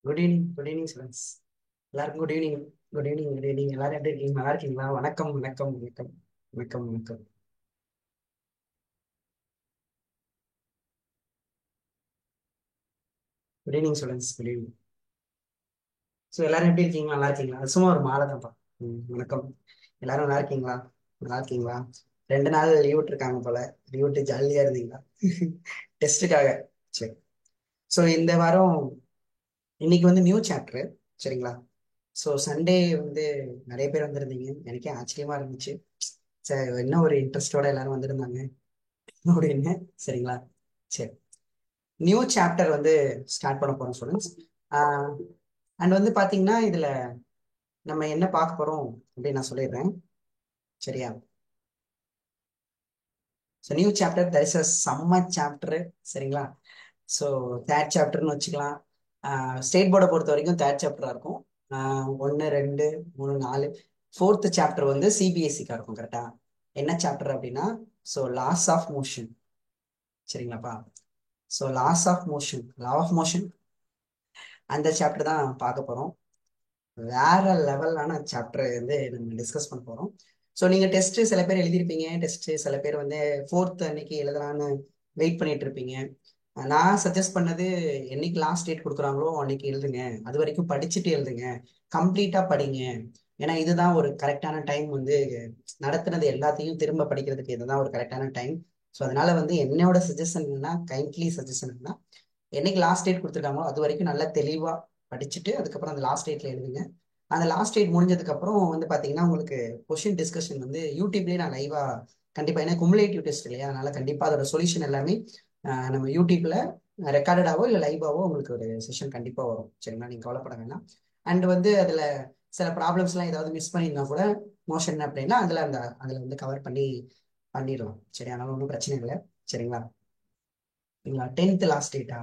Good evening students. எல்லாருக்கும் good evening. Good evening. எல்லாரும் எப்படி இருக்கீங்க? நல்லா இருக்கீங்களா? வணக்கம் வணக்கம் வணக்கம் வணக்கம் வணக்கம். Good evening students. Good evening. So எல்லாரும் எப்படி இருக்கீங்களா? நல்லா இருக்கீங்களா? அது சும்மா ஒரு மாலை தான்ப்பா. வணக்கம். எல்லாரும் நல்லா இருக்கீங்களா? நல்லா இருக்கீங்களா? 2 நாள் லீவ் விட்டுருக்காங்க போல. லீவ் விட்டு ஜாலியா இருந்தீங்களா? டெஸ்ட்டுக்காக. சரி. ஸோ இந்த வாரம் இன்னைக்கு வந்து நியூ சாப்டர். சரிங்களா? ஸோ சண்டே வந்து நிறைய பேர் வந்திருந்தீங்க. எனக்கே ஆச்சரியமா இருந்துச்சு. சரி, என்ன ஒரு இன்ட்ரெஸ்டோட எல்லாரும் வந்திருந்தாங்க அப்படின்னு. சரிங்களா? சரி. நியூ சாப்டர் வந்து ஸ்டார்ட் பண்ண போறோம் ஸ்டூடெண்ட்ஸ். அண்ட் வந்து பாத்தீங்கன்னா இதுல நம்ம என்ன பார்க்க போறோம் அப்படின்னு நான் சொல்லிடுறேன். சரியா? So new chapter there is a செம்ம சாப்டர். சரிங்களா? ஸோ தேர்ட் சாப்டர்னு வச்சுக்கலாம். ஸ்டேட் போர்டை பொறுத்த வரைக்கும் தேர்ட் சாப்டரா இருக்கும். 1 2 3 4 ஃபோர்த் சாப்டர் வந்து சிபிஎஸ்சிக்கா இருக்கும். கரெக்டா? என்ன சாப்டர் அப்படின்னா, ஸோ லாஸ் ஆஃப் மோஷன். சரிங்களாப்பா? So laws of motion, law of motion, அந்த சாப்டர் தான் பார்க்க போறோம். வேற லெவலான சாப்டர் வந்து நம்ம டிஸ்கஸ் பண்ண போறோம். ஸோ நீங்க டெஸ்ட் சில பேர் எழுதியிருப்பீங்க. டெஸ்ட் சில பேர் வந்து ஃபோர்த் அன்னைக்கு எழுதலான்னு வெயிட் பண்ணிட்டு இருப்பீங்க. நான் சஜஸ்ட் பண்ணது, என்னைக்கு லாஸ்ட் டேட் கொடுக்குறாங்களோ அன்னைக்கு எழுதுங்க. அது வரைக்கும் படிச்சுட்டு எழுதுங்க. கம்ப்ளீட்டா படிங்க. ஏன்னா இதுதான் ஒரு கரெக்டான டைம் வந்து நடத்துனது எல்லாத்தையும் திரும்ப படிக்கிறதுக்கு இதுதான் ஒரு கரெக்டான டைம். ஸோ அதனால வந்து என்னோட சஜஷன் என்னன்னா, கைண்ட்லி சஜஷன் என்னன்னா, என்னைக்கு லாஸ்ட் டேட் கொடுத்துருக்காங்களோ அது வரைக்கும் நல்லா தெளிவா படிச்சுட்டு அதுக்கப்புறம் அந்த லாஸ்ட் டேட்ல எழுதுங்க. அந்த லாஸ்ட் டேட் முடிஞ்சதுக்கு அப்புறம் வந்து பாத்தீங்கன்னா உங்களுக்கு கொஸ்டின் டிஸ்கஷன் வந்து யூடியூப்லயே நான் லைவா கண்டிப்பா, ஏன்னா குமுலேட்டிவ் டெஸ்ட் இல்லையா, அதனால கண்டிப்பா அதோட சொல்யூஷன் எல்லாமே நம்ம யூடியூப்ல ரெக்கார்டடாவோ இல்லை லைவாவோ உங்களுக்கு ஒரு செஷன் கண்டிப்பா வரும். சரிங்களா? நீங்க கவலைப்பட வேணாம். அண்ட் வந்து அதுல சில ப்ராப்ளம்ஸ் எல்லாம் ஏதாவது மிஸ் பண்ணியிருந்தா கூட மோஷன் அப்படின்னா அதுல வந்து கவர் பண்ணி பண்ணிடலாம். சரி, அதனால ஒன்றும் பிரச்சனை இல்லை. சரிங்களா? சரிங்களா? 10th லாஸ்ட் டேட்டா?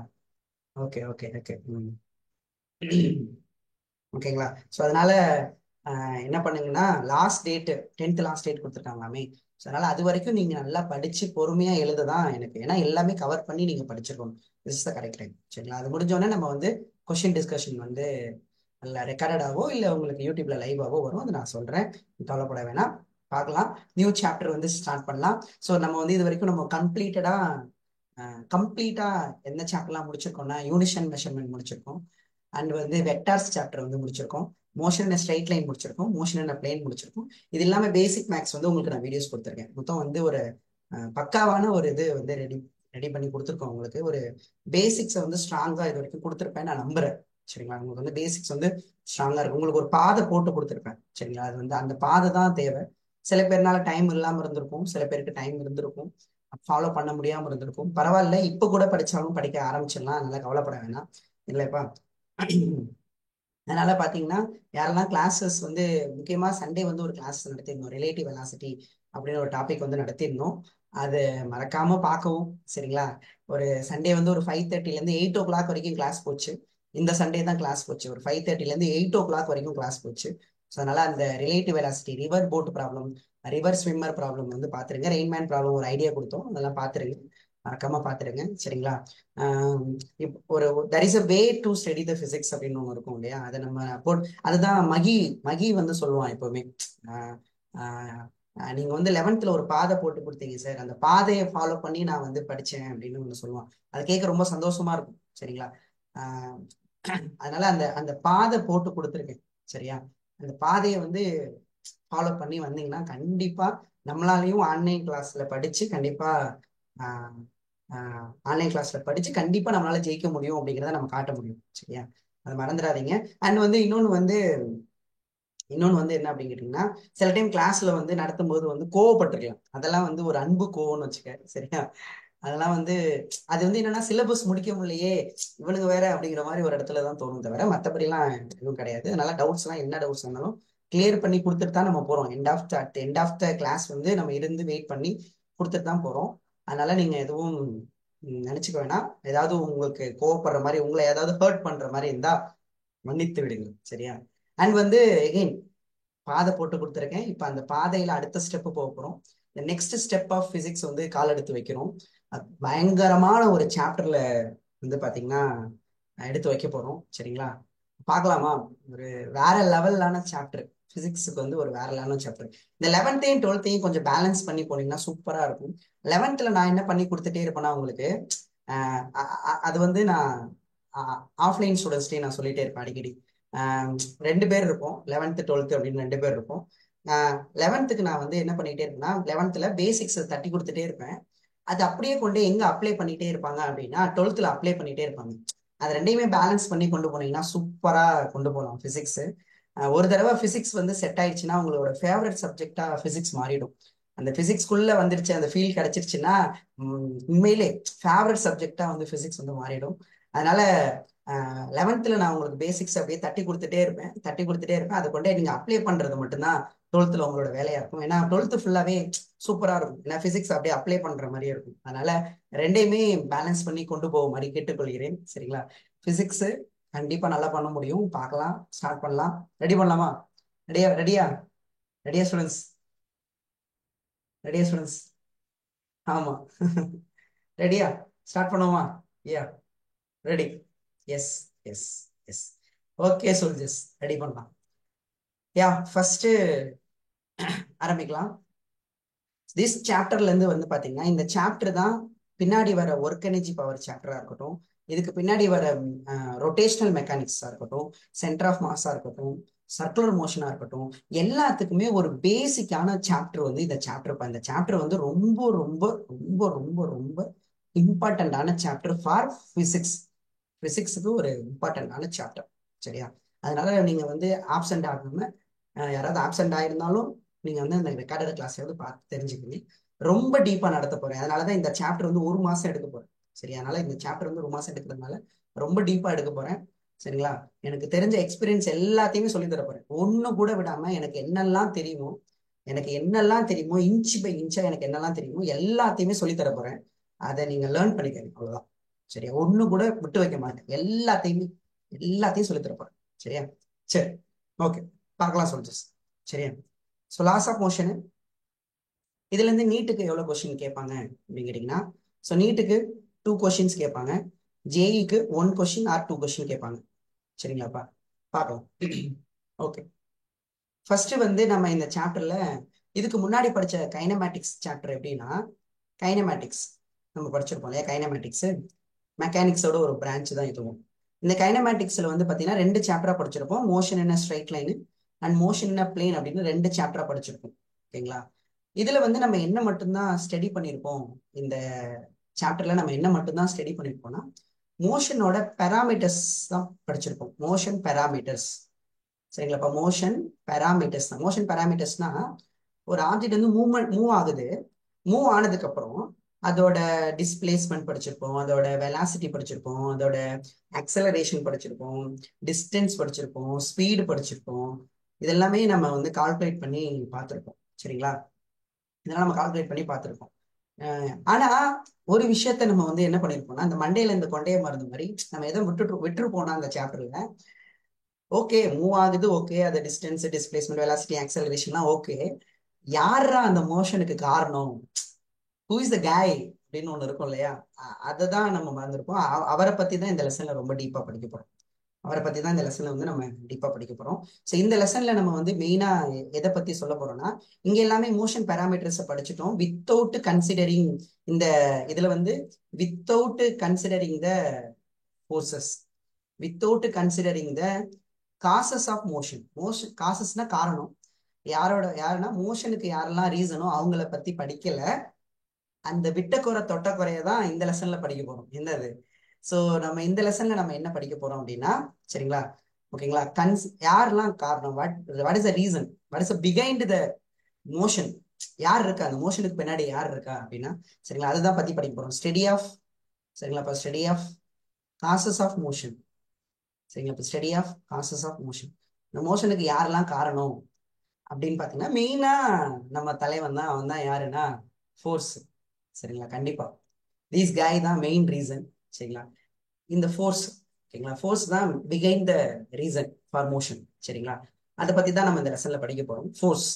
Okay okay okay. ஓகேங்களா? ஸோ அதனால என்ன பண்ணுங்கன்னா, last date 10th last date கொடுத்துருக்காங்களாமே. ஸோ அதனால அது வரைக்கும் நீங்க நல்லா படிச்சு பொறுமையா எழுததான் எனக்கு, ஏன்னா எல்லாமே கவர் பண்ணி நீங்க படிச்சிருக்கணும். This is the correct time. சரிங்களா? அது முடிஞ்சோடனே நம்ம வந்து கொஸ்டின் டிஸ்கஷன் வந்து நல்ல ரெக்கார்டடாவோ இல்லை உங்களுக்கு யூடியூப்ல லைவாவோ வரும். அது நான் சொல்றேன். கவலைப்பட வேணாம். பார்க்கலாம். நியூ சாப்டர் வந்து ஸ்டார்ட் பண்ணலாம். ஸோ நம்ம வந்து இது வரைக்கும் நம்ம கம்ப்ளீட்டா எந்த சாப்டர்லாம் முடிச்சிருக்கோம்னா, யூனிஷன் மெஷர்மெண்ட் முடிச்சிருக்கோம். அண்ட் வந்து வெக்டார்ஸ் சாப்டர் வந்து முடிச்சிருக்கோம். மோஷன் இன் ஸ்ட்ரைட் லைன் முடிச்சிருக்கோம். மோஷன் இன் பிளேன் முடிச்சிருக்கோம். இது இல்லாம பேசிக் மேக்ஸ் வந்து உங்களுக்கு நான் வீடியோஸ் கொடுத்துருக்கேன். மொத்தம் வந்து ஒரு பக்காவான ஒரு இது வந்து ரெடி ரெடி பண்ணி கொடுத்துருக்கோம். உங்களுக்கு ஒரு பேசிக்ஸை வந்து ஸ்ட்ராங்கா இது வரைக்கும் கொடுத்துருப்பேன் நான் நம்புறேன். சரிங்களா? உங்களுக்கு வந்து பேசிக்ஸ் வந்து ஸ்ட்ராங்கா இருக்கும். உங்களுக்கு ஒரு பாதை போட்டு கொடுத்துருப்பேன். சரிங்களா? அது வந்து அந்த பாதை தான் தேவை. சில பேர்னால டைம் இல்லாம இருந்திருக்கும், சில பேருக்கு டைம் இருந்திருக்கும், ஃபாலோ பண்ண முடியாம இருந்திருக்கும். பரவாயில்ல, இப்ப கூட படிச்சாலும் படிக்க ஆரம்பிச்சிடலாம். அதனால கவலைப்பட வேணாம். இல்லைப்பா? அதனால பாத்தீங்கன்னா, யாரெல்லாம் கிளாஸஸ் வந்து முக்கியமா சண்டே வந்து ஒரு கிளாஸ் நடத்திருந்தோம், ரிலேட்டிவ் வெலாசிட்டி அப்படின்னு ஒரு டாபிக் வந்து நடத்திருந்தோம். அது மறக்காம பார்க்கவும். சரிங்களா? ஒரு சண்டே வந்து ஒரு 5:30ல இருந்து 8 o'clock வரைக்கும் கிளாஸ் போச்சு. இந்த சண்டே தான் கிளாஸ் போச்சு. ஒரு 5:30ல இருந்து 8 o'clock வரைக்கும் கிளாஸ் போச்சு. ஸோ அதனால அந்த relative velocity, river boat problem, river swimmer problem வந்து பாத்துருங்க. ரெயின்மேன் ப்ராப்ளம் ஒரு ஐடியா கொடுத்தோம், அதெல்லாம் பாத்துருங்க. மறக்காம பாத்துருங்க. சரிங்களா? ஆஹ் ஒரு there is a way to study the physics அப்படின்னு ஒன்று இருக்கும் இல்லையா, அதை நம்ம அதுதான் மகி. மகி வந்து சொல்லுவான் எப்பவுமே, ஆஹ் ஆஹ் நீங்க வந்து 11th ஒரு பாதை போட்டு கொடுத்தீங்க சார், அந்த பாதையை ஃபாலோ பண்ணி நான் வந்து படிச்சேன் அப்படின்னு ஒன்று சொல்லுவான். அது கேட்க ரொம்ப சந்தோஷமா இருக்கும். சரிங்களா? ஆஹ் அதனால அந்த அந்த பாதை போட்டு கொடுத்துருக்கேன். சரியா? அந்த பாதையை வந்து ஃபாலோ பண்ணி வந்தீங்கன்னா கண்டிப்பா நம்மளாலையும் ஆன்லைன் கிளாஸ்ல படிச்சு கண்டிப்பா கண்டிப்பா நம்மளால ஜெயிக்க முடியும் அப்படிங்கிறத நம்ம காட்ட முடியும். சரியா? அதை மறந்துடாதீங்க. அண்ட் வந்து இன்னொன்னு வந்து என்ன அப்படின்னு கேட்டீங்கன்னா, சில டைம் கிளாஸ்ல வந்து நடத்தும் போது வந்து கோவப்பட்டிருக்கலாம். அதெல்லாம் வந்து ஒரு அன்பு கோவம்னு வச்சுக்க. சரியா? அதெல்லாம் வந்து அது வந்து என்னன்னா, சிலபஸ் முடிக்க முடியலையே இவனுங்க வேற அப்படிங்கிற மாதிரி ஒரு இடத்துல தான் தோணும், தவிர மற்றபடி எல்லாம் எதுவும் கிடையாது. அதனால டவுட்ஸ் எல்லாம் என்ன டவுட்ஸ் இருந்தாலும் கிளியர் பண்ணி கொடுத்துட்டு தான் நம்ம போறோம். எண்ட் ஆஃப் த கிளாஸ் வந்து நம்ம இருந்து வெயிட் பண்ணி கொடுத்துட்டு தான் போறோம். அதனால நீங்க எதுவும் நினைச்சுக்க வேணாம். ஏதாவது உங்களுக்கு கோவப்படுற மாதிரி, உங்களை ஏதாவது ஹர்ட் பண்ற மாதிரி இருந்தா மன்னித்து விடுங்க. சரியா? அண்ட் வந்து எகைன் பாதை போட்டு கொடுத்துருக்கேன். இப்ப அந்த பாதையில அடுத்த ஸ்டெப் போக போறோம். இந்த நெக்ஸ்ட் ஸ்டெப் ஆஃப் பிசிக்ஸ் வந்து கால் எடுத்து வைக்கிறோம். பயங்கரமான ஒரு சாப்டர்ல வந்து பாத்தீங்கன்னா எடுத்து வைக்க போறோம். சரிங்களா? பார்க்கலாமா? ஒரு வேற லெவல்லான சாப்டர். பிசிக்ஸுக்கு வந்து ஒரு வேற லெவலான சாப்டர். இந்த 11th 12th கொஞ்சம் பேலன்ஸ் பண்ணி போனீங்கன்னா சூப்பரா இருக்கும். 11th நான் என்ன பண்ணி கொடுத்துட்டே இருப்பேன்னா உங்களுக்கு அது வந்து நான் ஆஃப்லைன் ஸ்டூடெண்ட்ஸ்டே நான் சொல்லிட்டே இருப்பேன் அடிக்கடி. ஆஹ் ரெண்டு பேர் இருப்போம், 11th 12th அப்படின்னு ரெண்டு பேர் இருப்போம். 11th நான் வந்து என்ன பண்ணிட்டே இருப்பேன்னா 11th பேசிக்ஸ் தட்டி கொடுத்துட்டே இருப்பேன். அது அப்படியே கொண்டு எங்க அப்ளை பண்ணிட்டே இருப்பாங்க அப்படின்னா 12th அப்ளை பண்ணிட்டே இருப்பாங்க. அது ரெண்டையுமே பேலன்ஸ் பண்ணி கொண்டு போனீங்கன்னா சூப்பரா கொண்டு போகலாம் பிசிக்ஸ். ஒரு தடவை பிசிக்ஸ் வந்து செட் ஆயிடுச்சுன்னா உங்களோட ஃபேவரட் சப்ஜெக்டா பிசிக்ஸ் மாறிடும். அந்த பிசிக்ஸ்குள்ள வந்துருச்சு, அந்த ஃபீல் கிடைச்சிருச்சுன்னா உண்மையிலே ஃபேவரட் சப்ஜெக்டா வந்து பிசிக்ஸ் வந்து மாறிடும். அதனால 11th நான் உங்களுக்கு பேசிக்ஸ் அப்படியே தட்டி கொடுத்துட்டே இருப்பேன். அதை கொண்டே நீங்க அப்ளை பண்றது மட்டும்தான் 12th உங்களோட வேலையா இருக்கும். ஏன்னா 12th ஃபுல்லாவே சூப்பரா இருக்கும். ஏன்னா பிசிக்ஸ் அப்படியே அப்ளை பண்ற மாதிரியே இருக்கும். அதனால ரெண்டையுமே பேலன்ஸ் பண்ணி கொண்டு போகும்படி கேட்டுக்கொள்கிறேன். சரிங்களா? பிசிக்ஸ் கண்டிப்பா நல்லா பண்ண முடியும். பார்க்கலாம், ஸ்டார்ட் பண்ணலாம். ரெடி பண்ணலாமா? ரெடியா ரெடியா ரெடியா ஸ்டூடெண்ட்ஸ்? ரெடியா ஸ்டூடெண்ட்ஸ்? ஆமா. ரெடியா? ஸ்டார்ட் பண்ணுவோமா? Yeah, ready. Yes, yes, yes. Okay soldiers, ready பண்ணலாம். யா, ஃபர்ஸ்ட் ஆரம்பிக்கலாம். திஸ் சாப்டர்ல இருந்து வந்து பாத்தீங்கன்னா இந்த சாப்டர் தான் பின்னாடி வர ஒர்க் எனர்ஜி பவர் சாப்டரா இருக்கட்டும், இதுக்கு பின்னாடி வர ரொட்டேஷனல் மெக்கானிக்ஸா இருக்கட்டும், சென்டர் ஆஃப் மாஸா இருக்கட்டும், சர்க்குலர் மோஷனா இருக்கட்டும், எல்லாத்துக்குமே ஒரு பேசிக்கான சாப்டர் வந்து இந்த சாப்டர். இந்த சாப்டர் வந்து ரொம்ப ரொம்ப ரொம்ப ரொம்ப ரொம்ப இம்பார்ட்டன்டான சாப்டர் ஃபார் பிசிக்ஸ். பிசிக்ஸுக்கு ஒரு இம்பார்ட்டன்டான சாப்டர். சரியா? அதனால நீங்க வந்து ஆப்சென்ட் ஆகாம, யாராவது ஆப்சென்ட் ஆயிருந்தாலும் நீங்க வந்து அந்த ரெக்கார்டட் கிளாஸையாவது பார்த்து தெரிஞ்சுக்கணும். ரொம்ப டீப்பா நடத்த போறேன். அதனாலதான் இந்த சாப்டர் வந்து ஒரு மாசம் எடுக்க போறேன். சரி, அதனால இந்த சாப்டர் வந்து ஒரு மாசம் எடுக்கிறதுனால ரொம்ப டீப்பா எடுக்க போறேன். சரிங்களா? எனக்கு தெரிஞ்ச எக்ஸ்பீரியன்ஸ் எல்லாத்தையுமே சொல்லி தர போறேன். ஒண்ணு கூட விடாம எனக்கு என்னெல்லாம் தெரியுமோ இன்ச் பை இன்ச்சா எனக்கு என்னெல்லாம் தெரியுமோ எல்லாத்தையுமே சொல்லி தர போறேன். அதை நீங்க லேர்ன் பண்ணிக்கணும், அவ்வளவுதான். சரியா? ஒண்ணு கூட விட்டு வைக்க மாட்டேன். எல்லாத்தையும் சொல்லி தர போறேன். சரியா? சரி, ஓகே, பார்க்கலாம் சொல்லிச்சு. சரியா? ஸோ லாஸ் ஆஃப் மோஷனு இதுல இருந்து நீட்டுக்கு எவ்வளவு கொஸ்டின் கேட்பாங்க அப்படின்னு கேட்டீங்கன்னா, ஸோ நீட்டுக்கு 2 கொஸ்டின்ஸ் கேட்பாங்க. ஜேஇக்கு 1 கொஸ்டின் ஆர் 2 கொஸ்டின் கேட்பாங்க. சரிங்களாப்பா? பார்க்கலாம். ஓகே, ஃபர்ஸ்ட் வந்து நம்ம இந்த சாப்டர்ல இதுக்கு முன்னாடி படிச்ச கைனமேட்டிக்ஸ் சாப்டர் எப்படின்னா, கைனமேட்டிக்ஸ் நம்ம படிச்சிருப்போம் இல்லையா? கைனமேட்டிக்ஸ் மெக்கானிக்ஸோட ஒரு பிரான்ச் தான் இதுவும். இந்த கைனமேட்டிக்ஸ்ல வந்து பாத்தீங்கன்னா 2 சாப்டரா படிச்சிருப்போம். மோஷன் என்ன ஸ்ட்ரைட் லைன் அண்ட் மோஷன் என்ன பிளேன் அப்படின்னு 2 சாப்டரா படிச்சிருப்போம். ஓகேங்களா? இதுல வந்து நம்ம என்ன மட்டும்தான் ஸ்டடி பண்ணியிருப்போம். இந்த சாப்டர்ல நம்ம என்ன மட்டும்தான் ஸ்டடி பண்ணியிருப்போம்னா மோஷனோட பெராமீட்டர்ஸ் தான் படிச்சிருப்போம். Motion parameters. சரிங்களா? இப்ப மோஷன் பெராமீட்டர்ஸ் தான். மோஷன் பெராமீட்டர்ஸ்னா ஒரு ஆப்ஜெக்ட் வந்து மூவ் ஆகுது. மூவ் ஆனதுக்கு அப்புறம் அதோட டிஸ்பிளேஸ்மெண்ட் படிச்சிருப்போம், அதோட வெலாசிட்டி படிச்சிருப்போம், அதோட அக்சலரேஷன் படிச்சிருப்போம், டிஸ்டன்ஸ் படிச்சிருப்போம், ஸ்பீடு படிச்சிருப்போம். இதெல்லாமே நம்ம வந்து கால்குலேட் பண்ணி பார்த்துருப்போம். சரிங்களா? இதெல்லாம் நம்ம கால்குலேட் பண்ணி பார்த்துருப்போம். ஆனா ஒரு விஷயத்த நம்ம வந்து என்ன பண்ணிருப்போம்னா, அந்த மண்டையில இந்த கொண்டைய மருந்து மாதிரி நம்ம எதை விட்டுருப்போம்னா அந்த சாப்டர்ல, ஓகே மூவ் ஆகுது, ஓகே அது டிஸ்டன்ஸ் டிஸ்பிளேஸ்மெண்ட் வெலாசிட்டி ஆக்சலரேஷன்லாம் ஓகே, யாரா அந்த மோஷனுக்கு காரணம், ஹூ இஸ் த காய் அப்படின்னு ஒண்ணு இருக்கும் இல்லையா? அதை தான் நம்ம மறந்துருப்போம். அவரை பத்தி தான் இந்த லெசன்ல ரொம்ப டீப்பா படிக்க போறோம். அவரை பத்தி தான் இந்த லெசன்ல வந்து நம்ம டீப்பா படிக்க போறோம். ஸோ இந்த லெசன்ல நம்ம வந்து மெயினா எதை பத்தி சொல்ல போறோம்னா, இங்க எல்லாமே மோஷன் பேராமீட்டர்ஸ் படிச்சுட்டோம் வித்தவுட் கன்சிடரிங். இந்த இதுல வந்து without considering the forces, without considering the causes of motion. Motion காசஸ்னா காரணம். யாருன்னா மோஷனுக்கு யாரெல்லாம் ரீசனோ அவங்கள பத்தி படிக்கல. அந்த விட்டக்குறை தொட்டக்குறைய தான் இந்த லெசன்ல படிக்க போறோம். என்னது? சோ நம்ம இந்த லெசன்ல நம்ம என்ன படிக்க போறோம் அப்படின்னா, சரிங்களா? ஓகேங்களா? யாரெல்லாம் காரணம், what is the reason, what is behind the motion, யார் இருக்கா அந்த மோஷனுக்கு பின்னாடி, யார் இருக்கா அப்படின்னா, சரிங்களா, அதுதான் பத்தி படிக்க போறோம். ஸ்டடி ஆஃப், சரிங்களா, இப்போ study of causes of motion. சரிங்களா? இப்போ study of causes of motion. இந்த மோஷனுக்கு யாரெல்லாம் காரணம் அப்படின்னு பாத்தீங்கன்னா மெயினா நம்ம தலைவன் தான். அவன் தான் யாருன்னா ஃபோர்ஸ். சரிங்களா? கண்டிப்பா தீஸ் காய் தான் மெயின் ரீசன். சரிங்களா? இந்த ஃபோர்ஸ், ஓகேங்களா, ஃபோர்ஸ் தான் behind the reason for motion. சரிங்களா? அதை பத்தி தான் நம்ம இந்த லெசன்ல படிக்க போறோம், ஃபோர்ஸ்.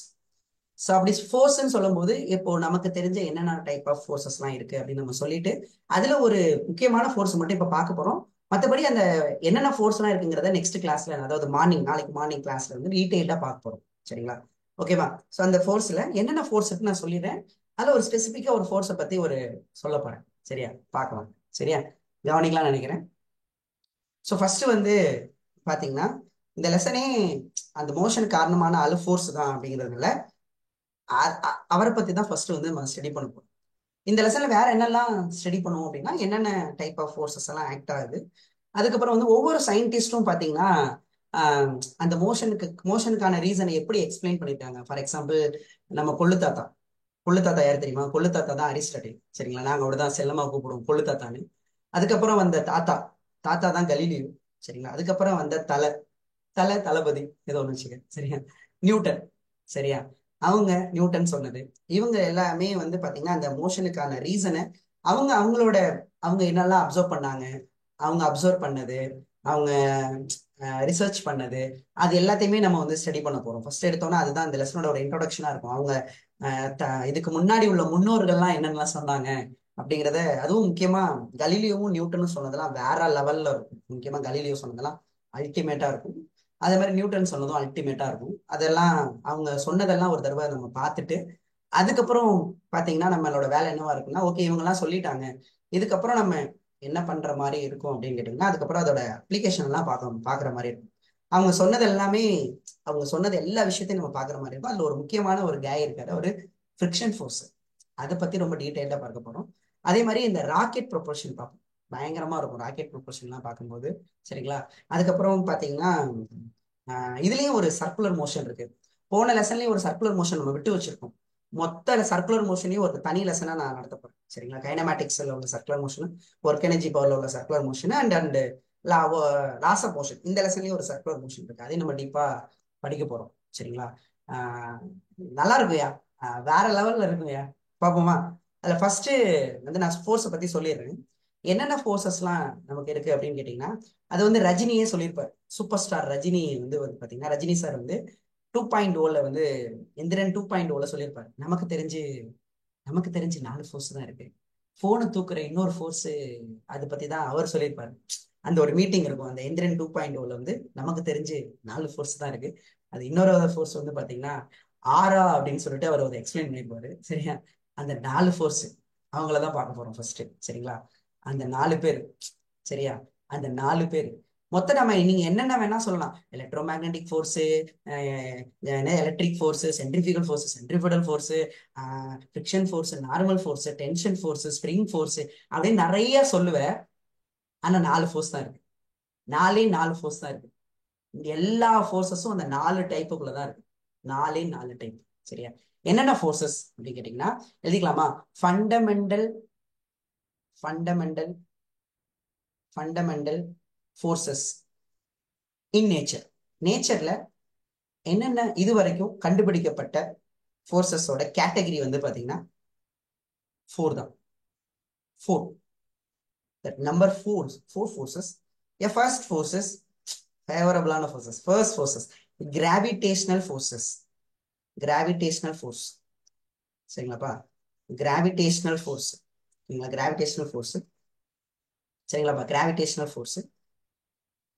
ஸோ அப்படி ஃபோர்ஸ்ன்னு சொல்லும் போது இப்போ நமக்கு தெரிஞ்ச என்னென்ன டைப் ஆஃப் ஃபோர்ஸஸ்லாம் இருக்கு அப்படின்னு நம்ம சொல்லிட்டு அதுல ஒரு முக்கியமான ஃபோர்ஸ் மட்டும் இப்ப பார்க்க போறோம். மற்றபடி அந்த என்னென்ன ஃபோர்ஸ் எல்லாம் இருக்குங்கிறத நெக்ஸ்ட் கிளாஸ்ல, அதாவது நாளைக்கு மார்னிங் கிளாஸ்ல வந்து டீடைல்டா பார்க்க போறோம். சரிங்களா? ஓகேவா? ஸோ அந்த ஃபோர்ஸ்ல என்னென்ன ஃபோர்ஸ் இருக்கு நான் சொல்லிடுறேன். அதுல ஒரு ஸ்பெசிஃபிக்கா ஒரு ஃபோர்ஸை பத்தி ஒரு சொல்ல போறேன். சரியா? பார்க்கலாம். சரியா? கவனிக்கலாம் நினைக்கிறேன். ஸோ ஃபர்ஸ்ட் வந்து பாத்தீங்கன்னா, இந்த லெசனே அந்த மோஷன் காரணமான அழு ஃபோர்ஸ் தான் அப்படிங்கிறதுனால அவரை பத்தி தான் ஃபர்ஸ்ட் வந்து நம்ம ஸ்டடி பண்ண போறோம். இந்த லெசன்ல வேற என்னெல்லாம் ஸ்டடி பண்ணுவோம் அப்படின்னா, என்னென்ன டைப் ஆஃப் ஃபோர்ஸஸ் எல்லாம் ஆக்ட் ஆகுது. அதுக்கப்புறம் வந்து ஒவ்வொரு சயின்டிஸ்டும் பாத்தீங்கன்னா ஆஹ் அந்த மோஷனுக்கான ரீசனை எப்படி எக்ஸ்பிளைன் பண்ணிட்டாங்க. ஃபார் எக்ஸாம்பிள், நம்ம கொள்ளு தாத்தா. கொள்ளு தாத்தா யார் தெரியுமா? கொள்ளு தாத்தா தான் அரிஸ்டாட்டில். சரிங்களா? நாங்க அவர்தான் செல்லமா கூப்பிடுவோம் கொள்ளு தாத்தான்னு. அதுக்கப்புறம் வந்த தாத்தா, தாத்தா தான் கலீலியோ. சரிங்களா? அதுக்கப்புறம் வந்த தளபதி ஏதோ ஒண்ணு வச்சுக்க. சரியா? நியூட்டன். சரியா? அவங்க நியூட்டன் சொன்னது. இவங்க எல்லாமே வந்து பாத்தீங்கன்னா அந்த மோஷனுக்கான ரீசனை அவங்க என்னெல்லாம் அப்சர்வ் பண்ணாங்க, அவங்க அப்சர்வ் பண்ணது, அவங்க ரிசர்ச் பண்ணது, அது எல்லாத்தையுமே நம்ம வந்து ஸ்டடி பண்ண போறோம். ஃபர்ஸ்ட் எடுத்தோம்னா அதுதான் இந்த லெசனோட ஒரு இன்ட்ரோடக்ஷனா இருக்கும். அவங்க இதுக்கு முன்னாடி உள்ள முன்னோர்கள்லாம் என்னென்னலாம் சொன்னாங்க அப்படிங்கிறத, அதுவும் முக்கியமா கலீலியோவும் நியூட்டனும் சொன்னதெல்லாம் வேற லெவல்ல இருக்கும். முக்கியமா கலீலியோ சொன்னதெல்லாம் அல்டிமேட்டா இருக்கும். அதே மாதிரி நியூட்டன் சொன்னதும் அல்டிமேட்டா இருக்கும். அதெல்லாம் அவங்க சொன்னதெல்லாம் ஒரு தடவை நம்ம பார்த்துட்டு, அதுக்கப்புறம் பாத்தீங்கன்னா நம்மளோட வேலை என்னவா இருக்குன்னா, ஓகே இவங்கெல்லாம் சொல்லிட்டாங்க, இதுக்கப்புறம் நம்ம என்ன பண்ற மாதிரி இருக்கும் அப்படின்னு கேட்டீங்கன்னா, அதுக்கப்புறம் அதோட அப்ளிகேஷன் எல்லாம் பாக்குற மாதிரி இருக்கும். அவங்க சொன்னது எல்லாமே, அவங்க சொன்னது எல்லா விஷயத்தையும் நம்ம பாக்குற மாதிரி இருக்கும். அதுல ஒரு முக்கியமான ஒரு கேய் இருக்காரு, ஒரு ஃப்ரிக்ஷன் ஃபோர்ஸ். அதை பத்தி ரொம்ப டீட்டெயிலா பார்க்க போறோம். அதே மாதிரி இந்த ராக்கெட் ப்ரொபல்ஷன் பார்ப்போம். பயங்கரமா இருக்கும் ராக்கெட் ப்ரொபல்ஷன் எல்லாம் பார்க்கும்போது. சரிங்களா? அதுக்கப்புறம் பாத்தீங்கன்னா இதுலயும் ஒரு சர்க்குலர் மோஷன் இருக்கு. போன லெசன்லயும் ஒரு சர்க்குலர் மோஷன் நம்ம விட்டு வச்சிருக்கோம். மொத்த சர்க்குலர் மோஷனையும் ஒரு தனி லெசனா நான் நடத்த போறேன். சரிங்களா? கைனமேட்டிக்ஸ்ல உள்ள சர்க்குலர் மோஷன், ஒர்க் எனர்ஜி பவர்ல உள்ள circular motion and laws of motion, இந்த லெசன்லயும் ஒரு சர்க்குலர் மோஷன் இருக்கு. அதையும் நம்ம டீப்பா படிக்க போறோம். சரிங்களா? ஆஹ் நல்லா இருக்குயா. வேற லெவல்ல இருக்குயா. பாப்போமா? அதுல ஃபர்ஸ்ட் வந்து நான் ஃபோர்ஸை பத்தி சொல்லிடுறேன். என்னென்ன ஃபோர்ஸஸ்லாம் நமக்கு இருக்கு அப்படின்னு கேட்டீங்கன்னா, அது வந்து ரஜினியே சொல்லியிருப்பார். சூப்பர் ஸ்டார் ரஜினி வந்து பாத்தீங்கன்னா, ரஜினி சார் வந்து 2.0 வந்து எந்திரன் 2.0 சொல்லியிருப்பாரு. நமக்கு தெரிஞ்சு 4 ஃபோர்ஸ் தான் இருக்கு. போனை தூக்குற இன்னொரு ஃபோர்ஸ், அதை பத்தி தான் அவர் சொல்லியிருப்பாரு. அந்த ஒரு மீட்டிங் இருக்கும். அந்த எந்திரன் 2.0 வந்து நமக்கு தெரிஞ்சு 4 ஃபோர்ஸ் தான் இருக்கு. அது இன்னொரு ஃபோர்ஸ் வந்து பாத்தீங்கன்னா ஆரா அப்படின்னு சொல்லிட்டு அவர் அதை எக்ஸ்பிளைன் பண்ணியிருப்பாரு. சரியா? அந்த 4 ஃபோர்ஸ் அவங்களதான் பார்க்க போறோம் ஃபர்ஸ்ட். சரிங்களா? அந்த 4 பேர். சரியா? அந்த 4 பேர் மொத்தம் நம்ம நீங்க என்னென்ன வேணா சொல்லலாம். Electro magnetic force, electric force, centrifugal force, friction force, normal force, tension force, spring force, அப்படின்னு நிறைய சொல்லுவேன். ஆனா 4 ஃபோர்ஸ் தான் இருக்கு. 4 ஃபோர்ஸ் தான் இருக்கு. எல்லா ஃபோர்ஸஸும் அந்த 4 டைப்புக்குள்ளதான் இருக்கு. 4 டைப். சரியா? என்னென்ன ஃபோர்ஸஸ் அப்படின்னு கேட்டீங்கன்னா எழுதிக்கலாமா? Fundamental fundamental fundamental forces in nature. நேச்சர்ல என்னென்ன இது வரைக்கும் கண்டுபிடிக்கப்பட்ட ஃபோர்ஸஸோட கேட்டகரி வந்து பாத்தீங்கன்னா 4 தான். 4. That number four forces. A first forces, favorable forces. First forces, gravitational forces. Gravitational force. சரிங்களாப்பா? Gravitational force. சரிங்களா? Gravitational force. சரிங்களாப்பா? Gravitational force.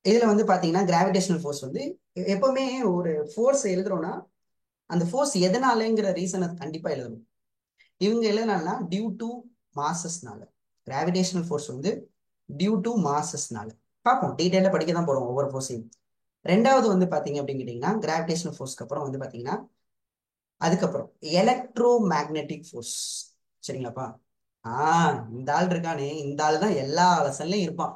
இதுல வந்து பாத்தீங்கன்னா கிராவிடேஷனல் ஃபோர்ஸ் வந்து எப்பவுமே ஒரு ஃபோர்ஸ் எழுதுறோம்னா அந்த ஃபோர்ஸ் எதனாலங்கிற ரீசனை கண்டிப்பா எழுதணும். இவங்க எழுதுனாங்கன்னா டியூ டு மாசஸ்னால. கிராவிடேஷனல் ஃபோர்ஸ் வந்து டியூ டு மாசஸ்னால. பார்ப்போம், டீடைலா படிக்க தான் போறோம் ஒவ்வொரு ஃபோர்ஸையும். ரெண்டாவது வந்து பாத்தீங்க அப்படின்னு கேட்டீங்கன்னா, கிராவிடேஷனல் ஃபோர்ஸ்க்கு அப்புறம் வந்து பாத்தீங்கன்னா அதுக்கப்புறம் எலக்ட்ரோ மேக்னெட்டிக் ஃபோர்ஸ். சரிங்களாப்பா? இந்த ஆள் இருக்கானே, இந்த ஆள் தான் எல்லா லெசன்லயும் இருப்பான்.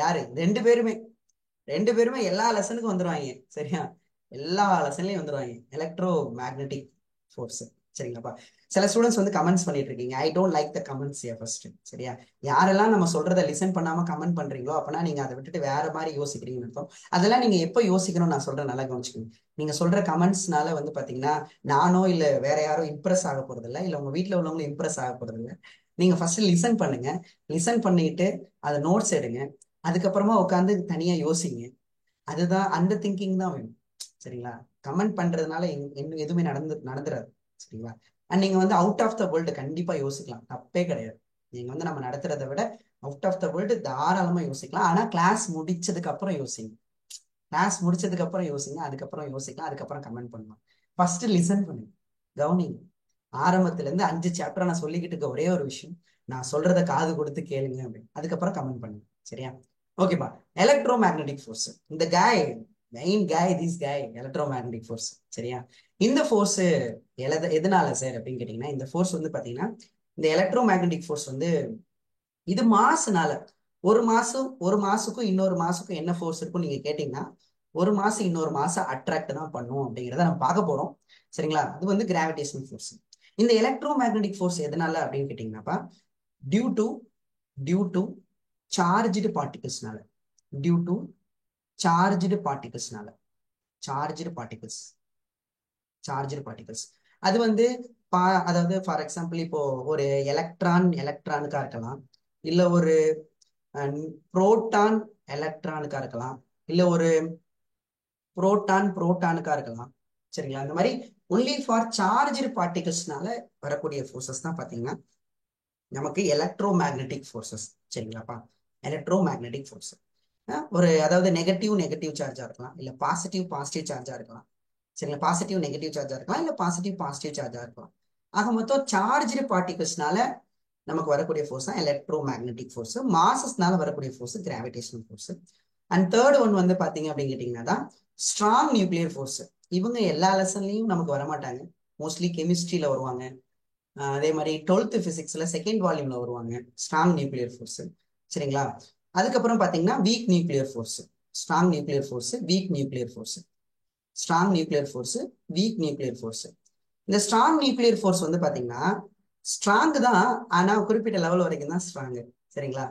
யாரு? ரெண்டு பேருமே எல்லா லெசனுக்கும் வந்துருவாங்க. சரியா? எல்லா லெசன்லயும் வந்துருவாங்க. Electromagnetic force. சரிங்களாப்பா? சில ஸ்டூடெண்ட்ஸ் வந்து கமெண்ட்ஸ் பண்ணிட்டு இருக்கீங்க. I don't like the comments first. சரியா? யாரெல்லாம் நம்ம சொல்றதை லிசன் பண்ணாம கமெண்ட் பண்றீங்களோ அப்பனா நீங்க அதை விட்டுட்டு வேற மாதிரி யோசிக்கிறீங்கன்னு அர்த்தம். அதெல்லாம் நீங்க எப்போ யோசிக்கணும் நான் சொல்றேன், நல்லா கவனிச்சுக்கோங்க. நீங்க சொல்ற கமெண்ட்ஸ்னால வந்து பாத்தீங்கன்னா நானோ இல்ல வேற யாரோ இம்ப்ரெஸ் ஆக போறது இல்ல உங்க வீட்டுல உள்ளவங்களும் இம்ப்ரெஸ் ஆக போறது இல்ல. நீங்க ஃபர்ஸ்ட் லிசன் பண்ணுங்க. லிசன் பண்ணிட்டு அதை நோட்ஸ் எடுங்க. அதுக்கப்புறமா உட்காந்து தனியா யோசிங்க. அதுதான், அந்த திங்கிங் தான் வேணும். சரிங்களா? கமெண்ட் பண்றதுனால இன்னும் எதுவுமே நடந்துராது. சரிங்களா? அண்ட் நீங்க வந்து அவுட் ஆஃப் த வேர்ல்டு கண்டிப்பா யோசிக்கலாம், தப்பே கிடையாது. நீங்க வந்து நம்ம நடத்துறதை விட அவுட் ஆஃப் த வேர்ல்டு தாராளமா யோசிக்கலாம். ஆனா கிளாஸ் முடிச்சதுக்கு அப்புறம் யோசிங்க. கிளாஸ் முடிச்சதுக்கு அப்புறம் யோசிங்க, அதுக்கப்புறம் யோசிக்கலாம், அதுக்கப்புறம் கமெண்ட் பண்ணுவோம். ஃபர்ஸ்ட் லிசன் பண்ணுங்க, கவனிங்க. ஆரம்பத்துல இருந்து 5 சாப்டர் நான் சொல்லிக்கிட்டு இருக்க ஒரே ஒரு விஷயம், நான் சொல்றத காது கொடுத்து கேளுங்க அப்படின்னு. அதுக்கப்புறம் கமெண்ட் பண்ணுங்க. சரியா? ஓகேப்பா. எலக்ட்ரோ மேக்னெட்டிக் ஃபோர்ஸ், இந்த காய் மெயின் காய், திஸ் காய் எலக்ட்ரோ மேக்னெட்டிக் ஃபோர்ஸ். சரியா? இந்த ஃபோர்ஸ் எதனால சார் அப்படின்னு கேட்டீங்கன்னா, இந்த ஃபோர்ஸ் வந்து பாத்தீங்கன்னா, இந்த எலக்ட்ரோ மேக்னெட்டிக் ஃபோர்ஸ் வந்து இது மாசுனால, ஒரு மாசுக்கும் இன்னொரு மாசுக்கும் என்ன ஃபோர்ஸ் இருக்கும் நீங்க கேட்டீங்கன்னா, ஒரு மாசம் இன்னொரு மாசம் அட்ராக்ட் தான் பண்ணும் அப்படிங்கிறத நம்ம பார்க்க போறோம். சரிங்களா? அது வந்து கிராவிடேஷனல் ஃபோர்ஸ். இந்த எலக்ட்ரோ மேக்னெட்டிக் ஃபோர்ஸ் எதனால அப்படின்னு கேட்டீங்கன்னாப்பா, due to due to charged பார்ட்டிகல்ஸ்னால, டியூ டு சார்ஜ்டு பார்ட்டிகல்ஸ்னால, சார்ஜ்டு பார்ட்டிகல்ஸ், சார்ஜ்டு பார்ட்டிகல்ஸ். அது வந்து அதாவது ஃபார் எக்ஸாம்பிள் இப்போ ஒரு எலக்ட்ரானுக்கா இருக்கலாம், இல்ல ஒரு புரோட்டான் எலக்ட்ரானுக்கா இருக்கலாம், இல்ல ஒரு புரோட்டானுக்கா இருக்கலாம். சரிங்களா? அந்த மாதிரி ஒன்லி ஃபார் சார்ஜ்டு பார்ட்டிகல்ஸ்னால வரக்கூடிய ஃபோர்ஸஸ் தான் பாத்தீங்கன்னா நமக்கு எலக்ட்ரோ மேக்னெட்டிக் ஃபோர்ஸஸ். சரிங்களாப்பா? எலக்ட்ரோ மேக்னெட்டிக் ஃபோர்ஸ் ஒரு அதாவது நெகட்டிவ் சார்ஜா இருக்கலாம், இல்ல பாசிட்டிவ் சார்ஜா இருக்கலாம். சரிங்களா? பாசிட்டிவ் நெகட்டிவ் சார்ஜா இருக்கலாம், இல்ல பாசிட்டிவ் சார்ஜா இருக்கலாம். ஆக மொத்தம் சார்ஜ்டு பார்ட்டிகல்ஸ்னால நமக்கு வரக்கூடிய ஃபோர்ஸ் தான் எலக்ட்ரோ மேக்னெட்டிக் ஃபோர்ஸ். மாசஸ்னால வரக்கூடிய force gravitational force. And third one வந்து பாத்தீங்க அப்படின்னு கேட்டீங்கன்னா தான் ஸ்ட்ராங் நியூக்ளியர் ஃபோர்ஸ். இவங்க எல்லா லெசன்லயும் நமக்கு வரமாட்டாங்க, மோஸ்ட்லி கெமிஸ்ட்ரியில வருவாங்க. அதே மாதிரி 12th பிசிக்ஸ்ல செகண்ட் வால்யூம்ல வருவாங்க ஸ்ட்ராங் நியூக்ளியர் ஃபோர்ஸ். சரிங்களா? அதுக்கப்புறம் பாத்தீங்கன்னா week nuclear force, strong nuclear force, week nuclear force, strong nuclear force, week nuclear force. இந்த ஸ்ட்ராங் நியூக்ளியர் ஃபோர்ஸ் வந்து பாத்தீங்கன்னா ஸ்ட்ராங் தான், ஆனா குறிப்பிட்ட லெவல் வரைக்கும் தான் ஸ்ட்ராங். சரிங்களா?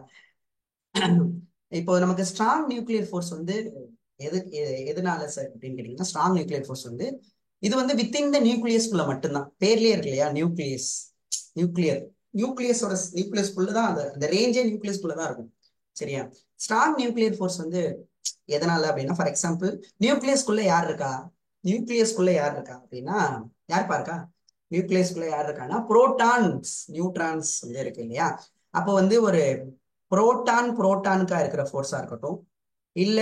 இப்போ நமக்கு ஸ்ட்ராங் நியூக்ளியர் ஃபோர்ஸ் வந்து எதனால சார் அப்படின்னு கேட்டீங்கன்னா, ஸ்ட்ராங் நியூக்ளியர் ஃபோர்ஸ் வந்து இது வந்து வித்தின் த நியூக்ளியஸ்குள்ள மட்டும்தான். பேர்லயே இருக்கு இல்லையா, நியூக்ளியஸ், நியூக்ளியர், நியூக்ளியஸ்குள்ள தான் அந்த ரேஞ்சே நியூக்ளியஸ்குள்ள தான் இருக்கும். சரியா? ஸ்ட்ராங் நியூக்ளியர் ஃபோர்ஸ் வந்து எதனால அப்படின்னா, ஃபார் எக்ஸாம்பிள் நியூக்ளியஸ்குள்ள யார் இருக்கா, நியூக்ளியஸ்குள்ள யார் இருக்கா அப்படின்னா, யார் பாருக்கா, நியூக்ளியஸ்குள்ள யார் இருக்கான்னா புரோட்டான்ஸ் நியூட்ரான்ஸ் வந்து இருக்கு இல்லையா. அப்போ வந்து ஒரு புரோட்டானுக்கா இருக்கிற ஃபோர்ஸா இருக்கட்டும், இல்ல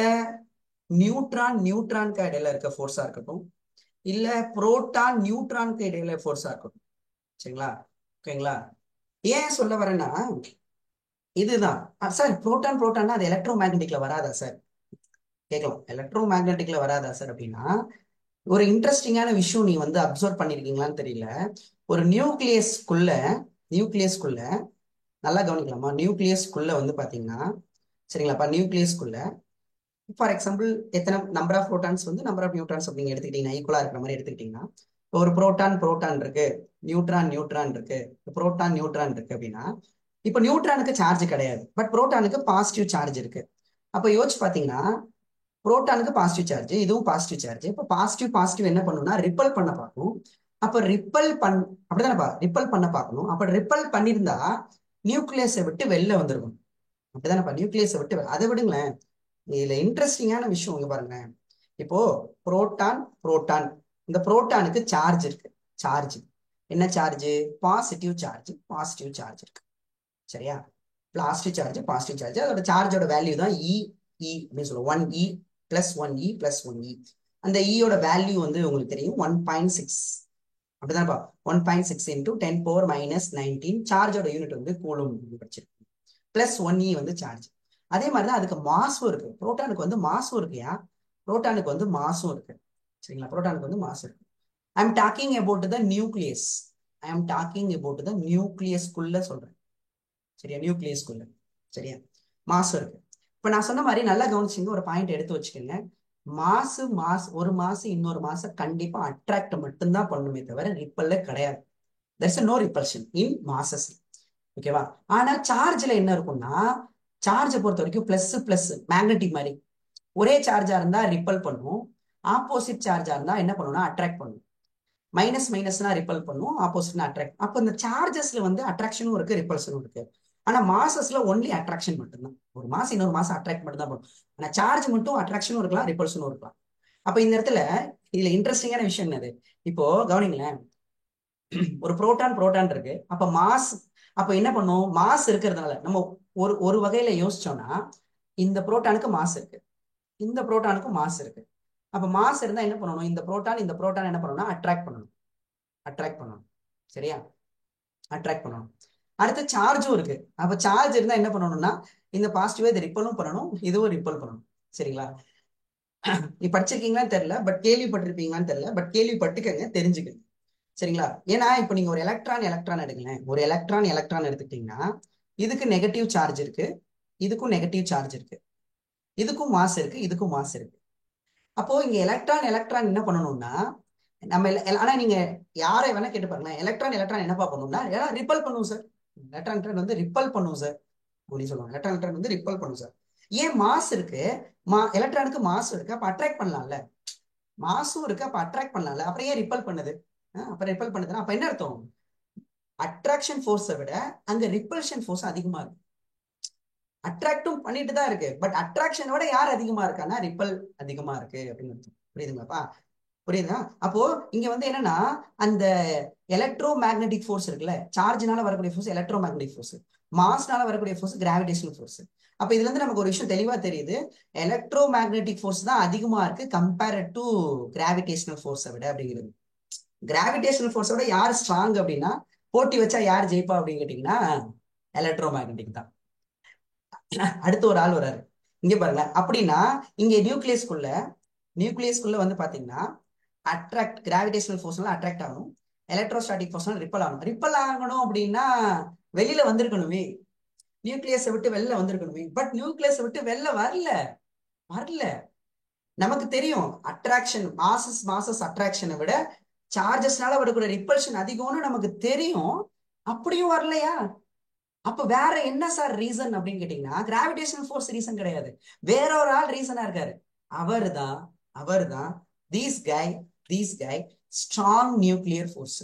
நியூட்ரானுக்கு இடையில இருக்க ஃபோர்ஸா இருக்கட்டும், இல்ல நியூட்ரானுக்கு இடையில ஃபோர்ஸா இருக்கட்டும். சரிங்களா? ஓகேங்களா? ஏன் சொல்ல வரேன்னா இதுதான் சார், புரோட்டான் அது எலக்ட்ரோ மேக்னெட்டிக்ல வராதா சார் கேட்கலாம். எலக்ட்ரோ மேக்னெட்டிக்ல வராதா சார் அப்படின்னா, ஒரு இன்ட்ரெஸ்டிங்கான விஷயம் நீ வந்து அப்சர்வ் பண்ணிருக்கீங்களான்னு தெரியல. ஒரு நியூக்ளியஸ்குள்ள நல்லா கவனிக்கலாமா, நியூக்ளியஸ்குள்ள வந்து பாத்தீங்கன்னா, சரிங்களாப்பா, நியூக்ளியஸ்குள்ள ஃபார் எக்ஸாம்பிள் எத்தனை நம்பர் ஆஃப் புரோட்டான்ஸ் வந்து நம்பர் ஆஃப் நியூட்ரான்ஸ் அப்படிங்க எடுத்துக்கிட்டீங்கன்னா ஈக்குவலா இருக்கிற மாதிரி எடுத்துக்கிட்டீங்கன்னா, ஒரு புரோட்டான் இருக்கு, நியூட்ரான் இருக்கு, நியூட்ரான் இருக்கு அப்படின்னா, இப்போ நியூட்ரானுக்கு சார்ஜ் கிடையாது, பட் புரோட்டானுக்கு பாசிட்டிவ் சார்ஜ் இருக்கு. அப்போ யோசிச்சு பாத்தீங்கன்னா, புரோட்டானுக்கு பாசிட்டிவ் சார்ஜ், இதுவும் பாசிட்டிவ் சார்ஜ். இப்போ பாசிட்டிவ் என்ன பண்ணும்னா ரிப்பல் பண்ண பார்க்கும். அப்ப அப்படிதானப்பா, ரிப்பல் பண்ண பார்க்கணும். அப்ப ரிப்பல் பண்ணியிருந்தா நியூக்ளியஸை விட்டு வெளில வந்திருக்கும். அப்படிதானப்பா, நியூக்ளியஸை விட்டு அதை விடுங்களேன். இதுல இன்ட்ரெஸ்டிங்கான விஷயம் இங்க பாருங்க. இப்போ புரோட்டான் இந்த புரோட்டானுக்கு சார்ஜ் இருக்கு. சார்ஜ் என்ன சார்ஜ்? பாசிட்டிவ் சார்ஜ் இருக்கு. சரியா? பாசிட்டிவ் சார்ஜ் அதோட சார்ஜோட வேல்யூ தான் அப்படின்னு சொல்லுவோம். 1E + 1E + 1E. அந்த ஈயோட வேல்யூ வந்து உங்களுக்கு தெரியும், 1.6. அப்படிதான்ப்பா, 1.6 × 10⁻−19. சார்ஜோட யூனிட் வந்து கூலும் படிச்சிருக்கு. +1E வந்து சார்ஜ். அதே மாதிரிதான் அதுக்கு மாசும் இருக்கு. புரோட்டானுக்கு வந்து மாசும் இருக்குயா, புரோட்டானுக்கு வந்து மாசும் இருக்கு. சரிங்களா? புரோட்டானுக்கு வந்து மாசு இருக்கு. I am talking about the nucleus, நியூக்ளியஸ்குள்ள சொல்றேன். சரியா? நியூக்ளியஸ்குள்ள. சரியா? மாசு இருக்கு. இப்ப நான் சொன்ன மாதிரி நல்லா கவனிச்சிங்க, ஒரு பாயிண்ட் எடுத்து வச்சுக்கோங்க. ஒரு மாசு இன்னொரு மாசம் கண்டிப்பா அட்ராக்ட் மட்டும்தான் பண்ணுமே தவிர ரிப்பல்ல கிடையாது. there's no repulsion in masses. ஓகேவா? ஆனா சார்ஜ்ல என்ன இருக்கும்னா, சார்ஜை பொறுத்த வரைக்கும் பிளஸ் மேக்னெட்டிக் மாதிரி, ஒரே சார்ஜா இருந்தா ரிப்பல் பண்ணும், ஆப்போசிட் சார்ஜா இருந்தா என்ன பண்ணும்னா அட்ராக்ட் பண்ணும். மைனஸ்னா ரிப்பல் பண்ணும், ஆப்போசிட்னா அட்ராக்ட். அப்போ இந்த சார்ஜஸ்ல வந்து அட்ராக்ஷனும் இருக்கு, ரிப்பல்ஷனும் இருக்கு. ஆனா மாசஸ்ல ஒன்லி அட்ராக்ஷன் மட்டும்தான். ஒரு மாசம் இன்னொரு மாசம் அட்ராக்ட் மட்டும் தான் பண்ணும். ஆனா சார்ஜ் மட்டும் அட்ராக்ஷனும் இருக்கலாம், ரிப்பல்ஷனும் இருக்கலாம். அப்ப இந்த இடத்துல இதுல இன்ட்ரெஸ்டிங்கான விஷயம் என்னது, இப்போ கவனிங்களேன். ஒரு புரோட்டான் இருக்கு. அப்ப என்ன பண்ணும், மாஸ் இருக்கிறதுனால நம்ம ஒரு வகையில யோசிச்சோம்னா இந்த புரோட்டானுக்கு மாஸ் இருக்கு, இந்த புரோட்டானுக்கும் மாஸ் இருக்கு. அப்ப மாஸ் இருந்தா என்ன பண்ணணும், இந்த புரோட்டான் என்ன பண்ணணும்னா அட்ராக்ட் பண்ணணும், அட்ராக்ட் பண்ணணும். சரியா, அட்ராக்ட் பண்ணணும். அடுத்து சார்ஜும் இருக்கு. அப்ப சார்ஜ் இருந்தா என்ன பண்ணணும்னா இந்த பாசிட்டிவா இதை ரிப்பலும் பண்ணணும், இதுவும் ரிப்பல் பண்ணணும். சரிங்களா, நீ படிச்சிருக்கீங்களான்னு தெரியல, பட் கேள்விப்பட்டிருப்பீங்களான்னு தெரியல, பட் கேள்விப்பட்டுக்கங்க, தெரிஞ்சுக்கங்க. சரிங்களா, ஏன்னா இப்ப நீங்க ஒரு எலக்ட்ரான் எடுங்களேன், ஒரு எலக்ட்ரான் எடுத்துக்கிட்டீங்கன்னா இதுக்கு நெகட்டிவ் சார்ஜ் இருக்கு, இதுக்கும் நெகட்டிவ் சார்ஜ் இருக்கு, இதுக்கும் மாஸ் இருக்கு, இதுக்கும் மாஸ் இருக்கு. அப்போ இங்க எலக்ட்ரான் என்ன பண்ணணும்னா நம்ம ஆனா நீங்க யாரை வேணா கேட்டு பாருங்களேன், எலக்ட்ரான் என்னப்பா பண்ணும்னா ரிப்பல் பண்ணும் சார், எலக்ட்ரான் வந்து ரிப்பல் பண்ணும் சார் அப்படின்னு சொல்லுவாங்க. எலக்ட்ரான் வந்து ரிப்பல் பண்ணும் சார். ஏன் மாஸ் இருக்கு, எலக்ட்ரானுக்கு மாஸ் இருக்கு, அப்ப அட்ராக்ட் பண்ணலாம்ல, மாசும் இருக்கு, அப்ப அட்ராக்ட் பண்ணலாம்ல, அப்புறம் ஏன் ரிப்பல் பண்ணுது? அப்ப ரிப்பல் பண்ணுதுன்னா அப்ப என்ன அர்த்தம், அட்ராக்ஷன் ஃபோர்ஸை விட அங்க ரிப்பல்ஷன் ஃபோர்ஸ் அதிகமா இருக்கு. அட்ராக்டும் பண்ணிட்டு தான் இருக்கு, பட் அட்ராக்ஷனோட யார் அதிகமா இருக்கான்னா ரிப்பல் அதிகமா இருக்கு அப்படின்னு அர்த்தம். புரியுதுங்களாப்பா, புரியுதா? அப்போ இங்க வந்து என்னன்னா அந்த எலக்ட்ரோ மேக்னெட்டிக் ஃபோர்ஸ் இருக்குல்ல, சார்ஜ்னால வரக்கூடிய ஃபோர்ஸ் எலக்ட்ரோ மேக்னெட்டிக் ஃபோர்ஸ், மாஸ்னால வரக்கூடிய ஃபோர்ஸ் கிராவிடேஷனல் ஃபோர்ஸ். அப்ப இதுல இருந்து நமக்கு ஒரு விஷயம் தெளிவா தெரியுது, எலக்ட்ரோ மேக்னெட்டிக் ஃபோர்ஸ் தான் அதிகமா இருக்கு கம்பேர்ட் டு கிராவிடேஷனல் ஃபோர்ஸை விட அப்படிங்கிறது. கிராவிடேஷனல் ஃபோர்ஸோட யார் ஸ்ட்ராங் அப்படின்னா, போட்டி வச்சா யார் ஜெயிப்பா அப்படின்னு கேட்டீங்கன்னா எலக்ட்ரோ மேக்னெட்டிக் தான். அடுத்து ஒரு ஆள் வராரு, இங்க பாருங்க. அப்படின்னா இங்க நியூக்ளியஸ்குள்ள வந்து பாத்தீங்கன்னா அட்ராக்ட் கிராவிடேஷனல் ஃபோர்ஸ்னால அட்ராக்ட் ஆகணும், எலக்ட்ரோஸ்டாட்டிக் ஃபோர்ஸ்னால ரிப்பல் ஆகணும். ரிப்பல் ஆகணும் அப்படின்னா வெளியில வந்திருக்கணுமே, நியூக்ளியஸை விட்டு வெளில வந்திருக்கணுமே, பட் நியூக்ளியஸை விட்டு வெளில வரல, வரல. நமக்கு தெரியும் அட்ராக்ஷன் மாசஸ் அட்ராக்ஷனை விட சார்ஜஸ்னால வரக்கூடிய ரிப்பல்ஷன் அதிகம்னு நமக்கு தெரியும், அப்படியும் வரலையா? அப்ப வேற என்ன சார் ரீசன் அப்படின்னு கேட்டீங்கன்னா கிராவிடேஷனல் ஃபோர்ஸ் ரீசன் கிடையாது, வேற ஒரு ஆள் ரீசனா இருக்காரு. அவர்தான் அவர்தான் these guy these guy strong nuclear force.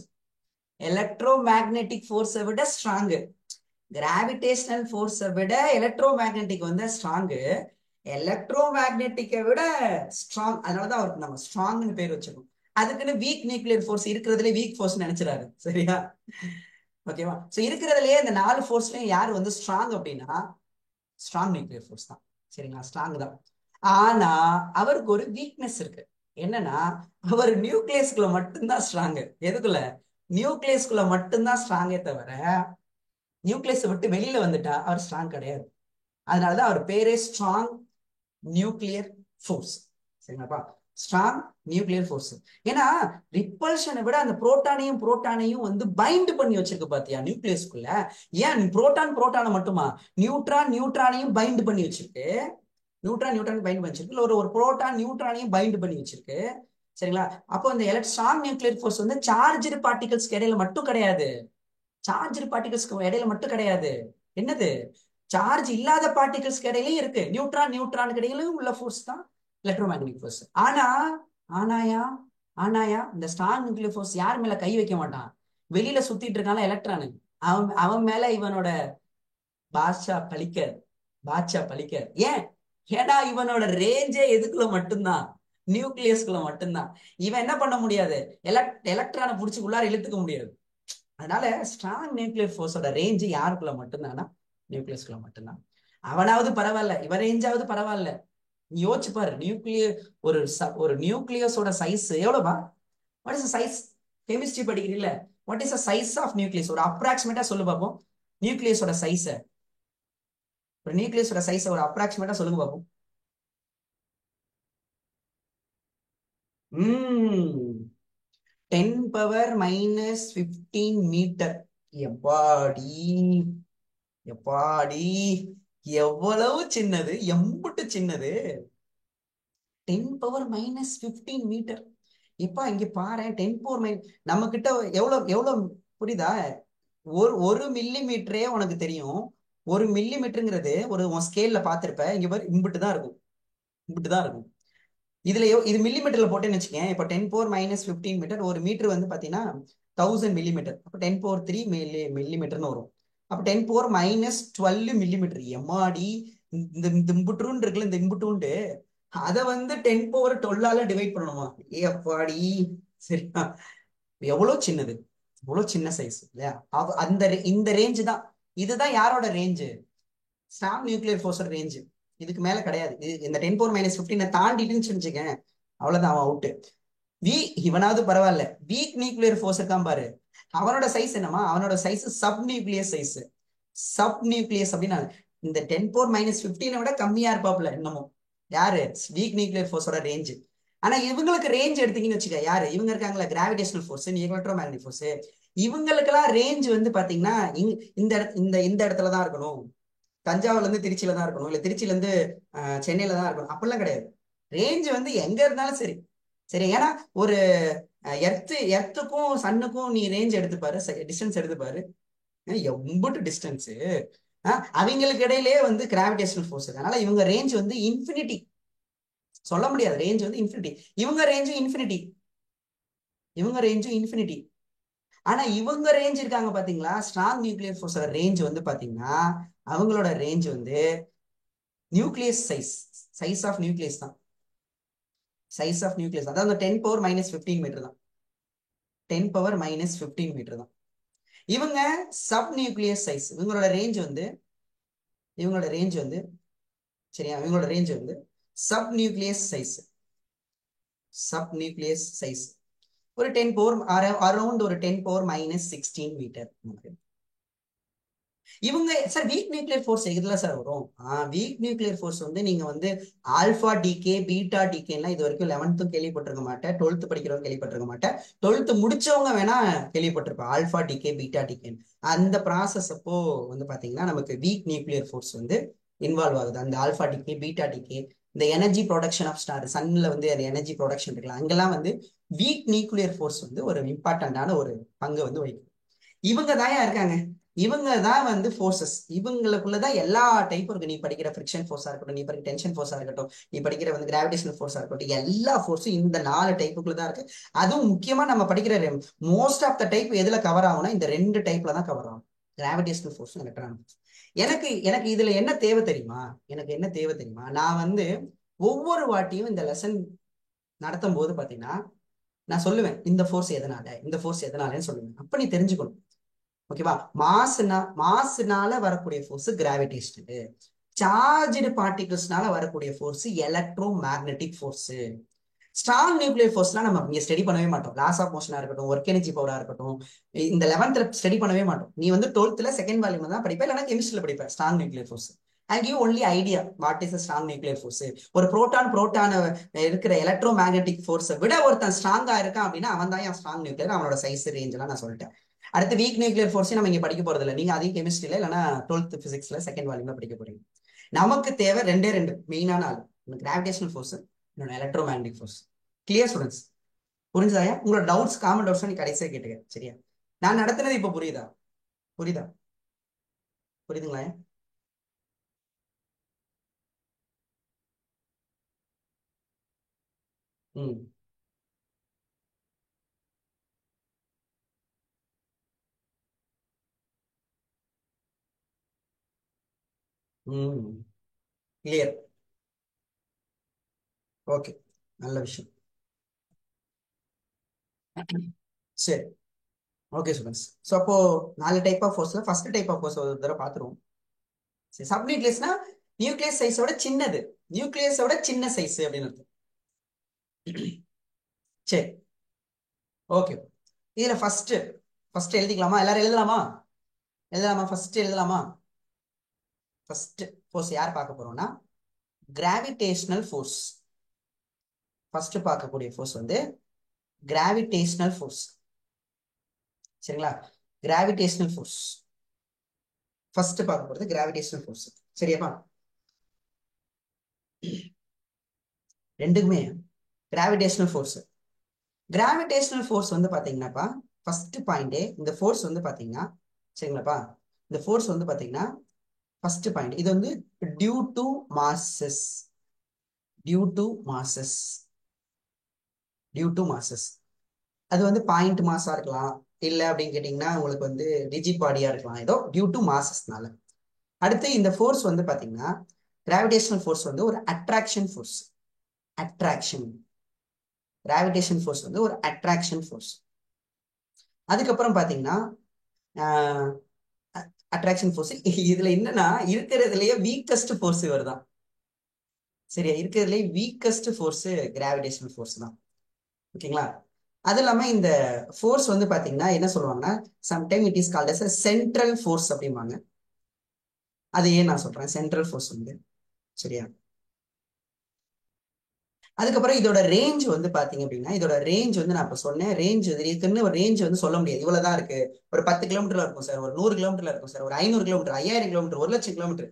Electromagnetic ஃபோர்ஸை விட ஸ்ட்ராங்கு, கிராவிடேஷனல் ஃபோர்ஸை விட எலக்ட்ரோ மேக்னெட்டிக் வந்து ஸ்ட்ராங்கு, எலக்ட்ரோ மேக்னெட்டிக்கை விட ஸ்ட்ராங், அதனாலதான் அவருக்கு நம்ம ஸ்ட்ராங்னு பேர் வச்சிருக்கோம். அதுக்குன்னு வீக் நியூக்ளியர் ஃபோர்ஸ் இருக்கிறதுல வீக் ஃபோர்ஸ் நினைச்சிடாரு. சரியா, ஓகேவா? சோ இருக்கிறதுலயே இந்த 4 ஃபோர்ஸ்லயும் யார் வந்து ஸ்ட்ராங் அப்படின்னா ஸ்ட்ராங் நியூக்ளியர் ஃபோர்ஸ் தான். சரிங்களா, ஸ்ட்ராங் தான். ஆனா அவருக்கு ஒரு வீக்னஸ் இருக்கு, என்னன்னா அவர் நியூக்ளியஸ்குள்ள மட்டும்தான் ஸ்ட்ராங். எதுக்குள்ள? நியூக்ளியஸ்குள்ள மட்டும்தான் ஸ்ட்ராங்கே தவிர நியூக்ளியஸ் விட்டு வெளியில வந்துட்டா அவர் ஸ்ட்ராங் கிடையாது. அதனாலதான் அவர் பேரே ஸ்ட்ராங் நியூக்ளியர் ஃபோர்ஸ். சரிங்களாப்பா, ஸ்ட்ராங் நியூக்ளியர் ஃபோர்ஸ். ஏன்னா ரிப்பல்ஷனை விட அந்த புரோட்டானையும் வந்து பைண்ட் பண்ணி வச்சிருக்கு பாத்தியா நியூக்ளியஸ்குள்ள. ஏன் புரோட்டானை மட்டுமா, நியூட்ரானையும் பைண்ட் பண்ணி வச்சிருக்கு, நியூட்ரான் பைண்ட் பண்ணி வச்சிருக்கு, இல்ல ஒரு ஒரு புரோட்டான் நியூட்ரானையும் பைண்ட் பண்ணி வச்சிருக்கு. சரிங்களா, அப்போ இந்த ஸ்ட்ராங் நியூக்ளியர் ஃபோர்ஸ் வந்து சார்ஜ்டு பார்ட்டிகல்ஸ்க்கு இடையில மட்டும் கிடையாது, சார்ஜ்டு பார்ட்டிகல்ஸ்க்கு இடையில மட்டும் கிடையாது, என்னது சார்ஜ் இல்லாத பார்ட்டிகல்ஸ்க்கு இடையிலயும் இருக்கு, நியூட்ரானுக்கு இடையிலும் உள்ள ஃபோர்ஸ் தான் எலக்ட்ரோ மேக்னெட்டிக் ஃபோர்ஸ். ஆனா ஆனாயா ஆனாயா இந்த ஸ்ட்ராங் நியூக்ளியர் ஃபோர்ஸ் யார் மேல கை வைக்க மாட்டான், வெளியில சுத்திட்டு இருக்கான எலக்ட்ரானு, அவன் அவன் மேல இவனோட பாட்ஷா பலிக்காது, பாட்ஷா பலிக்காது. ஏன்? ஏன்னா இவனோட ரேஞ்சே எதுக்குள்ள மட்டும்தான், நியூக்ளியஸ்குள்ள மட்டும்தான். இவன் என்ன பண்ண முடியாது, எலக்ட்ரானை புடிச்சு உள்ளார இழுத்துக்க முடியாது. அதனால ஸ்ட்ராங் நியூக்ளியர் ஃபோர்ஸோட ரேஞ்சு யாருக்குள்ள மட்டும்தானா, நியூக்ளியஸ்குள்ள மட்டும்தான். அவனாவது பரவாயில்ல, இவன் ரேஞ்சாவது பரவாயில்ல. நீ யோசிச்சு பாரு, ஒரு நியூக்ளியஸோட சைஸ் எவ்வளவுப்பா? What is size? கெமிஸ்ட்ரி படிக்கிறீல்ல, what is size of nucleus? ஒரு அப்ராக்சிமேட்டா சொல்லு பார்ப்போம், நியூக்ளியஸோட சைஸ, ஒரு நியூக்ளியஸோட சைஸ ஒரு அப்ராக்சிமேட்டா சொல்லுங்க பார்ப்போம். 10⁻−15 மீட்டர். எப்பாடி, எப்பாடி, எவ்வளவு சின்னது, எம்புட்டு சின்னது, 10⁻−15 மீட்டர். இப்ப இங்க பாரு, 10⁻, நம்ம கிட்ட எவ்வளவு எவ்வளவு புரியுதா? ஒரு மில்லி மீட்டரே உனக்கு தெரியும், ஒரு மில்லி மீட்டருங்கிறது ஒரு ஸ்கேல்ல பாத்திருப்ப, இங்க பாரு இம்புட்டு தான் இருக்கும், இம்புட்டு தான் இருக்கும். இது மில்லி மீட்டர்ல போட்டேன்னு வச்சுக்கேன். இப்போ 10⁻−15 மீட்டர், ஒரு மீட்டர் வந்து பாத்தீங்கன்னா 1000 மில்லி மீட்டர், அப்ப 10⁻3 மில்லி மீட்டர்னு வரும். அப்ப 10⁻−12 மில்லி மீட்டர். எம்மாடி, இந்த இந்த இம்புட்டுன்னு இருக்குல்ல, இந்த இம்புட்டுண்டு அதை வந்து 10⁻12 டிவைட் பண்ணணுமா? ஏப்பாடி, சரியா? எவ்வளவு சின்னது, எவ்வளவு சின்ன சைஸ் இல்லையா? இந்த ரேஞ்சு தான், இதுதான் யாரோட ரேஞ்சு, ஸ்ட்ராங் நியூக்ளியர் ஃபோர்ஸோட ரேஞ்ச் இதுக்கு மேல கிடையாது. இந்த 10⁻⁻15 தாண்டிட்டுன்னு சொல்லிச்சுங்க, அவ்வளவுதான், அவன் அவுட்டு. இவனாவது பரவாயில்ல, வீக் நியூக்ளியர் ஃபோர்ஸ் இருக்கான் பாரு, அவனோட சைஸ் என்னமா, அவனோட size sub nuclear size. Sub nucleus அப்படின்னா இந்த 10⁻⁻15 விட கம்மியா இருப்பாப்ல இன்னமும். யாரு? வீக் நியூக்ளியர் ஃபோர்ஸோட ரேஞ்ச். ஆனா இவங்களுக்கு ரேஞ்ச் எடுத்தீங்கன்னு வச்சுக்க, யாரு இவங்க இருக்காங்களா, கிராவிடேஷனல் ஃபோர்ஸ், எலக்ட்ரோமேக்னெட்டிக் ஃபோர்ஸ், இவங்களுக்கெல்லாம் ரேஞ்ச் வந்து பாத்தீங்கன்னா இந்த இந்த இந்த இடத்துல தான் இருக்கணும், தஞ்சாவூர்ல இருந்து திருச்சியில தான் இருக்கணும், இல்ல திருச்சியில இருந்து சென்னையில தான் இருக்கணும், அப்படிலாம் கிடையாது. ரேஞ்ச் வந்து எங்க இருந்தாலும் சரி. சரி, ஏன்னா ஒரு எர்த்துக்கும் சன்னுக்கும் நீ ரேஞ்ச் எடுத்துப்பாரு, டிஸ்டன்ஸ் எடுத்துப்பாரு, எம்புட்டு டிஸ்டன்ஸ். அவங்களுக்கு இடையிலே வந்து கிராவிடேஷனல் ஃபோர்ஸ், அதனால இவங்க ரேஞ்ச் வந்து இன்ஃபினிட்டி. சொல்ல முடியாது, ரேஞ்ச் வந்து இன்ஃபினிட்டி. இவங்க ரேஞ்சும் இன்ஃபினிட்டி, இவங்க ரேஞ்சும் இன்ஃபினிட்டி. ஆனா இவங்க ரேஞ்ச் இருக்காங்க பாத்தீங்களா, ஸ்ட்ராங் நியூக்ளியர் ஃபோர்ஸோட ரேஞ்ச் வந்து பாத்தீங்கன்னா, அவங்களோட ரேஞ்ச் வந்து nucleus size, size of nucleus தான், சைஸ் ஆஃப் நியூக்ளியஸ், அதாவது 10⁻⁻15 மீட்டர் தான், 10⁻⁻15 மீட்டர் தான். இவங்க சப் நியூக்ளியஸ் சைஸ், இவங்களோட ரேஞ்ச் வந்து சரியா, இவங்களோட ரேஞ்ச் வந்து sub nucleus size, sub nucleus size ஒரு 10 அரௌண்ட் ஒரு 10⁻⁻16 மீட்டர். இவங்க சார் வீக் நியூக்ளியர் ஃபோர்ஸ் எதுல சார் வரும்? வீக் நியூக்ளியர் ஃபோர்ஸ் வந்து நீங்க வந்து ஆல்பா டிகே பீட்டா டிகேலாம் இது வரைக்கும் 11th கேள்விப்பட்டிருக்க மாட்டேன், 12th படிக்கிறவங்க கேள்விப்பட்டிருக்க மாட்டேன், 12th முடிச்சவங்க வேணா கேள்விப்பட்டிருப்பேன் ஆல்பா டிகே பீட்டா டிகே. அந்த ப்ராசஸ் அப்போ வந்து பாத்தீங்கன்னா நமக்கு வீக் நியூக்ளியர் ஃபோர்ஸ் வந்து இன்வால்வ் ஆகுது. அந்த ஆல்பா டிகே பீட்டா டிகே, இந்த எனர்ஜி ப்ரொடக்ஷன் ஆஃப் ஸ்டார், சன்ல வந்து அந்த எனர்ஜி ப்ரொடக்ஷன் இருக்கலாம், அங்கெல்லாம் வந்து வீக் நியூக்ளியர் ஃபோர்ஸ் வந்து ஒரு இம்பார்ட்டன்டான ஒரு பங்கு வந்து வகிக்கும். இவங்க தான் இருக்காங்க, இவங்க தான் வந்து ஃபோர்ஸஸ், இவங்களுக்குள்ளதான் எல்லா டைப்பும் இருக்கு. நீ படிக்கிற ஃபிரிக்ஷன் ஃபோர்ஸா இருக்கட்டும், நீ படிக்கிற டென்ஷன் ஃபோர்ஸா இருக்கட்டும், நீ படிக்கிற வந்து கிராவிடேஷனல் ஃபோர்ஸா இருக்கட்டும், எல்லா ஃபோர்ஸும் இந்த 4 டைப்புக்குள்ள தான் இருக்கு. அதுவும் முக்கியமா நம்ம படிக்கிற மோஸ்ட் ஆஃப் த டைப் எதுல கவர் ஆகும்னா இந்த 2 டைப்ல தான் கவர் ஆகும், கிராவிடேஷனல் ஃபோர்ஸும் எலக்ட்ரானிக் ஃபோர்ஸ். எனக்கு எனக்கு இதுல என்ன தேவை தெரியுமா, எனக்கு என்ன தேவை தெரியுமா, நான் வந்து ஒவ்வொரு வாட்டியும் இந்த லெசன் நடத்தும் போது பாத்தீங்கன்னா நான் சொல்லுவேன் இந்த ஃபோர்ஸ் எதனால, இந்த ஃபோர்ஸ் எதனாலன்னு சொல்லுவேன். அப்ப நீ தெரிஞ்சுக்கணும், ஓகேவா? மாசுனால வரக்கூடிய ஃபோர்ஸ் கிராவிடேஷனல், சார்ஜ்டு பார்ட்டிகிள்ஸ்னால வரக்கூடிய force electromagnetic force. Strong nuclear ஃபோர்ஸ்லாம் நம்ம இங்க ஸ்டடி பண்ணவே மாட்டோம், லாஸ் ஆஃப் மோஷனா இருக்கட்டும், ஒர்க் எனர்ஜி பவரா இருக்கட்டும், இந்த 11th ஸ்டடி பண்ணவே மாட்டோம். நீ வந்து 12th செகண்ட் வால்யூம் தான் படிப்ப, இல்லைன்னா கெமிஸ்ட்ரியில படிப்ப strong nuclear force. And give only idea what is strong nuclear force. ஒரு புரோட்டான் இருக்கிற எலக்ட்ரோ மேக்னெட்டிக் ஃபோர்ஸை விட ஒருத்தன் ஸ்ட்ராங்கா இருக்கான் அப்படின்னா அவன் தான் ஸ்ட்ராங் நியூக்ளியர், அவனோட சைஸ் ரேஞ்ச் எல்லாம் நான் சொல்லிட்டேன். அடுத்து வீக் நியூக்ளியர் ஃபோர்ஸ் நம்ம இங்க படிக்க போறது இல்லை, நீங்க அதையும் கெமிஸ்ட்ரியில இல்லைன்னா 12th பிசிக்ஸ்ல செகண்ட் வால்யூம்ல படிக்க போறீங்க. நமக்கு தேவை ரெண்டு மெயினான ஆள், கிராவிடேஷனல் ஃபோர்ஸ், இன்னொன்று electromagnetic force. Clear students? புரிஞ்சுதாயா? உங்களோட டவுட்ஸ், காமன் டவுட்ஸ் நீ கடைசியா கேட்டுக்க, சரியா? நான் நடத்தினது இப்ப புரியுதா? புரியுதா? புரியுதுங்களா? ம். ம். கிளியர். ஓகே, நல்ல விஷயம். சரி, ஓகே ஸ்டூடெண்ட்ஸ். ஸோ அப்போ 4 டைப் ஆஃப் ஃபோர்ஸ்ல ஃபர்ஸ்ட் டைப் ஆஃப் ஃபோர்ஸ் ஒரு தடவை பார்த்துருவோம். சரி, சப் நியூக்ளியஸ்னா நியூக்ளியஸ் சைஸோட சின்னது, நியூக்ளியஸோட சின்ன சைஸ் அப்படின்னு அர்த்தம். சரி, ஓகே. இதுல ஃபர்ஸ்ட் எழுதிக்கலாமா? எல்லாரும் எழுதலாமா? எழுதலாமா? ஃபர்ஸ்ட் எழுதலாமா? ஃபர்ஸ்ட் ஃபோர்ஸ் யார் பார்க்க போறோம்னா கிராவிடேஷனல் ஃபோர்ஸ். ஃபர்ஸ்ட் பார்க்கக்கூடிய ஃபோர்ஸ் வந்து கிராவிடேஷனல் ஃபோர்ஸ், சரிங்களா? கிராவிடேஷனல் ஃபோர்ஸ் ஃபர்ஸ்ட் பார்க்க போறது கிராவிடேஷனல் ஃபோர்ஸ், சரியாப்பா? ரெண்டுக்குமே கிராவிடேஷனல் ஃபோர்ஸ். கிராவிடேஷனல் ஃபோர்ஸ் வந்து பாத்தீங்கன்னாப்பா, ஃபர்ஸ்ட் பாயிண்டே இந்த ஃபோர்ஸ் வந்து பாத்தீங்கன்னா, சரிங்களாப்பா, இந்த ஃபோர்ஸ் வந்து பாத்தீங்கன்னா ஃபர்ஸ்ட் பாயிண்ட் இது வந்து due to masses, due to masses, due to masses. அது வந்து பாயிண்ட் மாஸா இருக்கலாம், இல்ல அப்படின்னு கேட்டீங்கன்னா உங்களுக்கு வந்து ரிஜிட் பாடியா இருக்கலாம், ஏதோ டியூ டு மாசஸ்னால. அடுத்து இந்த ஃபோர்ஸ் வந்து பாத்தீங்கன்னா கிராவிடேஷனல் ஃபோர்ஸ் வந்து ஒரு attraction force, attraction. Gravitation force வந்து ஒரு அட்ராக்ஷன் ஃபோர்ஸ். அதுக்கப்புறம் பாத்தீங்கன்னா அட்ராக்ஷன் ஃபோர்ஸ். இதுல என்னன்னா இருக்கிறதுலயே வீக்கஸ்ட் ஃபோர்ஸ் இவர் தான். சரியா, இருக்கிறதுலயே வீக்கஸ்ட் ஃபோர்ஸ் கிராவிடேஷனல் ஃபோர்ஸ் தான். ஓகேங்களா. அது இல்லாம இந்த ஃபோர்ஸ் வந்து பாத்தீங்கன்னா என்ன சொல்லுவாங்கன்னா, sometime it is called as central force அப்படிம்பாங்க. அது ஏன் நான் சொல்றேன் சென்ட்ரல் ஃபோர்ஸ் வந்து. சரியா. அதுக்கப்புறம் இதோட ரேஞ்ச் வந்து பாத்தீங்க அப்படின்னா, இதோட ரேஞ்ச் வந்து நான் இப்ப சொன்னேன், ரேஞ்ச் இருக்குன்னு ஒரு ரேஞ்ச் வந்து சொல்ல முடியாது. இவ்வளவுதான் இருக்கு, ஒரு 10 கிலோமீட்டர்ல இருக்கும் சார், ஒரு 100 கிலோமீட்டர்ல இருக்கும் சார், ஒரு 500 kilometre, 5000 kilometre, 1,00,000 kilometre.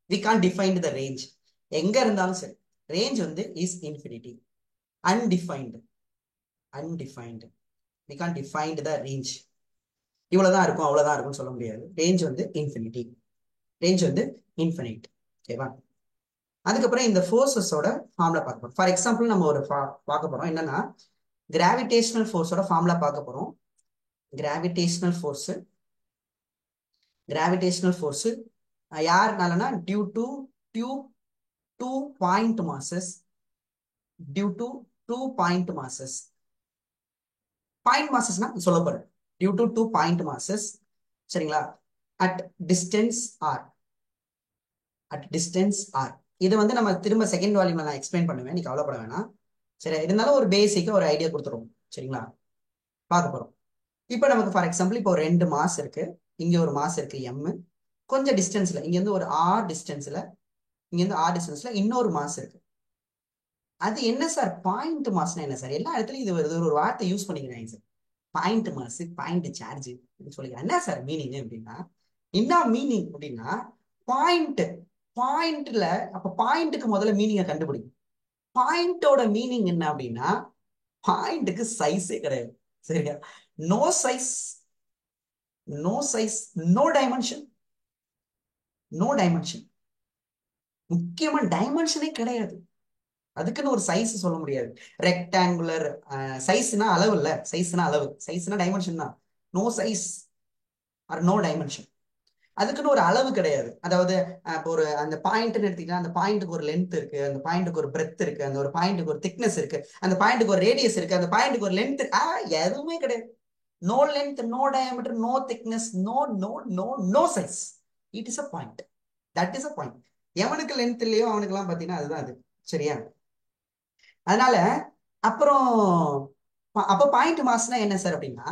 We can't defined the range. எங்க இருந்தாலும் சரி, ரேஞ்ச் வந்து is infinity, undefined. Undefined, we can't defined the range. இவ்வளவுதான் இருக்கும் அவ்வளவுதான் இருக்கும்னு சொல்ல முடியாது. ரேஞ்ச் வந்து இன்ஃபினிட்டி, ரேஞ்ச் வந்து இன்ஃபினிட். ஓகேவா. அதுக்கப்புறம் இந்த ஃபோர்ஸஸோட ஃபார்முலா பார்க்க போறோம். ஃபார் எக்ஸாம்பிள் நம்ம ஒரு பார்க்க போறோம் என்னன்னா, கிராவிடேஷனல் ஃபோர்ஸோட ஃபார்முலா பார்க்க போறோம். கிராவிடேஷனல் ஃபோர்ஸ், கிராவிடேஷனல் ஃபோர்ஸ் யாருனாலனா due to due to point masses, due to 2 point masses. Point மாசஸ்னா சொல்ல போறேன், டியூ டு 2 பாயிண்ட் மாசஸ். சரிங்களா. At distance R, at distance R. இது வந்து நம்ம திரும்ப செகண்ட் வால்யூம்ல நான் எக்ஸ்பிளைன் பண்ணுவேன், நீ கவலைப்பட வேணாம். சரி, இருந்தாலும் ஒரு பேசிக்கா ஒரு ஐடியா கொடுத்துருவோம். சரிங்களா. பார்க்க போறோம். இப்போ நமக்கு ஃபார் எக்ஸாம்பிள் இப்போ ஒரு 2 மாஸ் இருக்கு, இங்க ஒரு மாஸ் இருக்கு எம். கொஞ்சம் டிஸ்டன்ஸ்ல இங்க இருந்து ஒரு ஆர் டிஸ்டன்ஸ்ல, இங்க இருந்து ஆர் டிஸ்டன்ஸ்ல இன்னொரு மாஸ் இருக்கு. அது என்ன சார் பாயிண்ட் மாஸ்னா என்ன சார்? எல்லா இடத்துலயும் இது வருது, ஒரு வார்த்தை யூஸ் பண்ணிக்கிறாங்க sir, point mass, point charge சொல்லிக்கிறேன். என்ன சார் மீனிங் அப்படின்னா, என்ன மீனிங் அப்படின்னா, பாயிண்ட், பாயிண்ட்ல அப்ப பாயிண்ட்டுக்கு முதல்ல மீனிங்கை கண்டுபிடிக்கும். பாயிண்டோட மீனிங் என்ன அப்படின்னா, பாயிண்ட்டுக்கு சைஸே கிடையாது. சரியா. No size, no size, no dimension, no dimension. முக்கியமா டைமென்ஷனே கிடையாது. அதுக்குன்னு ஒரு சைஸ் சொல்ல முடியாது. ரெக்டாங்குலர் சைஸ்னா அளவு இல்ல, சைஸ்னா அளவு, சைஸ்னா டைமென்ஷன் தான். No size or no dimension. அதுக்குன்னு ஒரு அளவு கிடையாது. அதாவது இப்போ ஒரு அந்த பாயிண்ட்னு எடுத்தீங்கன்னா, அந்த பாயிண்ட்டுக்கு ஒரு லென்த் இருக்கு, அந்த பாயிண்ட்டுக்கு ஒரு பிரெத் இருக்கு, அந்த ஒரு பாயிண்ட்டுக்கு ஒரு திக்னஸ் இருக்கு, அந்த பாயிண்ட்டுக்கு ஒரு ரேடியஸ் இருக்கு, அந்த பாயிண்ட்டுக்கு ஒரு லென்த், எதுவுமே கிடையாது. No length, no diameter, no thickness, no no no no size. It is a point. That is a point. எவனுக்கு லென்த் இல்லையோ அவனுக்கு பாத்தீங்கன்னா அதுதான் அது. சரியா. அதனால அப்புறம் அப்ப பாயிண்ட் மாஸ்னா என்ன சார் அப்படின்னா,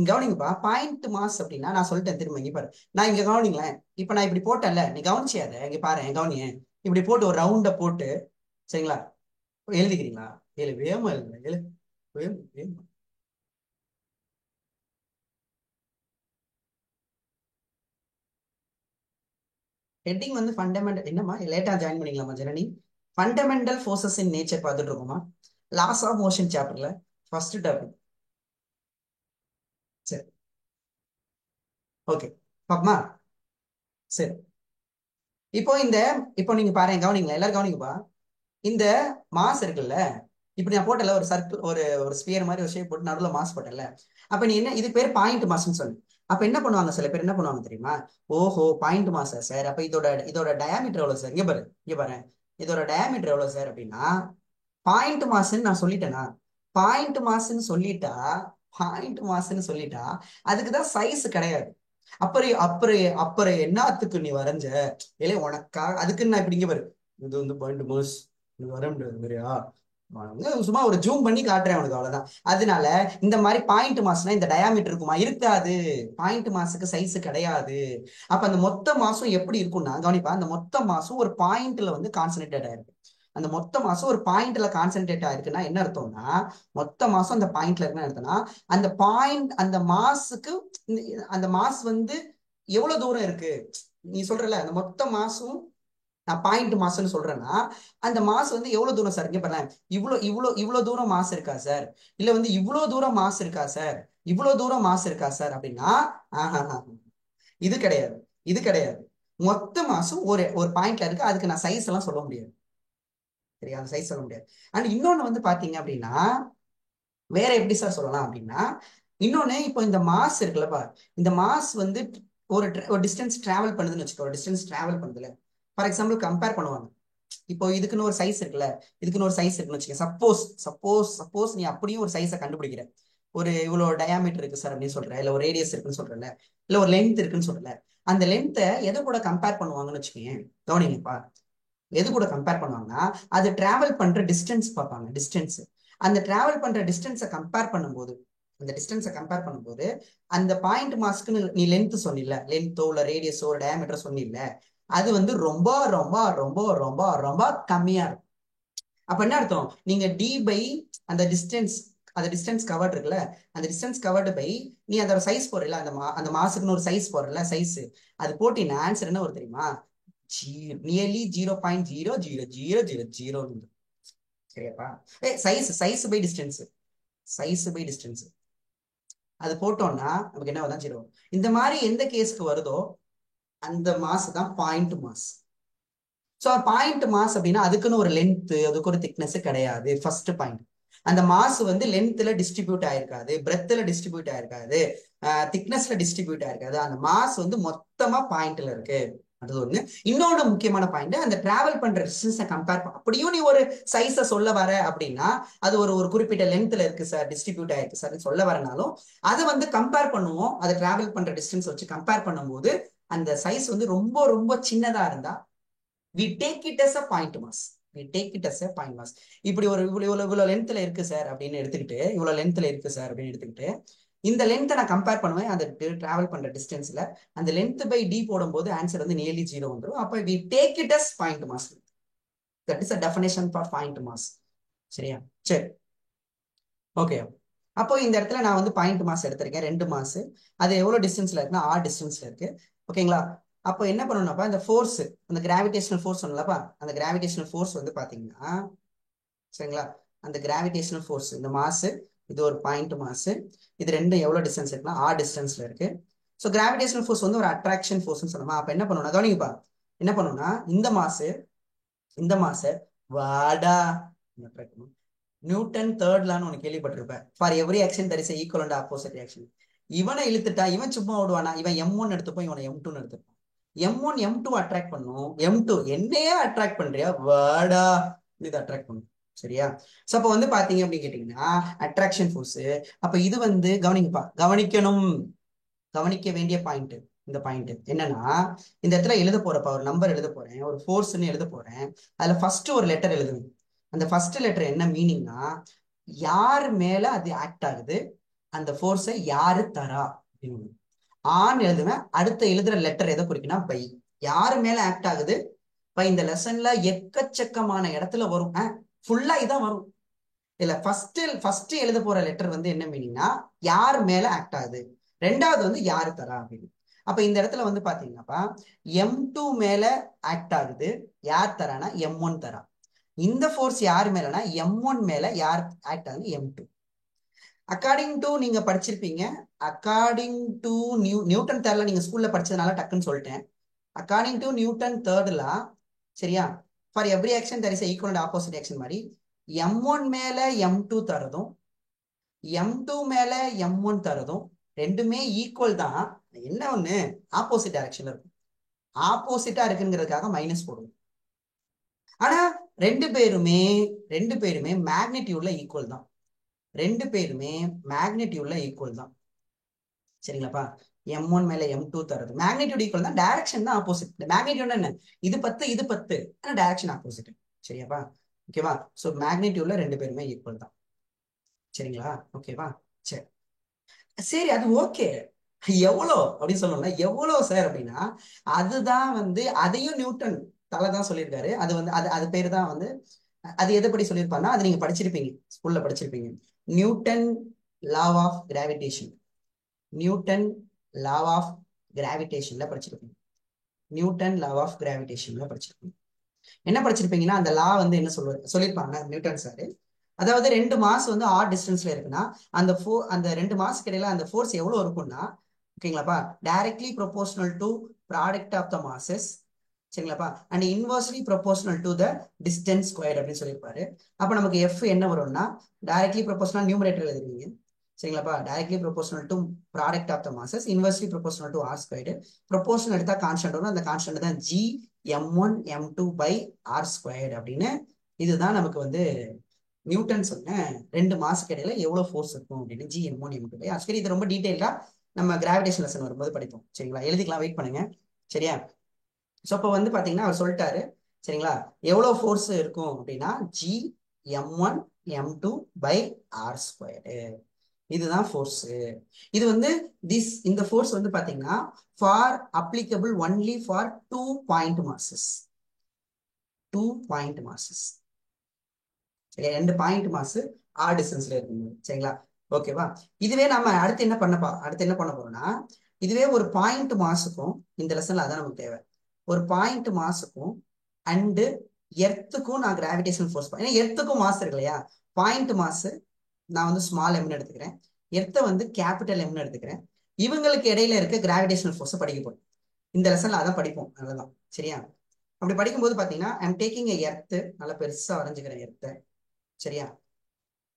கவனிங்கப்பா, பாயிண்ட் மாஸ் அப்படின்னா நான் சொல்லிட்டேன் திரும்ப, இங்க பாரு, நான் இங்க கவனிங்களேன். இப்ப நான் இப்படி போட்டேன்ல, நீ கவனிச்சியாத, இங்க பாரு கவனிய, இப்படி போட்டு ஒரு ரவுண்ட போட்டு, சரிங்களா, எழுதிக்கிறீங்களா? எழு வேகமா எழுதுங்க, எழு வேகமா வேகமா. ஹெட்டிங் வந்து ஃபண்டமெண்டல். என்னம்மா லேட்டா ஜாயின் பண்ணிக்கலாமா Janani? Fundamental forces in nature பார்த்துட்டு இருக்கோமா, லாஸ் ஆஃப் மோஷன் சாப்டர்ல ஃபர்ஸ்ட் டாபிக். சரி, ஓகே, பாப்பமா. சரி, இப்போ இப்போ நீங்க பாருங்க, கவனிங்களா எல்லாரும் கவனிங்கப்பா. இந்த மாஸ் இருக்குல்ல, இப்படி நான் போட்டல ஒரு சர்க்கிள், ஒரு ஒரு ஸ்பியர் மாதிரி ஒரு ஷேப் போட்டு நடுவில் மாஸ் போட்டல. அப்ப நீ என்ன, இது பேர் பாயிண்ட் மாஸ்ன்னு சொல்லு. அப்ப என்ன பண்ணுவாங்க சில பேர், என்ன பண்ணுவாங்க தெரியுமா? ஓஹோ பாயிண்ட் மாஸா சார், அப்ப இதோட இதோட டயாமீட்டர் எவ்வளவு சார்? இங்க பாரு, இங்க பாரு, இதோட டயாமீட்டர் எவ்வளவு சார் அப்படின்னா, பாயிண்ட் மாஸ்ன்னு நான் சொல்லிட்டேனா, பாயிண்ட் மாஸ்ன்னு சொல்லிட்டா, பாயிண்ட் மாஸ்ன்னு சொல்லிட்டா அதுக்குதான் சைஸ் கிடையாது. அப்புறம் அப்புறம் அப்புறம் என்னத்துக்கு நீ வரைஞ்ச? இல்ல உனக்கா அதுக்குன்னு நான் இப்படி இங்க பாரு, இது வந்து பாயிண்ட் மாஸ், இது வர முடியாது சரியா, சும்மா ஒரு ஜூம் பண்ணி காட்டுறேன் உனக்கு, அவ்வளவுதான். அதனால இந்த மாதிரி பாயிண்ட் மாஸ்னா இந்த டயாமீட்டர் இருக்குமா? இருக்காது. பாயிண்ட் மாஸுக்கு சைஸ் கிடையாது. அப்ப அந்த மொத்த மாசும் எப்படி இருக்கும்னா, கவனிப்பா, அந்த மொத்த மாசும் ஒரு பாயிண்ட்ல வந்து கான்சென்ட்ரேட் ஆயிருக்கு. அந்த மொத்த மாசம் ஒரு பாயிண்ட்ல கான்சென்ட்ரேட் ஆயிருக்குன்னா என்ன அர்த்தம்னா, மொத்த மாசம் அந்த பாயிண்ட்ல இருக்குன்னு அர்த்தம்னா, அந்த பாயிண்ட், அந்த மாசுக்கு, அந்த மாஸ் வந்து எவ்வளவு தூரம் இருக்கு? நீ சொல்றல அந்த மொத்த மாசும், நான் பாயிண்ட் மாஸ்ன்னு சொல்றேன்னா, அந்த மாஸ் வந்து எவ்வளவு தூரம் சார்? இங்க பாருங்க, இவ்வளவு தூரம் மாஸ் இருக்கா சார், இல்ல வந்து இவ்வளவு தூரம் மாஸ் இருக்கா சார், இவ்வளவு தூரம் மாஸ் இருக்கா சார் அப்படின்னா, ஆஹா, இது கிடையாது, இது கிடையாது. மொத்த மாசும் ஒரு ஒரு பாயிண்ட்ல இருக்கு, அதுக்கு நான் சைஸ் எல்லாம் சொல்ல முடியாது. சரியா, அந்த சைஸ் சொல்ல முடியாது. அண்ட் இன்னொன்னு வந்து பாத்தீங்க அப்படின்னா, வேற எப்படி சார் சொல்லலாம் அப்படின்னா, இன்னொன்னு இப்போ இந்த மாஸ் இருக்குல்லப்பா, இந்த மாஸ் வந்து ஒரு டிஸ்டன்ஸ் டிராவல் பண்ணுதுன்னு வச்சுக்கோ, ஒரு டிஸ்டன்ஸ் டிராவல் பண்ணுதுல. ஃபார் எக்ஸாம்பிள் கம்பேர் பண்ணுவாங்க. இப்போ இதுக்குன்னு ஒரு சைஸ் இருக்குல்ல, இதுக்குன்னு ஒரு சைஸ் இருக்குன்னு வச்சுக்க. சப்போஸ் சப்போஸ் சப்போஸ் நீ அப்படியும் ஒரு சைஸை கண்டுபிடிக்கிற, ஒரு இவ்வளோ டயாமீட்டர் இருக்கு சார் அப்படின்னு சொல்றேன், இல்ல ஒரு ரேடியஸ் இருக்குன்னு சொல்றேன்ல, இல்ல ஒரு லென்த் இருக்குன்னு சொல்றேன். அந்த லென்த்தை எது கூட கம்பேர் பண்ணுவாங்கன்னு வச்சுக்கோங்க. கவனிங்கப்பா, எது கூட கம்பேர் பண்ணுவாங்கன்னா அது டிராவல் பண்ற டிஸ்டன்ஸ் பார்ப்பாங்க, டிஸ்டன்ஸ். அந்த டிராவல் பண்ற டிஸ்டன்ஸை கம்பேர் பண்ணும்போது, அந்த டிஸ்டன்ஸை கம்பேர் பண்ணும்போது அந்த பாயிண்ட் மாஸ்க்குன்னு நீ லென்த் சொன்னில்ல, லென்த்தோ இல்ல ரேடியஸோ டயாமீட்டர் சொன்னில்ல, அது வந்து ரொம்ப ரொம்ப ரொம்ப ரொம்ப ரொம்ப கம்மியா இருக்கும். அப்ப என்ன அர்த்தம், நீங்க டி பை அந்த டிஸ்டன்ஸ், அந்த டிஸ்டன்ஸ் கவர்ட் இருக்குல்ல, அந்த டிஸ்டன்ஸ் கவர்டு பை நீ அந்த சைஸ் போறல, அந்த மாசுக்குன்னு ஒரு சைஸ் போறல, சைஸ் அது போட்டீங்கன்னா ஆன்சர் என்ன வரும் தெரியுமா? நியர்லி 0.000000. சரியாப்பா? Size size by distance, size by distance அது போட்டோம்னா நமக்கு என்ன வரும்? 0. இந்த மாதிரி எந்த கேஸ்க்கு வருதோ அந்த மாஸ் தான் point mass. So point mass அப்படின்னா அதுக்குன்னு ஒரு லென்த், அதுக்கு ஒரு திக்னஸ் கிடையாது. ஃபர்ஸ்ட் பாயிண்ட், அந்த மாஸ் வந்து லென்த்ல டிஸ்ட்ரிபியூட் ஆயிருக்காது, பிரெத்ல டிஸ்ட்ரிபியூட் ஆயிருக்காது, திக்னஸ்ல டிஸ்ட்ரிபியூட் ஆயிருக்காது. அந்த மாஸ் வந்து மொத்தமா பாயிண்ட்ல இருக்கு. அது ஒண்ணு. இன்னொன்று முக்கியமான பாயிண்ட், அந்த டிராவல் பண்ற டிஸ்டன்ஸை கம்பேர் அப்படியும் நீ ஒரு சைஸை சொல்ல வர அப்படின்னா அது ஒரு ஒரு குறிப்பிட்ட லென்த்ல இருக்கு சார், டிஸ்ட்ரிபியூட் ஆயிருக்கு சார் சொல்ல வரனாலும் அதை வந்து கம்பேர் பண்ணுவோம். அதை டிராவல் பண்ற டிஸ்டன்ஸ் வச்சு கம்பேர் பண்ணும்போது அந்த சைஸ் வந்து ரொம்ப ரொம்ப சின்னதா இருந்தா we take it as a point mass. we take it as a point mass. இப்படி ஒரு இவ்வளவு லென்த்ல இருக்கு சார் அப்படின்னு எடுத்துக்கிட்டு, இவ்வளவு லென்த்ல இருக்கு சார் அப்படின்னு எடுத்துக்கிட்டு இந்த லென்த்தை நான் கம்பேர் பண்ணுவேன் அந்த டிராவல் பண்ற டிஸ்டன்ஸ்ல. அந்த லென்த் பை டி போடும்போது ஆன்சர் வந்து நியர்லி 0 வந்துடும். அப்ப we take it as point mass. that is a definition for point mass. சரியா? சரி, ஓகே. அப்போ இந்த இடத்துல நான் வந்து பாயிண்ட் மாஸ் எடுத்திருக்கேன், 2 மாஸ். அது எவ்வளவு டிஸ்டன்ஸ்ல இருக்குன்னா ஆர் டிஸ்டன்ஸ்ல இருக்கு. ஓகேங்களா? அப்போ என்ன பண்ணணும்னாப்பா, இந்த ஃபோர்ஸ், அந்த கிராவிடேஷனல் ஃபோர்ஸ் சொன்னலப்பா, அந்த கிராவிடேஷனல் ஃபோர்ஸ் வந்து பாத்தீங்கன்னா, சரிங்களா, அந்த கிராவிடேஷனல் ஃபோர்ஸ், இந்த மாஸ், இது ஒரு பாயிண்ட் மாஸ், இது ரெண்டும் எவ்வளவு டிஸ்டன்ஸ் இருக்குன்னா ஆர் டிஸ்டன்ஸ்ல இருக்கு. ஸோ கிராவிடேஷனல் ஃபோர்ஸ் வந்து ஒரு அட்ராக்ஷன் ஃபோர்ஸ்னு சொன்னோமா. அப்ப என்ன பண்ணணும், கவனிங்கப்பா, என்ன பண்ணணும்னா இந்த மாச வாடா attract பண்ணும். நியூட்டன் தேர்ட் லான்னு ஒன்று கேள்விப்பட்டிருப்பேன். For every action there is equal and opposite action. இவனை இழுத்துட்டா இவன் சும்மா ஓடுவானா, இவன் M1 எடுத்துப்போம், இவனை M2 எடுத்துப்பான். M1 M2 அட்ராக்ட் பண்ணும், M2 என்னையே அட்ராக்ட் பண்றியா வாடா, இது அட்ராக்ட் பண்ணும். சரியா? சோ அப்ப வந்து பாத்தீங்க அப்படின்னு கேட்டீங்கன்னா அட்ராக்ஷன் ஃபோர்ஸ். அப்ப இது வந்து கவனிங்கப்பா, கவனிக்க வேண்டிய பாயிண்ட். இந்த பாயிண்ட் என்னன்னா, இந்த இடத்துல எழுத போறப்ப ஒரு நம்பர் எழுத போறேன், ஒரு ஃபோர்ஸ்ன்னு எழுத போறேன். அதுல ஃபர்ஸ்ட் ஒரு லெட்டர் எழுதுவேன். அந்த ஃபர்ஸ்ட் லெட்டர் என்ன மீனிங்னா, யார் மேல அது ஆக்ட் ஆகுது, அந்த ஃபோர்ஸை யாரு தரா அப்படின்னு ஆன் எழுதுவேன். அடுத்த எழுதுற லெட்டர் எதை குறிக்குன்னா பை. யாரு மேல ஆக்ட் ஆகுது, இப்ப இந்த லெசன்ல எக்கச்சக்கமான இடத்துல வரும், ஃபுல்லா இதான் வரும். இல்ல ஃபர்ஸ்ட் எழுத போற லெட்டர் வந்து என்ன மீனிங்னா யார் மேல ஆக்ட் ஆகுது, ரெண்டாவது வந்து யாரு தரா அப்படின்னு. அப்ப இந்த இடத்துல வந்து பாத்தீங்கன்னாப்பா M2 மேல ஆக்ட் ஆகுது, யார் தரானா M1 தரா. இந்த ஃபோர்ஸ் யார் மேலனா M1 மேல யார் ஆக்ட் ஆகுது, M2. அக்கார்டிங் டு நீங்க படிச்சிருப்பீங்க, அக்கார்டிங் டு நியூட்டன் தேர்ட்ல நீங்க ஸ்கூல்ல படிச்சதுனால டக்குன்னு சொல்லிட்டேன். According to Newton third law, சரியா, for every action there is equal and opposite action மாதிரி M1 மேல M2 தரதும் M2 மேல M1 தரதும் ரெண்டுமே ஈக்குவல் தான். என்ன ஒண்ணு, ஆப்போசிட் டைரக்ஷன்ல இருக்கும். ஆப்போசிட்டா இருக்குங்கிறதுக்காக மைனஸ் போடுவோம். ஆனா ரெண்டு பேருமே மேக்னிடியூட்ல ஈக்குவல் தான். ரெண்டு பேருமே மேக்னிடியூட்ல ஈக்குவல் தான். சரிங்களாப்பா? M1 மேல M2 தரது மேக்னிடியூட் ஈக்குவல் தான், டைரக்ஷன் தான் ஆப்போசிட். மேக்னிடியூட் என்ன, இது 10 இது 10, ஆனா டைரக்ஷன் ஆப்போசிட். சரியாப்பா? ஓகேவா? சோ மேக்னிடியூட்ல ரெண்டு பேருமே ஈக்குவல் தான். சரிங்களா? ஓகேவா? சரி சரி, அது ஓகே. எவ்வளோ அப்படின்னு சொல்லணும்னா எவ்வளோ சார் அப்படின்னா, அதுதான் வந்து அதையும் நியூட்டன் தலை தான் சொல்லியிருக்காரு. அது வந்து அது அது பேரு தான் வந்து, அது எதுபடி சொல்லியிருப்பாருன்னா அது நீங்க படிச்சிருப்பீங்க, ஸ்கூல்ல படிச்சிருப்பீங்க. Newton law of gravitation, Newton law of கிராவிடேஷன்ல படிச்சிருப்பீங்க. நியூட்டன் லா ஆஃப் கிராவிடேஷன்ல படிச்சிருப்பீங்க. என்ன படிச்சிருப்பீங்கன்னா அந்த லா வந்து என்ன சொல்லியிருப்பாங்க நியூட்டன் சார். அதாவது ரெண்டு மாஸ் வந்து ஆர் டிஸ்டன்ஸ்ல இருக்குன்னா அந்த ரெண்டு மாஸ்க்கு இடையில அந்த ஃபோர்ஸ் எவ்வளவு இருக்கும்னா, ஓகேங்களாப்பா, directly proportional to product of the masses. சரிங்களாப்பா? And inversely proportional to the distance square அப்படின்னு சொல்லியிருப்பாரு. அப்ப நமக்கு எஃப் என்ன வரும்னா, டைரக்ட்லி ப்ரொபோர்ஷனல் நியூமரேட்டர் எழுதுவீங்க. சரிங்களாப்பா? Directly proportional to product of the masses, inversely proportional to R squared. Proportional எடுத்தா கான்ஸ்டன்ட் வரும், அந்த கான்ஸ்டன்ட் தான் G M1 M2 by R squared அப்படின்னு. இதுதான் நமக்கு வந்து நியூட்டன் சொன்னேன் 2 மாசுக்கு இடையில எவ்வளவு ஃபோர்ஸ் இருக்கும் அப்படின்னு, G(m1 m2) சரி, இது ரொம்ப டீடைல்டா நம்ம கிராவிடேஷன் லெசன் வரும்போது படிப்போம். சரிங்களா, எழுதிக்கலாம், வெயிட் பண்ணுங்க. சரியா? ஸோ அப்போ வந்து பாத்தீங்கன்னா அவர் சொல்லிட்டாரு. சரிங்களா, எவ்வளவு ஃபோர்ஸ் இருக்கும் அப்படின்னா G(m1 m2)/r². இதுதான் ஃபோர்ஸ். இது வந்து இந்த ஃபோர்ஸ் வந்து பாத்தீங்கன்னா for applicable only for 2 point masses. 2 point masses. சரியா, 2 பாயிண்ட் மாசு ஆர் டிஸ்டன்ஸ்ல இருக்குங்க. சரிங்களா, ஓகேவா? இதுவே நம்ம அடுத்து என்ன பண்ண போறோம்னா, இதுவே ஒரு பாயிண்ட் மாசுக்கும், இந்த லெசன்ல அதான் நமக்கு தேவை, ஒரு பாயிண்ட் மாசுக்கும் அண்டு எர்த்துக்கும் நான் கிராவிடேஷனல் ஃபோர்ஸ், ஏன்னா எர்த்துக்கும் மாசு இருக்கு இல்லையா, பாயிண்ட் மாசு நான் வந்து ஸ்மால் எம்னு எடுத்துக்கிறேன், எர்த்தை வந்து கேபிட்டல் எம்னு எடுத்துக்கிறேன். இவங்களுக்கு இடையில இருக்க கிராவிடேஷனல் ஃபோர்ஸை படிக்க போறோம். இந்த லெசன்ல அதான் படிப்போம். நல்லதான். சரியா? அப்படி படிக்கும்போது பாத்தீங்கன்னா ஐ எம் டேக்கிங் எர்த்து, நல்லா பெருசா வரைஞ்சுக்கிறேன் எர்த்தை. சரியா,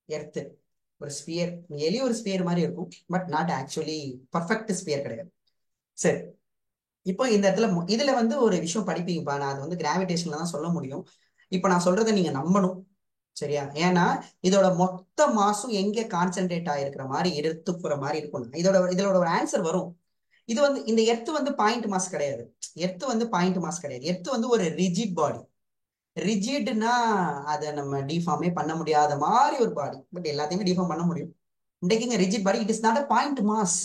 எர்த்து ஒரு ஸ்பியர், எலி ஒரு ஸ்பியர் மாதிரி இருக்கும், but not actually perfect sphere கிடையாது. சரி, இப்போ இந்த இடத்துல இதுல வந்து ஒரு விஷயம் படிப்பீங்கப்பா, நான் அது வந்து கிராவிடேஷன்ல தான் சொல்ல முடியும். இப்போ நான் சொல்றதை நீங்க நம்பணும். சரியா, ஏன்னா இதோட மொத்த மாசும் எங்க கான்சென்ட்ரேட் ஆயிருக்கிற மாதிரி எடுத்துக்கிற மாதிரி இருக்கும். இதோட ஒரு ஆன்சர் வரும். இது வந்து இந்த எர்த்து வந்து பாயிண்ட் மாஸ் கிடையாது. எர்த்து வந்து பாயிண்ட் மாஸ் கிடையாது. எர்த்து வந்து ஒரு ரிஜிட் பாடி. ரிஜிட்னா அதை நம்ம டிஃபார்மே பண்ண முடியாத மாதிரி ஒரு பாடி, பட் எல்லாத்தையுமே டிஃபார்ம் பண்ண முடியும். Taking rigid body, it is not a point mass.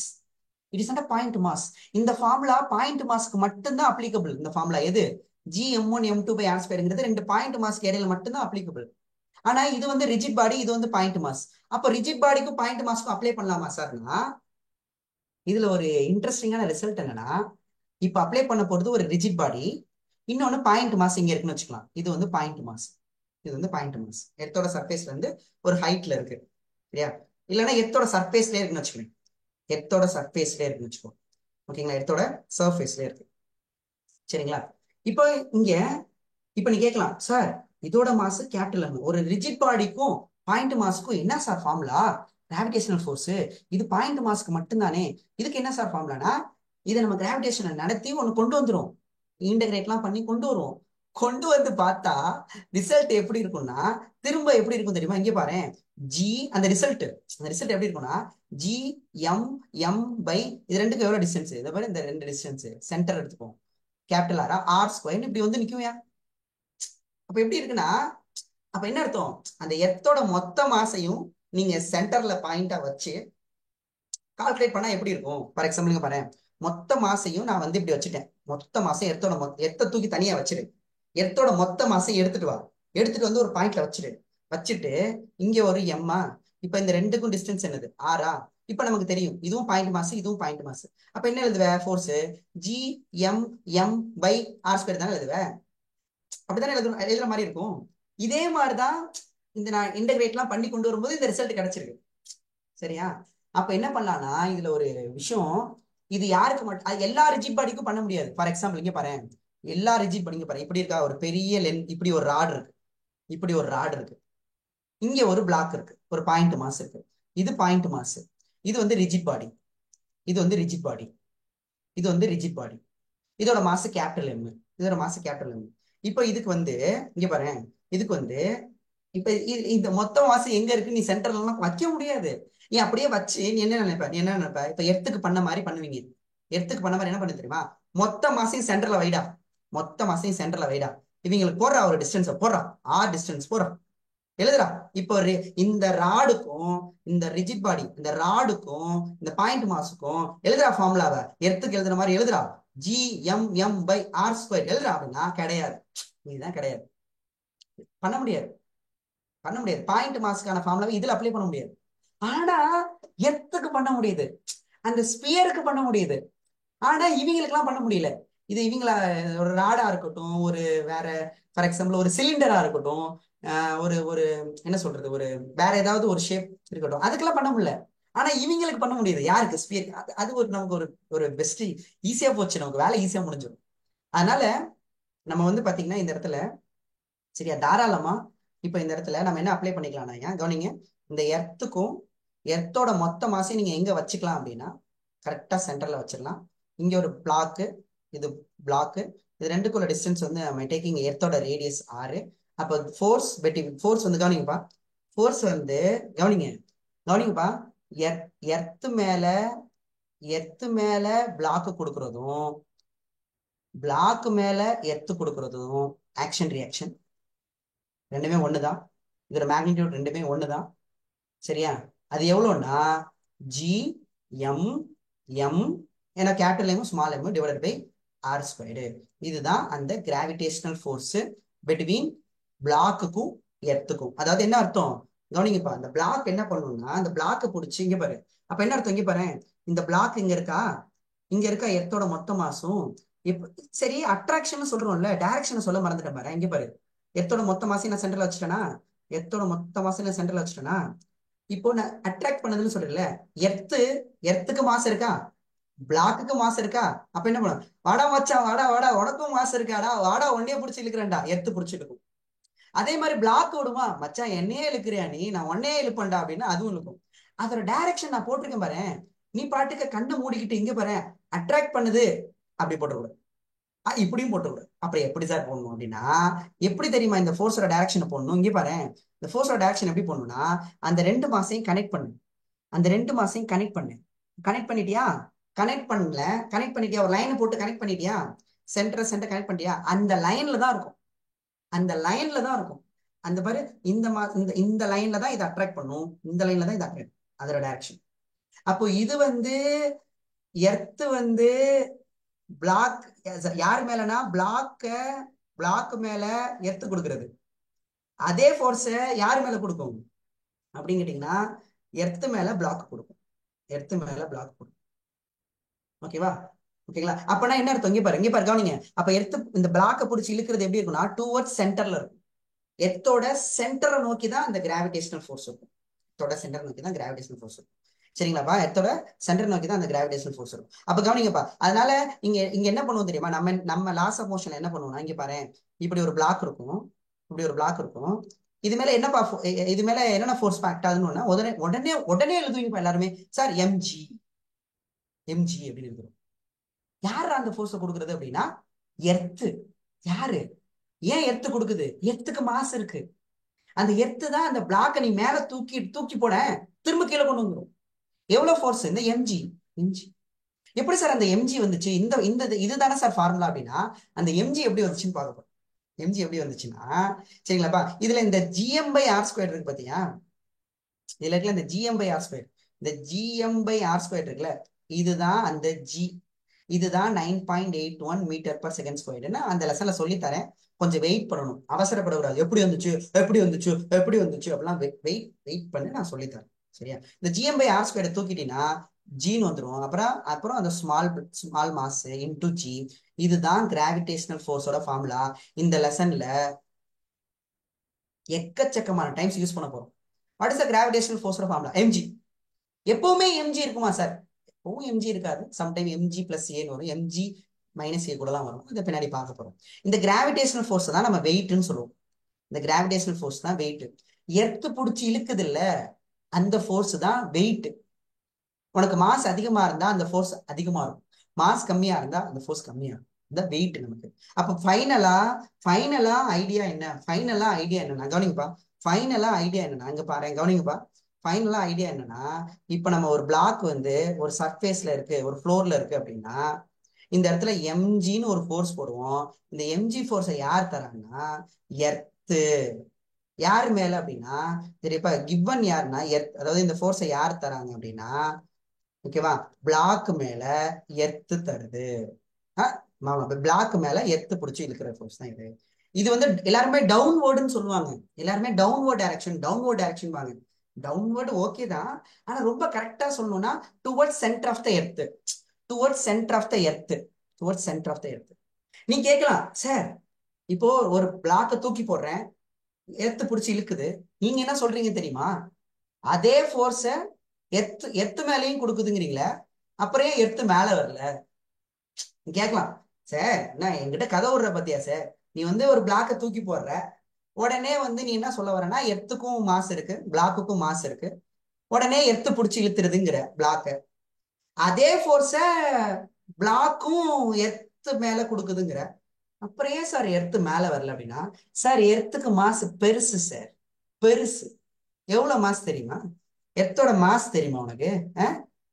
It is not a point mass. இந்த ஃபார்முலா பாயிண்ட் மாஸ்க்கு மட்டும்தான் அப்ளிகபிள். இந்த ஃபார்முலா எது, G(m1 m2)/r², 2 பாயிண்ட் மாஸ்க்கு இடையில மட்டும்தான் அப்ளிகபிள். ஆனா இது வந்து ரிஜிட் பாடி, இது வந்து பாயிண்ட் மாஸ். அப்போ ரிஜிட் பாடிக்கும் பாயிண்ட் மாஸ்க்கும் அப்ளை பண்ணலாமா சார்னா, இதுல ஒரு இன்ட்ரெஸ்டிங்கான ரிசல்ட் என்னன்னா, இப்ப அப்ளை பண்ண போறது ஒரு ரிஜிட் பாடி, இன்னொன்னு பாயிண்ட் மாஸ் இங்க இருக்குன்னு வச்சுக்கலாம். இது வந்து பாயிண்ட் மாஸ், இது வந்து பாயிண்ட் மாஸ். எர்த்தோட சர்ஃபேஸ்ல இருந்து ஒரு ஹைட்ல இருக்கு. சரியா, இல்லைன்னா எர்த்தோட சர்ஃபேஸ்ல இருக்குன்னு வச்சுக்கோங்க. எர்த்தோட சர்ஃபேஸ்ல இருக்குன்னு வச்சுக்கோ. ஓகேங்களா, எர்த்தோட சர்ஃபேஸ்ல இருக்கு. சரிங்களா, இப்போ இங்க இப்ப நீ கேட்கலாம், சார் இதோட மாசு கேபிட்டல் எம், ஒரு ரிஜிட் பாடிக்கும் பாயிண்ட் மாஸ்க்கும் என்ன சார் ஃபார்முலா, கிராவிடேஷனல் ஃபோர்ஸ் இது பாயிண்ட் மாஸ்க்கு மட்டும்தானே, இதுக்கு என்ன சார் ஃபார்முலானா, இதை நம்ம கிராவிடேஷனை நடத்தி ஒன்னு கொண்டு வந்துரும், இன்டகிரேட்லாம் பண்ணி கொண்டு வருவோம். கொண்டு வந்து பார்த்தா ரிசல்ட் எப்படி இருக்கும்னா, திரும்ப எப்படி இருக்கும் தெரியுமா, இங்க பாரு, ஜி அந்த ரிசல்ட் எப்படி இருக்கும்னா, G(m)m இது ரெண்டுக்கும் எவ்வளவு டிஸ்டன்ஸ், இதை பாரு, இந்த ரெண்டு டிஸ்டன்ஸ் சென்டர் எடுத்துப்போம், கேபிட்டல் R(r²) இப்படி வந்து நிக்கும்யா. அப்ப எப்படி இருக்குன்னா, அப்ப என்ன அர்த்தம், அந்த எர்த்தோட மொத்த மாசையும் நீங்க சென்டர்ல பாயிண்டா வச்சு கால்குலேட் பண்ணா எப்படி இருக்கும். ஃபார் எக்ஸாம்பிள் பாரு, மொத்த மாசையும் நான் வந்து இப்படி வச்சுட்டேன், மொத்த மாசம் எர்த்தை தூக்கி தனியா வச்சிரு, எர்த்தோட மொத்த மாசையும் எடுத்துட்டு வா, எடுத்துட்டு வந்து ஒரு பாயிண்ட்ல வச்சுட்டு இங்க ஒரு எம்மா, இப்ப இந்த ரெண்டுக்கும் டிஸ்டன்ஸ் என்னது, ஆறா. இப்ப நமக்கு தெரியும் இதுவும் பாயிண்ட் மாசு, இதுவும் பாயிண்ட் மாசு. அப்ப என்ன எழுதுவ, ஃபோர்ஸ் G(m)m/r² தானே எழுதுவ. அப்படித்தானே எழுதுற மாதிரி இருக்கும். இதே மாதிரிதான் இந்த நான் இன்டகிரேட்லாம் பண்ணி கொண்டு வரும்போது இந்த ரிசல்ட் கிடைச்சிருக்கு. சரியா, அப்ப என்ன பண்ணலாம்னா, இதுல ஒரு விஷயம், இது யாருக்கு மட்டும், எல்லா ரிஜிட் பாடிக்கும் பண்ண முடியாது. ஃபார் எக்ஸாம்பிள் இங்க பாரு, எல்லா ரிஜிட் பாடிங்க பாரு, இப்படி இருக்கா, ஒரு பெரிய இப்படி ஒரு ராட் இருக்கு, இப்படி ஒரு ராட் இருக்கு, இங்க ஒரு பிளாக் இருக்கு, ஒரு பாயிண்ட் மாஸ் இருக்கு, இது பாயிண்ட் மாஸ், இது வந்து ரிஜிட் பாடி, இது வந்து ரிஜிட் பாடி, இது வந்து ரிஜிட் பாடி, இதோட மாசு கேபிட்டல் எம், இதோட மாசு கேபிட்டல் எம். இப்போ இதுக்கு வந்து இங்க பாரு, இதுக்கு வந்து இப்ப இந்த மொத்த மாசு எங்க இருக்கு, நீ சென்டர்ல எல்லாம் வைக்க முடியாது. நீ அப்படியே வச்சு நீ என்ன நினைப்ப, இப்ப எர்த்துக்கு பண்ண மாதிரி பண்ணுவீங்க. எர்த்துக்கு பண்ண மாதிரி என்ன பண்ணு தெரியுமா, மொத்த மாசையும் சென்டர்ல வைடா, மொத்த மாசையும் சென்டர்ல வைடா, இவங்களுக்கு போடுறா ஒரு டிஸ்டன்ஸ் போடுறா, ஆர் டிஸ்டன்ஸ் போடுறா, எழுதுறா. இப்போ இந்த ராடுக்கும் இந்த ரிஜிட் பாடி, இந்த ராடுக்கும் இந்த பாயிண்ட் மாஸுக்கும் எழுதுறா ஃபார்முலாவை, எர்த்துக்கு எழுதுற மாதிரி எழுதுறா, G(m)m/r² எழுதுறா. அப்படின்னா கிடையாது, இதுதான் கிடையாது, பண்ண முடியாது, பண்ண முடியாது. பாயிண்ட் மாஸ்க்கான ஃபார்முலாவை இதுல அப்ளை பண்ண முடியாது. ஆனா எர்த்துக்கு பண்ண முடியுது, அந்த ஸ்பியருக்கு பண்ண முடியுது. ஆனா இவங்களுக்கு எல்லாம் பண்ண முடியல. இது இவங்கள ஒரு ராடா இருக்கட்டும், ஒரு வேற ஃபார் எக்ஸாம்பிள் ஒரு சிலிண்டரா இருக்கட்டும், ஒரு ஒரு என்ன சொல்றது, ஒரு வேற ஏதாவது ஒரு ஷேப் இருக்கட்டும், அதுக்கெல்லாம் பண்ண முடியல. ஆனா இவங்களுக்கு பண்ண முடியுது, யாருக்கு, ஸ்பியர். அது ஒரு நமக்கு ஒரு ஒரு பெஸ்ட், ஈஸியா போச்சு, நமக்கு வேலை ஈஸியா முடிஞ்சிடும். அதனால நம்ம வந்து பாத்தீங்கன்னா இந்த இடத்துல, சரியா, தாராளமா இப்ப இந்த இடத்துல நம்ம என்ன அப்ளை பண்ணிக்கலாம்னா, கவனிங்க, இந்த எர்த்துக்கும் எர்த்தோட மொத்த மாசையும் நீங்க எங்க வச்சுக்கலாம் அப்படின்னா, கரெக்டா சென்டர்ல வச்சிடலாம். இங்க ஒரு பிளாக்கு, இது பிளாக்கு, இது ரெண்டுக்குள்ள டிஸ்டன்ஸ் வந்து நம்ம டேக்கிங் எர்த்தோட ரேடியஸ் 6. அப்போ ஃபோர்ஸ் வந்து கவனிங்கப்பா, ஃபோர்ஸ் வந்து கவனிங்க, கவனிங்கப்பா. எர்த்து மேல எர்த்து மேல பிளாக் கொடுக்கறதும் பிளாக் மேல எர்த்து கொடுக்கறதும் ஆக்ஷன் ரியாக்ஷன் ரெண்டுமே ஒண்ணுதான். இதோட மேக்னிடியூட் ரெண்டுமே ஒண்ணுதான். சரியா? அது எவ்வளோன்னா ஜி எம் எம் ஏன்னா capital M small M divided by R squared. இதுதான் அந்த கிராவிடேஷனல் ஃபோர்ஸ் பிட்வீன் பிளாக்குக்கும் எர்த்துக்கும். அதாவது என்ன அர்த்தம் கவனிங்கப்பா, அந்த பிளாக் என்ன பண்ணும்னா அந்த பிளாக்கை பிடிச்சி இங்க பாரு. அப்ப என்ன அர்த்தம் இங்க பாரு, இந்த பிளாக் இங்க இருக்கா, இங்க இருக்கா எர்த்தோட மொத்த மாசும். சரி அட்ராக்ஷன் சொல்றோம்ல, டைரக்ஷன் சொல்ல மறந்துட்டேன் பாரு. இங்க பாரு, எர்த்தோட மொத்த மாசம் நான் சென்டர்ல வச்சுட்டேனா, எர்த்தோட மொத்த மாசம் நான் சென்டர்ல வச்சுட்டேனா, இப்போ நான் அட்ராக்ட் பண்ணதுன்னு சொல்றேன்ல, எர்த்துக்கு மாசம் இருக்கா, பிளாக்குக்கு மாசம் இருக்கா. அப்ப என்ன பண்ணும், வாடா மச்சான் வாடா வாடா உனக்கும் மாசம் இருக்காடா வாடா ஒன்னையே பிடிச்சி இழுக்கிறேன்டா, எர்த்து பிடிச்சிருக்கும். அதே மாதிரி பிளாக் விடுமா, மச்சான் என்னையே இழுக்கிறியா நீ, நான் ஒன்னையே இழுப்பேன்டா அப்படின்னு அதுவும் இருக்கும். அதோட டைரக்ஷன் நான் போட்டிருக்கேன் பாரு. நீ பாட்டுக்கு கண்ணை மூடிக்கிட்டு இங்க பாரு அட்ராக்ட் பண்ணுது அப்படி போட்டுக்கூடாது, இப்படியும் போட்டுக்கூடாது. அப்புறம் எப்படி சார் போடணும் அப்படின்னா, எப்படி தெரியுமா இந்த ஃபோர்ஸோட டைரக்ஷனை போடணும், இங்க பாரு. இந்த ஃபோர்ஸோட டைரக்ஷன் எப்படி போடணும்னா, அந்த ரெண்டு மாசையும் கனெக்ட் பண்ணு, அந்த ரெண்டு மாசையும் கனெக்ட் பண்ணு. கனெக்ட் பண்ணிட்டியா, கனெக்ட் பண்ணல, கனெக்ட் பண்ணிட்டியா, ஒரு லைனை போட்டு கனெக்ட் பண்ணிட்டியா, சென்டர் கனெக்ட் பண்ணிட்டியா, அந்த லைன்ல தான் இருக்கும், அந்த லைன்ல தான் இருக்கும். அந்த பாரு, இந்த இந்த லைன்ல தான் இதை அட்ராக்ட் பண்ணும், இந்த லைன்ல தான் இதை அட்ராக்ட், அதோட டைரக்ஷன். அப்போ இது வந்து எர்த் வந்து பிளாக் யார் மேலனா பிளாக் மேல எர்த்து கொடுக்கிறது. அதே ஃபோர்ஸ யார் மேல கொடுக்கும் அப்படின்னு கேட்டீங்கன்னா, எர்த்து மேல பிளாக் கொடுக்கும், எர்த்து மேல பிளாக் கொடுக்கும். ஓகேவா? ஓகேங்களா? அப்பனா என்ன அர்த்தம், இங்க பாரு கவனிங்க. அப்ப எர்த்து இந்த பிளாக்கை பிடிச்சி இழுக்கிறது எப்படி இருக்கும்னா டுவர்ட்ஸ் சென்டர்ல இருக்கும். எர்த்தோட சென்டரை நோக்கி தான் அந்த கிராவிடேஷனல் ஃபோர்ஸ் இருக்கும். எர்த்தோட சென்டர் நோக்கி தான் கிராவிடேஷனல் ஃபோர்ஸ் இருக்கும். சரிங்களாப்பா? எர்த்தோட சென்டர் நோக்கி தான் அந்த கிராவிடேஷனல் ஃபோர்ஸ் இருக்கும். அப்ப கவனிங்கப்பா, அதனால இங்க இங்க என்ன பண்ணுவோம் தெரியுமா, நம்ம லாஸ் ஆஃப் மோஷன்ல என்ன பண்ணுவோம்னா, இங்க பாரு, இப்படி ஒரு பிளாக் இருக்கும், இப்படி ஒரு பிளாக் இருக்கும். இது மேல என்னப்பா இது மேல என்னென்ன ஃபோர்ஸ் ஆக்ட் ஆகுதுன்னு உடனே உடனே உடனே எழுதுவீங்கப்பா எல்லாருமே, சார் எம்ஜி எம்ஜி அப்படின்னு எழுதுறோம். யாரு அந்த ஃபோர்ஸை கொடுக்குறது அப்படின்னா எர்த்து. யாரு, ஏன் எர்த்து கொடுக்குது, எர்த்துக்கு மாஸ் இருக்கு. அந்த எர்த்து தான் அந்த பிளாக்கை நீ மேல தூக்கி தூக்கி போட திரும்ப கீழே கொண்டு வந்துடும். எவ்வளவு ஃபோர்ஸ், இந்த எம்ஜி. எம்ஜி எப்படி சார் அந்த எம்ஜி வந்துச்சு, இந்த இந்த இதுதானே சார் ஃபார்முலா அப்படின்னா, அந்த எம்ஜி எப்படி வந்துச்சுன்னு பார்க்க போறோம். எம்ஜி எப்படி வந்துச்சுன்னா, சரிங்களாப்பா, இதுல இந்த ஜிஎம் பை ஆர் ஸ்கொயர் இருக்கு பாத்தியா, இதுல இருக்குல்ல இந்த ஜிஎம் பை ஆர் ஸ்கொயர், இந்த ஜிஎம் பை ஆர் ஸ்கொயர் இருக்குல்ல, இதுதான் அந்த ஜி, இதுதான் 9.81 மீட்டர் பர் செகண்ட் ஸ்கொயர்டுன்னு அந்த லெசன்ல சொல்லி தரேன். கொஞ்சம் வெயிட் பண்ணணும், அவசரப்படக்கூடாது. எப்படி வந்துச்சு எப்படி வந்துச்சு எப்படி வந்துச்சு அப்படிலாம் வெயிட் வெயிட் பண்ணி நான் சொல்லி தரேன். சரியா? இந்த ஜிஎம் பை ஆர் ஸ்கொயர் தூக்கிட்டீங்கன்னா ஜின்னு வந்துடும். அப்புறம் அப்புறம் அந்த small small mass into G. இதுதான் கிராவிடேஷனல் ஃபோர்ஸோட ஃபார்முலா. இந்த லெசன்ல எக்கச்சக்கமான டைம்ஸ் யூஸ் பண்ண போறோம். வாட் இஸ் த கிராவிடேஷனல் ஃபோர்ஸோட ஃபார்முலா, எம்ஜி. எப்பவுமே எம்ஜி இருக்குமா சார், எப்பவும் எம்ஜி இருக்காது. சம்டைம் எம்ஜி பிளஸ் ஏன்னு வரும், எம்ஜி மைனஸ் ஏ கூட தான் வரும். இதை பின்னாடி பார்க்க போறோம். இந்த கிராவிடேஷனல் ஃபோர்ஸ் தான் நம்ம வெயிட்னு சொல்லுவோம். இந்த கிராவிடேஷனல் ஃபோர்ஸ் தான் வெயிட். எர்த்து பிடிச்சி இழுக்குது இல்ல, அந்த ஃபோர்ஸ் தான் வெயிட். உனக்கு மாஸ் அதிகமா இருந்தா அந்த ஃபோர்ஸ் அதிகமா இருக்கும், மாஸ் கம்மியா இருந்தா அந்த ஃபோர்ஸ் கம்மியா இருக்கும். இந்த வெயிட் நமக்கு. அப்ப ஃபைனலா ஐடியா என்ன, ஃபைனலா ஐடியா என்னன்னா கவனிங்கப்பா, ஃபைனலா ஐடியா என்னன்னா இங்க பாரு கவனிங்கப்பா, ஃபைனலா ஐடியா என்னன்னா, இப்ப நம்ம ஒரு பிளாக் வந்து ஒரு சர்ஃபேஸ்ல இருக்கு, ஒரு ஃப்ளோர்ல இருக்கு அப்படின்னா, இந்த இடத்துல எம்ஜின்னு ஒரு ஃபோர்ஸ் போடுவோம். இந்த எம்ஜி ஃபோர்ஸை யார் தராங்கன்னா எர்த்து. யார் மேல அப்படின்னா, சரிப்பா, கிவன் யாருன்னா எர்த். அதாவது இந்த ஃபோர்ஸை யார் தராங்க அப்படின்னா, ஓகேவா, பிளாக் மேல எர்த்து தருது. பிளாக் மேல எர்த்து பிடிச்சி இழுக்கிற ஃபோர்ஸ் தான் இது. இது வந்து எல்லாருமே டவுன்வர்டுன்னு சொல்லுவாங்க, எல்லாருமே டவுன்வர்ட் டைரக்ஷன் வாங்க. டவுன்வர்டு ஓகே தான், ஆனா ரொம்ப கரெக்டா சொல்லணும்னா towards centre of the earth, towards centre of the earth, towards centre of the earth. நீ கேட்கலாம் சார், இப்போ ஒரு பிளாக்கை தூக்கி போடுறேன், எர்த்து பிடிச்சி இழுக்குது, நீங்க என்ன சொல்றீங்க தெரியுமா, அதே ஃபோர்ஸ எர்த்து எர்த்து மேலேயும் கொடுக்குதுங்கிறீங்களே, அப்புறம் ஏன் எர்த்து மேல வரல கேட்கலாம். சார் நான் என்கிட்ட கதை விடுற பத்தியா சார், நீ வந்து ஒரு பிளாக்கை தூக்கி போடுற, உடனே வந்து நீ என்ன சொல்ல வரனா எர்த்துக்கும் மாஸ் இருக்கு பிளாக்குக்கும் மாஸ் இருக்கு, உடனே எர்த்து பிடிச்சி இழுத்துருதுங்கிற பிளாக்க. அதே ஃபோர்ஸ பிளாக்கும் எர்த்து மேல கொடுக்குதுங்கிற, அப்புறம் ஏன் சார் எர்த்து மேல வரல அப்படின்னா, சார் எர்த்துக்கு மாஸ் பெருசு சார், பெருசு. எவ்வளவு மாஸ் தெரியுமா? எர்த்தோட மாஸ் தெரியுமா உனக்கு?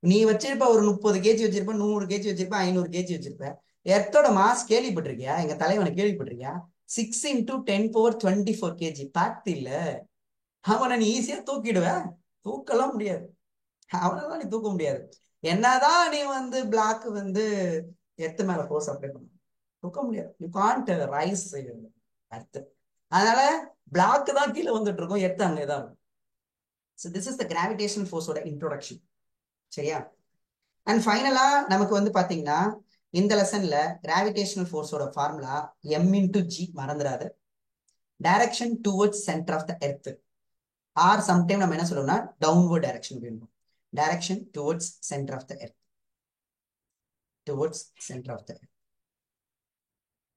நீ வச்சிருப்ப ஒரு 30 kg வச்சிருப்ப, 100 kg வச்சிருப்ப, 500 kg வச்சிருப்ப. எர்த்தோட மாஸ் கேள்விப்பட்டிருக்கியா? எங்க தலைவனை கேள்விப்பட்டிருக்கியா? 6 × 10⁻24 kg. பார்த்து இல்ல, அவனை நீ ஈஸியா தூக்கிடுவ? தூக்கலாம் முடியாது. அவனெல்லாம் நீ தூக்க முடியாது. என்னதான் நீ வந்து பிளாக் வந்து எர்த்து மேல ஃபோர்ஸ் அப்ளை பண்ண, தூக்க முடியாது. You can't rise earth. அதனால பிளாக் தான் கீழே வந்துட்டு இருக்கும், எர்த்து அங்கேதான் இருக்கும். So this is the gravitational ஃபோர்ஸோட இன்ட்ரோடக்ஷன். சரியா? அண்ட் ஃபைனலா நமக்கு வந்து பாத்தீங்கன்னா இந்த லெசன்ல கிராவிடேஷனல் ஃபோர்ஸோட ஃபார்முலா m×g. மறந்துடாது. Direction towards centre of the earth. Or sometime நம்ம என்ன சொல்லுவோம்னா டவுன்வர்ட் டைரக்ஷன் வேணும். Direction towards centre of the earth. Towards centre of the earth.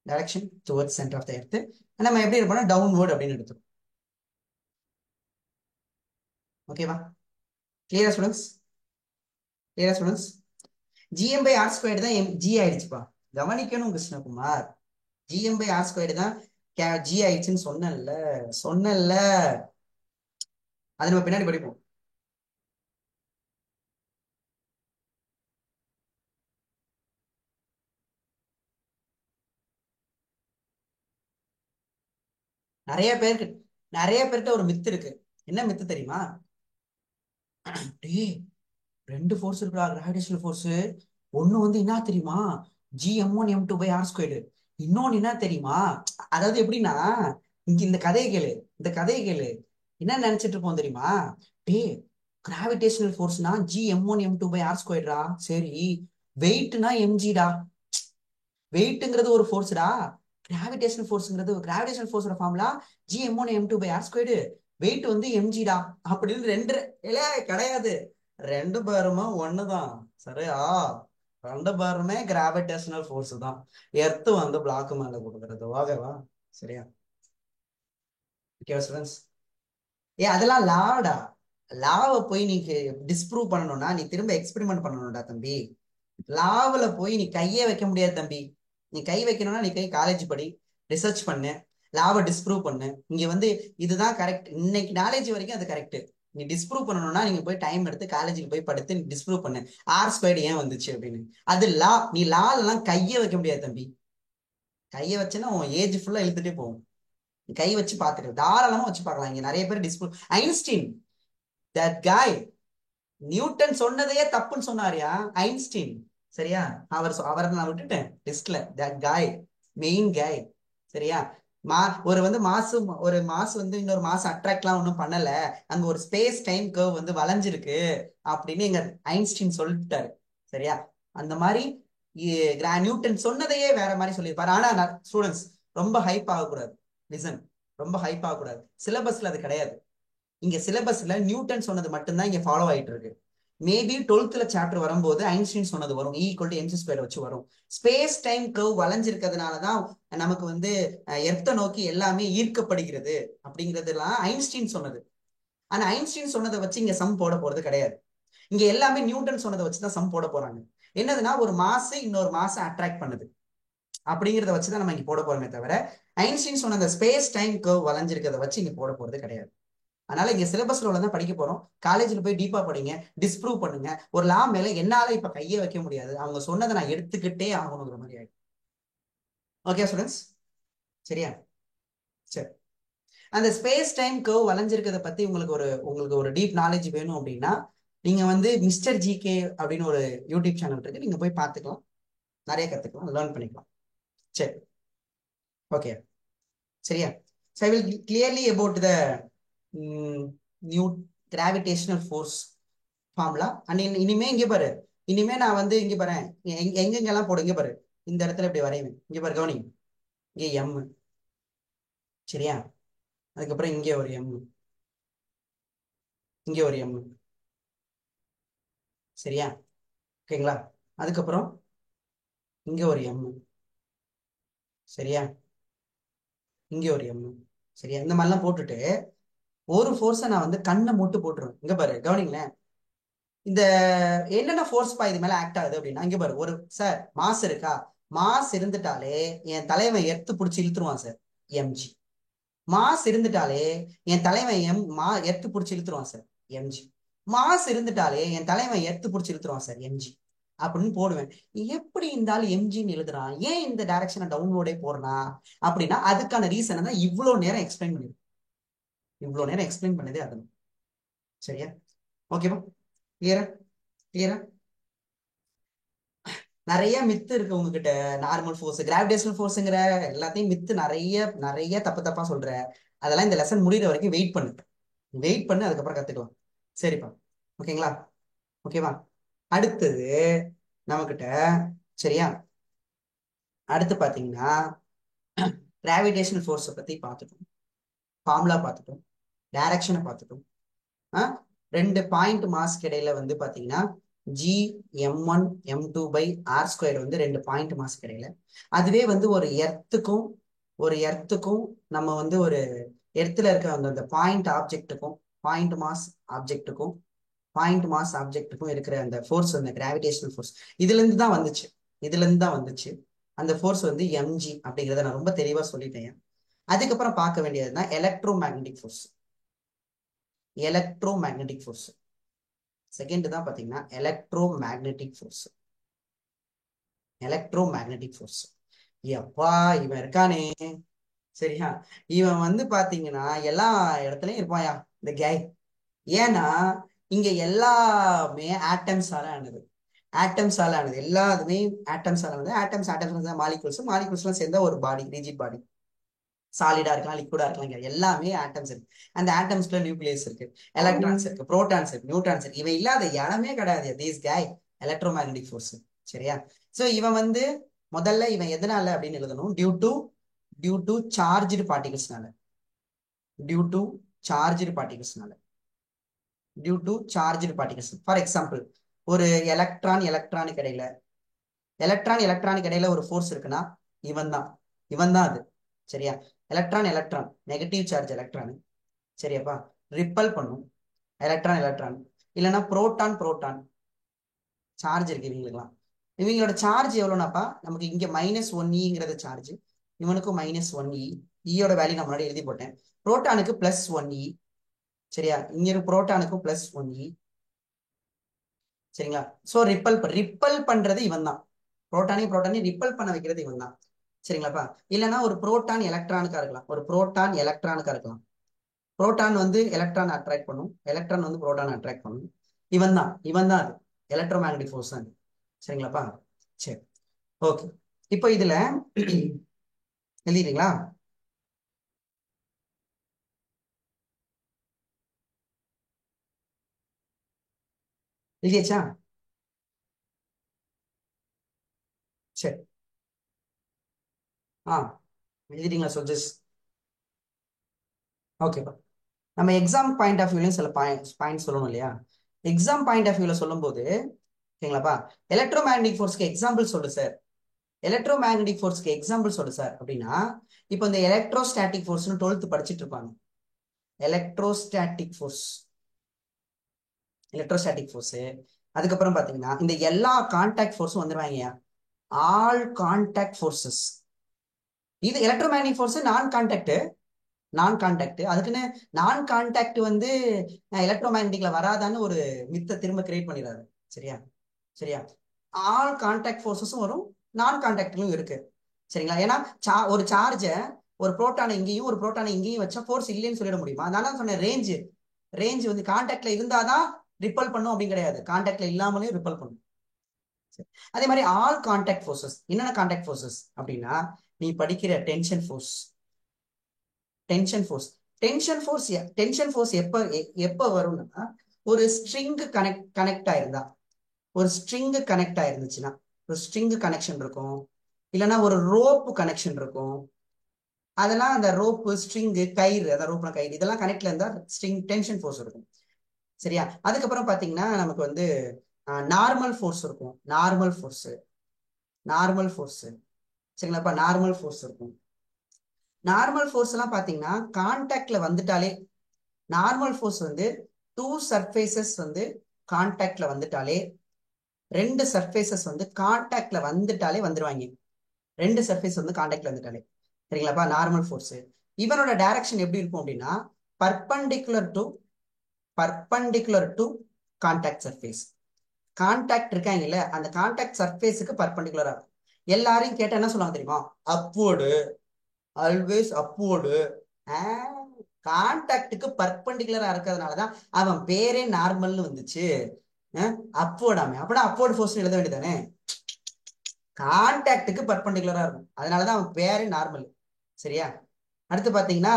Direction towards centre of the earth. நம்ம எப்படி இருப்போம்னா டவுன்வர்ட் அப்படின்னு எடுத்துரும். ஓகேவா? கிளியரா ஸ்டூடெண்ட்ஸ்? கிளியரா ஸ்டூடெண்ட்ஸ்? gm/r² தான் g ஆயிடுச்சுப்பா. கவனிக்கணும் கிருஷ்ணகுமார். gm/r² தான் g ஆயிடுச்சுன்னு சொன்னேன்ல. சொன்னேன்ல, அது நம்ம பின்னாடி படிப்போம். நிறைய பேருக்கு நிறைய பேர்கிட்ட ஒரு மித்து இருக்கு. என்ன மித்து தெரியுமா? டேய், ரெண்டு ஃபோர்ஸ் இருக்குடா கிராவிடேஷனல் ஃபோர்ஸ். ஒண்ணு வந்து என்ன தெரியுமா? gm1m2/r². இன்னொன்னு என்ன தெரியுமா? அதாவது எப்படின்னா, இங்க இந்த கதையை கேளு, இந்த கதையை கேளு. என்ன நினைச்சிட்டு இருப்போம் தெரியுமா? டேய், கிராவிடேஷனல் ஃபோர்ஸ்னா gm1m2/r²டா. சரி, வெயிட்னா mgடா. வெயிட்ங்கிறது ஒரு ஃபோர்ஸ்டா. கிராவிடேஷனல் ஃபோர்ஸோட ஃபார்முலா gm1m2/r². வெயிட் வந்து mgடா அப்படின்னு ரெண்டு இல்ல கிடையாது. ரெண்டு பேருமே ஒண்ணுதான். சரியா? ரெண்டு பேருமே கிராவிடேஷனல் ஃபோர்ஸ் தான். எர்த் வந்து பிளாக் மேல கொடுக்கறது. ஓகேவா? சரியா? Okay students? அதெல்லாம் லாடா. லாவை போய் நீங்க டிஸ்ப்ரூவ் பண்ணணும்னா நீ திரும்ப எக்ஸ்பெரிமெண்ட் பண்ணணும்டா தம்பி. லாவில் போய் நீ கையே வைக்க முடியாது தம்பி. நீ கை வைக்கணும்னா நீ கை காலேஜ் படி, ரிசர்ச் பண்ணு, லாவை டிஸ்ப்ரூவ் பண்ணு. இங்க வந்து இதுதான் கரெக்ட், இன்னைக்கு நாலேஜ் வரைக்கும் அது கரெக்ட். நீ டிஸ்ப்ரூவ் பண்ணணும்னா நீங்க போய் டைம் எடுத்து காலேஜுக்கு போய் படுத்து நீ டிஸ்ப்ரூவ் பண்ணு r² ஏன் வந்துச்சு அப்படின்னு. அது லா. நீ லால எல்லாம் கையே வைக்க முடியாது தம்பி. கையை வச்சுன்னா உன் ஏஜ் ஃபுல்லா இழுத்துட்டே போகும். கை வச்சு பாத்துட்டு தாராளமா வச்சு பார்க்கலாம். இங்க நிறைய பேர் disprove. Einstein, that guy, Newton சொன்னதையே தப்புன்னு சொன்னாரியா ஐன்ஸ்டீன். சரியா? அவரை நான் விட்டுட்டேன் லிஸ்ட்ல. தட் காய், மெயின் காய். சரியா? மா ஒரு வந்து மாசு, ஒரு மாசு வந்து இன்னொரு மாசு அட்ராக்ட்லாம் ஒன்றும் பண்ணல, அங்க ஒரு ஸ்பேஸ் டைம் கர்வ் வந்து வளைஞ்சிருக்கு அப்படின்னு எங்க ஐன்ஸ்டீன் சொல்லிட்டாரு. சரியா? அந்த மாதிரி நியூட்டன் சொன்னதையே வேற மாதிரி சொல்லியிருப்பாரு. ஆனா ஸ்டூடெண்ட்ஸ் ரொம்ப ஹைப் ஆகக்கூடாது. லிசன், ரொம்ப ஹைப் ஆகக்கூடாது. சிலபஸ்ல அது கிடையாது. இங்க சிலபஸ்ல நியூட்டன் சொன்னது மட்டும்தான் இங்க ஃபாலோ ஆயிட்டு இருக்கு. மேபி 12th சாப்டர் வரும்போது ஐன்ஸ்டீன் சொன்னது வரும், E = mc² வச்சு வரும். ஸ்பேஸ் டைம் கர்வ் வளைஞ்சிருக்கிறதுனாலதான் நமக்கு வந்து எர்த்த நோக்கி எல்லாமே ஈர்க்கப்படுகிறது அப்படிங்கிறதுலாம் ஐன்ஸ்டீன் சொன்னது. ஆனா ஐன்ஸ்டீன் சொன்னதை வச்சு இங்க சம் போட போறது கிடையாது. இங்க எல்லாமே நியூட்டன் சொன்னதை வச்சுதான் சம் போட போறாங்க. என்னதுன்னா, ஒரு மாசு இன்னொரு மாசை அட்ராக்ட் பண்ணுது அப்படிங்கிறத வச்சுதான் நம்ம இங்க போட போறோமே தவிர, ஐன்ஸ்டீன் சொன்ன அந்த ஸ்பேஸ் டைம் கர்வ் வளைஞ்சிருக்கிறத வச்சு இங்க போட போறது கிடையாது. அதனால இங்க சிலபஸ்ல உள்ளதான் படிக்க போறோம். காலேஜ்ல போய் டீப்பா படிங்க, டிஸ்ப்ரூவ் பண்ணுங்க. ஒரு லா மேல என்னால இப்ப கையே வைக்க முடியாது, அவங்க சொன்னதை நான் எடுத்துக்கிட்டே ஆகணுங்கிற மாதிரி ஆயிடும். Okay students? சரியா? சரி. அந்த ஸ்பேஸ் டைம் கர்வ் வளைஞ்சிருக்கிறத பத்தி உங்களுக்கு ஒரு டீப் நாலேஜ் வேணும் அப்படின்னா, நீங்க வந்து மிஸ்டர் ஜிகே அப்படின்னு ஒரு யூடியூப் சேனல் இருக்கு, நீங்க போய் பார்த்துக்கலாம். நிறைய கத்துக்கலாம், லேர்ன் பண்ணிக்கலாம். சரி, ஓகே. சரியா? So I will clearly about the new gravitational force formula. And இனிமே இங்க பாரு, இனிமே நான் வந்து இங்க பாரு, எங்கெங்கெல்லாம் போடு, இங்க பாரு, இந்த இடத்துல இப்படி வரையுவேன். இங்க பாரு, கவனி. இங்க எம். சரியா? அதுக்கப்புறம் இங்க ஒரு எம், இங்க ஒரு எம். சரியா? ஓகேங்களா? அதுக்கப்புறம் இங்க ஒரு எம். சரியா? இங்க ஒரு எம். சரியா? இந்த மாதிரிலாம் போட்டுட்டு ஒரு ஃபோர்ஸை நான் வந்து கண்ணை மூட்டு போட்டுருவேன். இங்க பாரு, கவனிங்களேன். இந்த என்னென்ன ஃபோர்ஸ் பா இது மேல ஆக்ட் ஆகுது அப்படின்னா, இங்க பாரு, ஒரு சார் மாஸ் இருக்கா, மாஸ் இருந்துட்டாலே என் தலைவன் எர்த்து பிடிச்சி இழுத்துருவான் சார், mg. மாஸ் இருந்துட்டாலே என் தலைவன் எர்த்து பிடிச்சி இழுத்துருவான் சார், எம்ஜி. மாஸ் இருந்துட்டாலே என் தலைவன் எர்த்து பிடிச்சி இழுத்துருவான் சார், எம்ஜி அப்படின்னு போடுவேன். எப்படி இருந்தாலும் எம்ஜின்னு எழுதுறான், ஏன் இந்த டைரக்ஷனை டவுன்லோடே போடுறான் அப்படின்னா அதுக்கான ரீசனை தான் இவ்வளவு நேரம் எக்ஸ்பிளைன் பண்ணிருக்கேன். இவ்வளவு நேரம் எக்ஸ்பிளைன் பண்ணதே அது. சரியா? ஓகேவா? கிளியரா? கிளியரா? நிறைய மித்து இருக்கு உங்ககிட்ட. நார்மல் ஃபோர்ஸ், கிராவிடேஷனல் ஃபோர்ஸுங்கிற எல்லாத்தையும் மித்து நிறைய நிறைய தப்பு தப்பா சொல்ற. அதெல்லாம் இந்த லெசன் முடிகிற வரைக்கும் வெயிட் பண்ணு. வெயிட் பண்ணு, அதுக்கப்புறம் கத்துக்கலாம். சரிப்பா? ஓகேங்களா? ஓகேவா? அடுத்தது நம்மகிட்ட, சரியா, அடுத்து பாத்தீங்கன்னா கிராவிடேஷனல் ஃபோர்ஸை பத்தி பார்த்துட்டோம், ஃபார்முலா பார்த்துட்டோம், டைரக்ஷனை பார்த்துட்டோம். ரெண்டு பாயிண்ட் மாஸ்க்கு இடையில வந்து பாத்தீங்கன்னா ஜி m1 m2/r² வந்து ரெண்டு பாயிண்ட் மாஸ்க்கு இடையில. அதுவே வந்து ஒரு எர்த்துக்கும் நம்ம வந்து ஒரு எர்த்துல இருக்க அந்த பாயிண்ட் ஆப்ஜெக்ட்டுக்கும் பாயிண்ட் மாஸ் ஆப்ஜெக்ட்டுக்கும் இருக்கிற அந்த ஃபோர்ஸ், அந்த கிராவிடேஷனல் ஃபோர்ஸ் இதுல இருந்து தான் வந்துச்சு. இதுல இருந்து தான் வந்துச்சு அந்த ஃபோர்ஸ் வந்து எம்ஜி அப்படிங்கிறத நான் ரொம்ப தெளிவா சொல்லிட்டேன். அதுக்கப்புறம் பார்க்க வேண்டியதுன்னா electromagnetic force. Electromagnetic force second தான் பாத்தீங்கன்னா electromagnetic force. Electromagnetic force, எப்பா இவன் இருக்கானே, சரியா, இவன் வந்து பாத்தீங்கன்னா எல்லா இடத்துலயும் இருப்பாயா இந்த கேய். ஏன்னா இங்க எல்லாமே ஆட்டம்ஸால ஆனது. ஆட்டம்ஸால ஆனது எல்லாத்துமே ஆட்டம்ஸால ஆனது. ஆட்டம்ஸ் மாலிகுல்ஸ் எல்லாம் சேர்ந்த ஒரு பாடி, ரிஜிட் பாடி. சாலிடா இருக்கலாம், லிக்விடா இருக்கலாம், எல்லாமே ஆட்டம்ஸ் இருக்கு. அந்த ஆட்டம்ஸ்ல நியூக்ளியஸ் இருக்கு, எலக்ட்ரான்ஸ் இருக்கு, புரோட்டான்ஸ் இருக்கு, நியூட்ரான்ஸ் இருக்கு. இவன் இல்லாத இடமே கிடையாது these guy electromagnetic force. சரியா? சோ இவன் வந்து முதல்ல இவன் எதனால அப்படின்னு எழுதணும், டியூ டு சார்ஜ்டு பார்ட்டிகல்ஸ்னால. டியூ டு சார்ஜ்டு பார்ட்டிகல்ஸ்னால. Due to charged particles. For example, ஒரு எலக்ட்ரானுக்கு இடையில ஒரு ஃபோர்ஸ் இருக்குன்னா இவன் தான் அது. சரியா? எலக்ட்ரான் நெகட்டிவ் சார்ஜ் எலக்ட்ரான், சரியாப்பா, ரிப்பல் பண்ணும். எலக்ட்ரான் இல்லைன்னா புரோட்டான் சார்ஜ் இருக்கு இவங்களுக்குலாம். இவங்களோட சார்ஜ் எவ்வளோனாப்பா, நமக்கு இங்க -1e சார்ஜ், இவனுக்கும் -1e. ஈயோட வேல்யூ நான் முன்னாடி எழுதி போட்டேன். புரோட்டானுக்கு +1e. சரியா? இங்க இருக்கு புரோட்டானுக்கும் +1e. சரிங்களா? சோ ரிப்பல் பண்றது இவன் தான். புரோட்டானையும் ரிப்பல் பண்ண வைக்கிறது இவன் தான். சரிங்களாப்பா? இல்லைன்னா ஒரு புரோட்டான் எலக்ட்ரானுக்கா இருக்கலாம். புரோட்டான் வந்து எலக்ட்ரான் அட்ராக்ட் பண்ணும், எலக்ட்ரான் வந்து புரோட்டான் அட்ராக்ட் பண்ணும். இவன் தான் அது எலக்ட்ரோ மேக்னெட்டிக் ஃபோர்ஸ் தான். சரிங்களாப்பா? சரி, ஓகே. இப்போ இதுல எழுதிடுறீங்களா? எழுதியாச்சா? சரி. ஆ, எழுதிட்டீங்களா சொல்ஜஸ்? ஓகேப்பா. நம்ம எக்ஸாம் பாயிண்ட் ஆஃப் வியூலையும் சில பாயிண்ட் சொல்லணும் இல்லையா? எக்ஸாம் பாயிண்ட் ஆஃப் வியூல சொல்லும் போது, ஓகேங்களாப்பா, எலக்ட்ரோ மேக்னெட்டிக் ஃபோர்ஸ்க்கு எக்ஸாம்பிள் சொல்லு சார், அப்படின்னா இப்போ இந்த எலக்ட்ரோஸ்டாட்டிக் ஃபோர்ஸ்னு 12th படிச்சுட்டு இருப்பாங்க. எலக்ட்ரோஸ்டாட்டிக் ஃபோர்ஸ் அதுக்கப்புறம் பாத்தீங்கன்னா இந்த எல்லா கான்டாக்ட் ஃபோர்ஸும் வந்துருவாங்க. All contact forces. இது எலக்ட்ரோ மேக்னெட்டிக் ஃபோர்ஸ் நான் கான்டாக்ட் அதுக்குன்னு நான் கான்டாக்ட் வந்து எலக்ட்ரோ மேக்னெட்டிக்ல வராதான்னு ஒரு மித்த திரும்ப கிரியேட் பண்ணிடாது. சரியா? சரியா? ஆல் கான்டாக்ட் ஃபோர்ஸஸும் வரும், நான் கான்டாக்ட்லயும் இருக்கு. சரிங்களா? ஏன்னா ஒரு சார்ஜை, ஒரு புரோட்டானை இங்கேயும் வச்சா ஃபோர்ஸ் இல்லைன்னு சொல்லிட முடியுமா? அதனால தான் சொன்னேன் ரேஞ்ச் வந்து கான்டாக்ட்ல இருந்தாதான் ரிப்பல் பண்ணும் அப்படின்னு கிடையாது, கான்டாக்ட்ல இல்லாமலே ரிப்பல் பண்ணும். அதே மாதிரி ஆல் கான்டாக்ட் ஃபோர்ஸஸ். என்னென்ன கான்டாக்ட் ஃபோர்ஸஸ் அப்படின்னா, நீ படிக்கிற டென்ஷன் ஃபோர்ஸ். டென்ஷன் ஃபோர்ஸ் எப்ப வரும்னா, ஒரு ஸ்ட்ரிங் கனெக்ட் ஆயிருந்துச்சுன்னா, ஒரு ஸ்ட்ரிங் கனெக்ஷன் இருக்கும், இல்லைன்னா ஒரு ரோப் கனெக்ஷன் இருக்கும். அதெல்லாம் அந்த ரோப்பு, ஸ்ட்ரிங்கு, கயிறு, அந்த ரோப்னா கயிறு, இதெல்லாம் கனெக்ட்ல இருந்தா டென்ஷன் ஃபோர்ஸ் இருக்கும். சரியா? அதுக்கப்புறம் பாத்தீங்கன்னா நமக்கு வந்து நார்மல் ஃபோர்ஸ் இருக்கும். நார்மல் ஃபோர்ஸ் சரிங்களாப்பா? நார்மல் ஃபோர்ஸ் இருக்கும். நார்மல் ஃபோர்ஸ் எல்லாம் பாத்தீங்கன்னா கான்டாக்ட்ல வந்துட்டாலே, நார்மல் ஃபோர்ஸ் வந்து டூ சர்ஃபேசஸ் வந்து கான்டாக்ட்ல வந்துட்டாலே, ரெண்டு சர்ஃபேசஸ் வந்து கான்டாக்ட்ல வந்துட்டாலே வந்துருவாங்க. ரெண்டு சர்ஃபேஸ் வந்து கான்டாக்ட்ல வந்துட்டாலே. சரிங்களாப்பா? Normal force. இவனோட டைரக்ஷன் எப்படி இருக்கும் அப்படின்னா perpendicular to contact surface. Contact இருக்காங்கல்ல, அந்த கான்டாக்ட் சர்ஃபேஸுக்கு பர்பண்டிகுலரா இருக்கும். எல்லாரையும் கேட்டா என்ன சொல்லுவாங்க தெரியுமா? Upward, always upward. கான்டாக்டுக்கு பர்பண்டிகுலரா இருக்கிறதுனாலதான் அவன் பேரே நார்மல்னு வந்துச்சு. அப்வோர்டாமே அப்படின்னா அப்வோர்டு ஃபோர்ஸ் எழுத வேண்டியதானே? கான்டாக்டுக்கு பர்பண்டிகுலரா இருக்கும், அதனாலதான் அவன் பேரே நார்மல். சரியா? அடுத்து பாத்தீங்கன்னா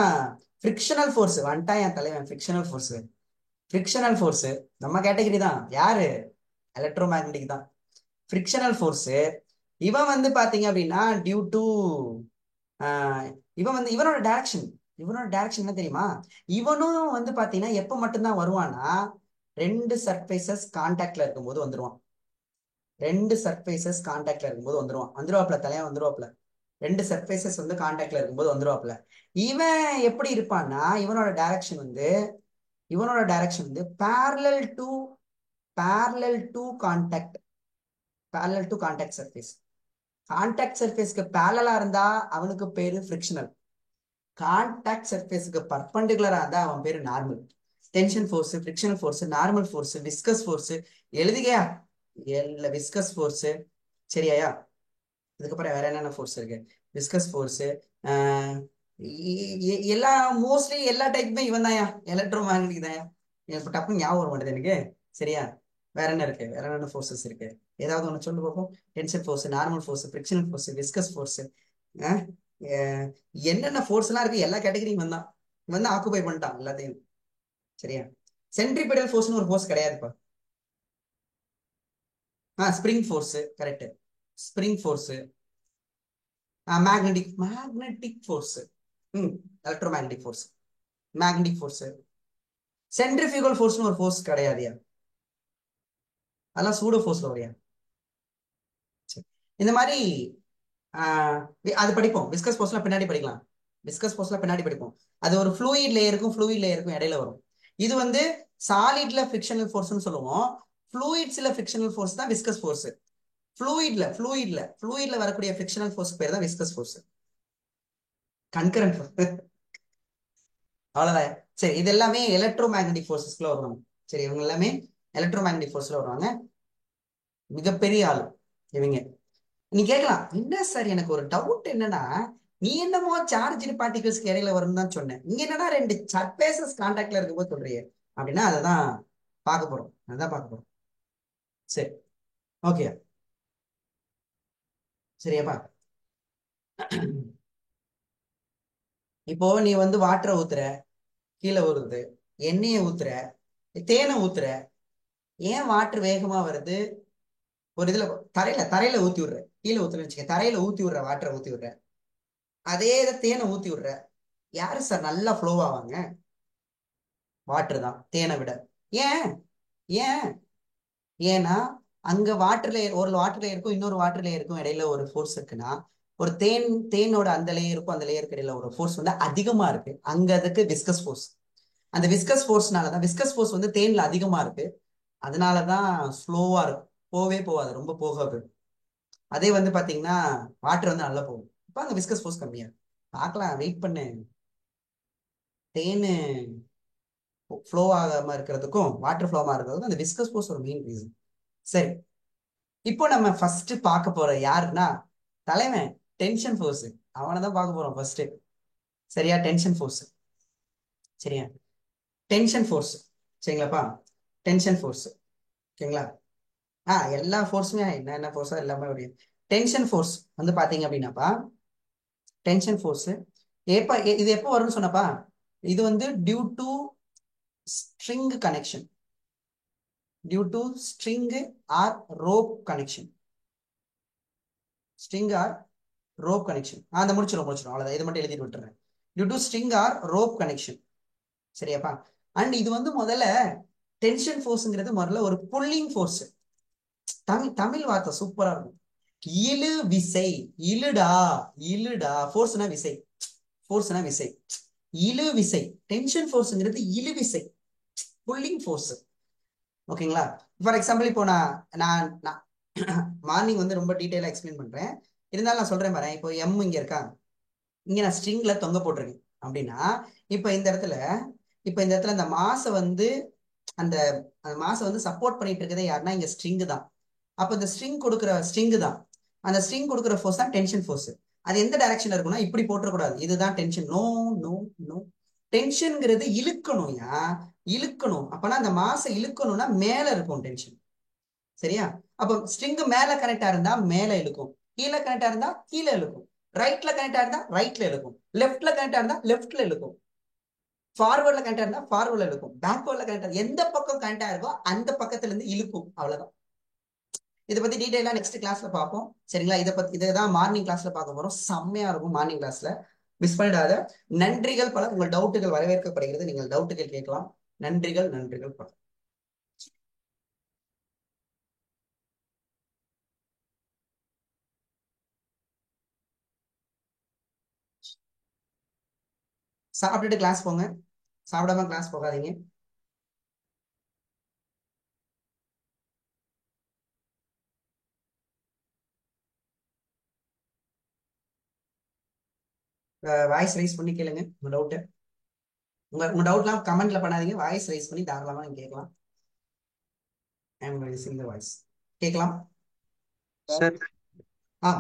ஃப்ரிக்ஷனல் ஃபோர்ஸ் வந்துட்டா என் தலைவன். ஃப்ரிக்ஷனல் ஃபோர்ஸ் நம்ம கேட்டகரி தான். யாரு? எலக்ட்ரோ மேக்னடிக் தான். ஃப்ரிக்ஷனல் ஃபோர்ஸ் இவன் வந்து பாத்தீங்க அப்படின்னா டியூ டு இவன் வந்து இவனோட டைரக்ஷன் என்ன தெரியுமா? இவனும் வந்து பாத்தீங்கன்னா எப்ப மட்டும்தான் வருவானா, ரெண்டு சர்ஃபேசஸ் கான்டாக்ட்ல இருக்கும்போது வந்துருவான். வந்துருவாப்ல தலைவன் வந்துருவாப்ல. ரெண்டு சர்ஃபேசஸ் வந்து கான்டாக்ட்ல இருக்கும்போது வந்துருவாப்ல. இவன் எப்படி இருப்பான்னா இவனோட டைரக்ஷன் வந்து parallel to contact surface. Contact சர்ஃபேஸ்க்கு பேரலா இருந்தா அவனுக்கு பேரு ஃப்ரிக்ஷனல். கான்டாக்ட் சர்ஃபேஸ்க்கு பர்பண்டிகுலரா இருந்தா அவன் பேரு normal. Tension force, frictional force, normal force, viscous force எழுதிக்கையா? Viscous force. சரியா? அதுக்கப்புறம் வேற என்னென்ன ஃபோர்ஸ் இருக்கு? விஸ்கஸ் ஃபோர்ஸ், எல்லா மோஸ்ட்லி எல்லா டைப்புமே இவன் தான்யா, எலக்ட்ரோ மேக்னடிக் தான். இப்போ டப்புன்னு ஞாபகம் வர மாட்டேது எனக்கு. சரியா? வேற என்ன இருக்கு? வேற என்னென்ன ஃபோர்ஸஸ் இருக்கு? ஏதாவது ஒன்று சொல்லு பார்ப்போம். Tension force, normal force, frictional force, viscous force, என்னென்ன ஃபோர்ஸ் எல்லாம் இருக்கு எல்லா கேட்டகரியும் வந்தான். வந்து ஆக்குபை பண்ணிட்டான் எல்லாத்தையும். சரியா? சென்ட்ரிபெடல் ஃபோர்ஸ்னு ஒரு ஃபோர்ஸ் கிடையாதுப்பா. Spring force correct. Spring force, magnetic force, electromagnetic force, magnetic force. Centrifugal ஃபோர்ஸ்னு ஒரு ஃபோர்ஸ் கிடையாதுயா, அதெல்லாம் சூடோ ஃபோர்ஸ்ல வரையா. இந்த மாதிரி அது படிப்போம். விஸ்கஸ் ஃபோர்ஸ்லாம் பின்னாடி படிக்கலாம். அது ஒரு ஃப்ளூயிட் லேயருக்கும் இடையில வரும். இது வந்து சாலிட்ல ஃபிரிக்ஷனல் ஃபோர்ஸ்னு சொல்லுவோம். ஃப்ளூயிட்ஸ்ல ஃபிரிக்ஷனல் ஃபோர்ஸ் தான் விஸ்கஸ் ஃபோர்ஸ். ஃப்ளூயிட்ல வரக்கூடிய ஃபிரிக்ஷனல் ஃபோர்ஸ் பேர் தான் விஸ்கஸ் ஃபோர்ஸ். கன்கரண்ட் அவ்வளவுதான். சரி, இது எல்லாமே எலக்ட்ரோ மேக்னடிக் ஃபோர்ஸஸ்ல வருவாங்க. சரி, இவங்க எல்லாமே எலக்ட்ரோ மேக்னடிக் ஃபோர்ஸ்ல வருவாங்க. மிகப்பெரிய ஆளு இவங்க. நீ கேட்கலாம், என்ன சார் எனக்கு ஒரு டவுட் என்னன்னா, நீ என்னமோ சார்ஜ் பார்ட்டிகல்ஸ்க்கு இடையில வரும்னு தான் சொன்னேன், இங்க என்னன்னா ரெண்டு சர்ஃபேசஸ் கான்டாக்ட்ல இருக்கும்போது சொல்றியே அப்படின்னா, அதுதான் பார்க்க போறோம். சரி, ஓகே, சரியாப்பா. இப்போ நீ வந்து வாட்டரை ஊத்துற, கீழே வருது. எண்ணெயை ஊத்துற, தேனை ஊத்துற. ஏன் வாட்டர் வேகமா வருது? ஒரு இதுல தரையில ஊத்தி விடுற, கீழே ஊத்துறன்னு வச்சுக்க, தரையில ஊத்தி விடுற, வாட்டரை ஊத்தி விடுற. அதே இதை தேனை ஊத்தி விடுற. யாரு சார் நல்லா ஃப்ளோ ஆவாங்க? வாட்டர் தான், தேனை விட. ஏன் ஏன் ஏன்னா அங்க ஒரு வாட்டர் லேயருக்கும் இன்னொரு வாட்டர் லேயருக்கும் இடையில ஒரு ஃபோர்ஸ் இருக்குன்னா, ஒரு தேனோட அந்த லேயருக்கு இடையில ஒரு ஃபோர்ஸ் வந்து அதிகமா இருக்கு. அங்க அதுக்கு விஸ்கஸ் ஃபோர்ஸ். அந்த விஸ்கஸ் ஃபோர்ஸ் வந்து தேன்ல அதிகமா இருக்கு. அதனாலதான் ஸ்லோவா இருக்கும், போவே போகாது, ரொம்ப போகாது. அதே வந்து பாத்தீங்கன்னா வாட்டர் வந்து நல்லா போகும். இப்ப அங்க விஸ்கஸ் ஃபோர்ஸ் கம்மியா இருக்கு. பார்க்கலாம், வெயிட் பண்ணு. தேனு ஃப்ளோ ஆகாம இருக்கிறதுக்கும் வாட்டர் ஃப்ளோ ஆகாம இருக்கிறதுக்கும் அந்த விஸ்கஸ் ஃபோர்ஸ் ஒரு மெயின் ரீசன். சரி, இப்போ நம்ம ஃபர்ஸ்ட் பார்க்க போற யாருன்னா தலைவன், டென்ஷன் ஃபோர்ஸ். அவனை தான் பார்க்க போறோம் ஃபர்ஸ்ட். சரியா? Tension force. சரியா? Tension force. சரிங்களாப்பா? Tension force. ஓகேங்களா? எல்லா ஃபோர்ஸுமே என்ன ஃபோர்ஸோ எல்லாமே வரையும். டென்ஷன் ஃபோர்ஸ் வந்து பாத்தீங்க அப்படின்னாப்பா, டென்ஷன் ஃபோர்ஸ் இது எப்போ வரும்னு சொன்னப்பா, இது வந்து due to string connection, or rope connection. அந்த முடிச்சிடும் அவ்வளவுதான். இது மட்டும் எழுதிட்டு விட்டுறேன். Due to string or rope connection. சரியாப்பா? அண்ட் இது வந்து முதல்ல டென்ஷன் ஃபோர்ஸ்ங்கிறது முதல்ல ஒரு புல்லிங் ஃபோர்ஸ். தமிழ் வார்த்தை சூப்பரா இருக்கும். இழு விசை. இழுடா ஃபோர்ஸ்னா விசை. இழு விசை. டென்ஷன் ஃபோர்ஸ்ங்கிறது இழு விசை, புல்லிங் ஃபோர்ஸ். ஓகேங்களா? ஃபார் எக்ஸாம்பிள் இப்போ நான் மார்னிங் வந்து ரொம்ப டீட்டெயிலா எக்ஸ்பிளைன் பண்றேன். இருந்தாலும் நான் சொல்றேன் பாரு. இப்போ எம் இங்க இருக்கா, இங்க நான் ஸ்ட்ரிங்ல தொங்க போட்டிருக்கேன். அப்படின்னா இப்ப இந்த இடத்துல இந்த மாசை வந்து அந்த அந்த மாசை வந்து சப்போர்ட் பண்ணிட்டு இருக்கிறதே யாருன்னா இங்க ஸ்ட்ரிங் தான். அப்ப இந்த ஸ்ட்ரிங் தான். அந்த ஸ்ட்ரிங் கொடுக்குற ஃபோர்ஸ் தான் டென்ஷன் ஃபோர்ஸ். அது எந்த டைரக்ஷன்ல இருக்கும்னா இப்படி போட்டுறக்கூடாது. இதுதான் டென்ஷன். No no no. டென்ஷன்ங்கிறது இழுக்கணும்யா, இழுக்கணும். அப்பனா அந்த மாசை இழுக்கணும்னா மேல இருக்கும் டென்ஷன். சரியா? அப்போ ஸ்ட்ரிங் மேல கனெக்டா இருந்தா மேல இழுக்கும், கீழே கனெக்டா இருந்தா கீழே இழுக்கும், ரைட்ல கனெக்டா இருந்தா ரைட்ல இழுக்கும், லெஃப்ட்ல கனெக்டா இருந்தா லெஃப்ட்ல இழுக்கும், ஃபார்வர்ட்ல கனெக்டா இருந்தா ஃபார்வர்ட்ல இழுக்கும், பேக்வர்ட்ல கனெக்டா எந்த பக்கம் கனெக்டா இருக்கோ அந்த பக்கத்துல இருந்து இழுக்கும். அவ்வளவுதான். இதை பத்தி டீடைலா நெக்ஸ்ட் கிளாஸ்ல பார்ப்போம். சரிங்களா? இதை தான் மார்னிங் கிளாஸ்ல பார்க்க போறோம். செம்மையா இருக்கும் மார்னிங் கிளாஸ்ல. மிஸ் பண்ணிடாத. நன்றிகள் பல. உங்கள் டவுட்டுகள் வரவேற்கப்படுகிறது. நீங்கள் டவுட்டுகள் கேட்கலாம். நன்றிகள் நன்றிகள் பல. சாப்பிட்டுட்டு கிளாஸ் போங்க. சாப்பிடாம கிளாஸ் போகாதீங்க. வாய்ஸ் ரைஸ் பண்ணி கேளுங்க உங்க டவுட். உங்க டவுட்லாம் கமெண்ட்ல பண்ணாதீங்க. வாய்ஸ் ரைஸ் பண்ணி தாராளமா நீங்க கேட்கலாம். I am raising the voice. கேட்கலாம். சார் ஆ.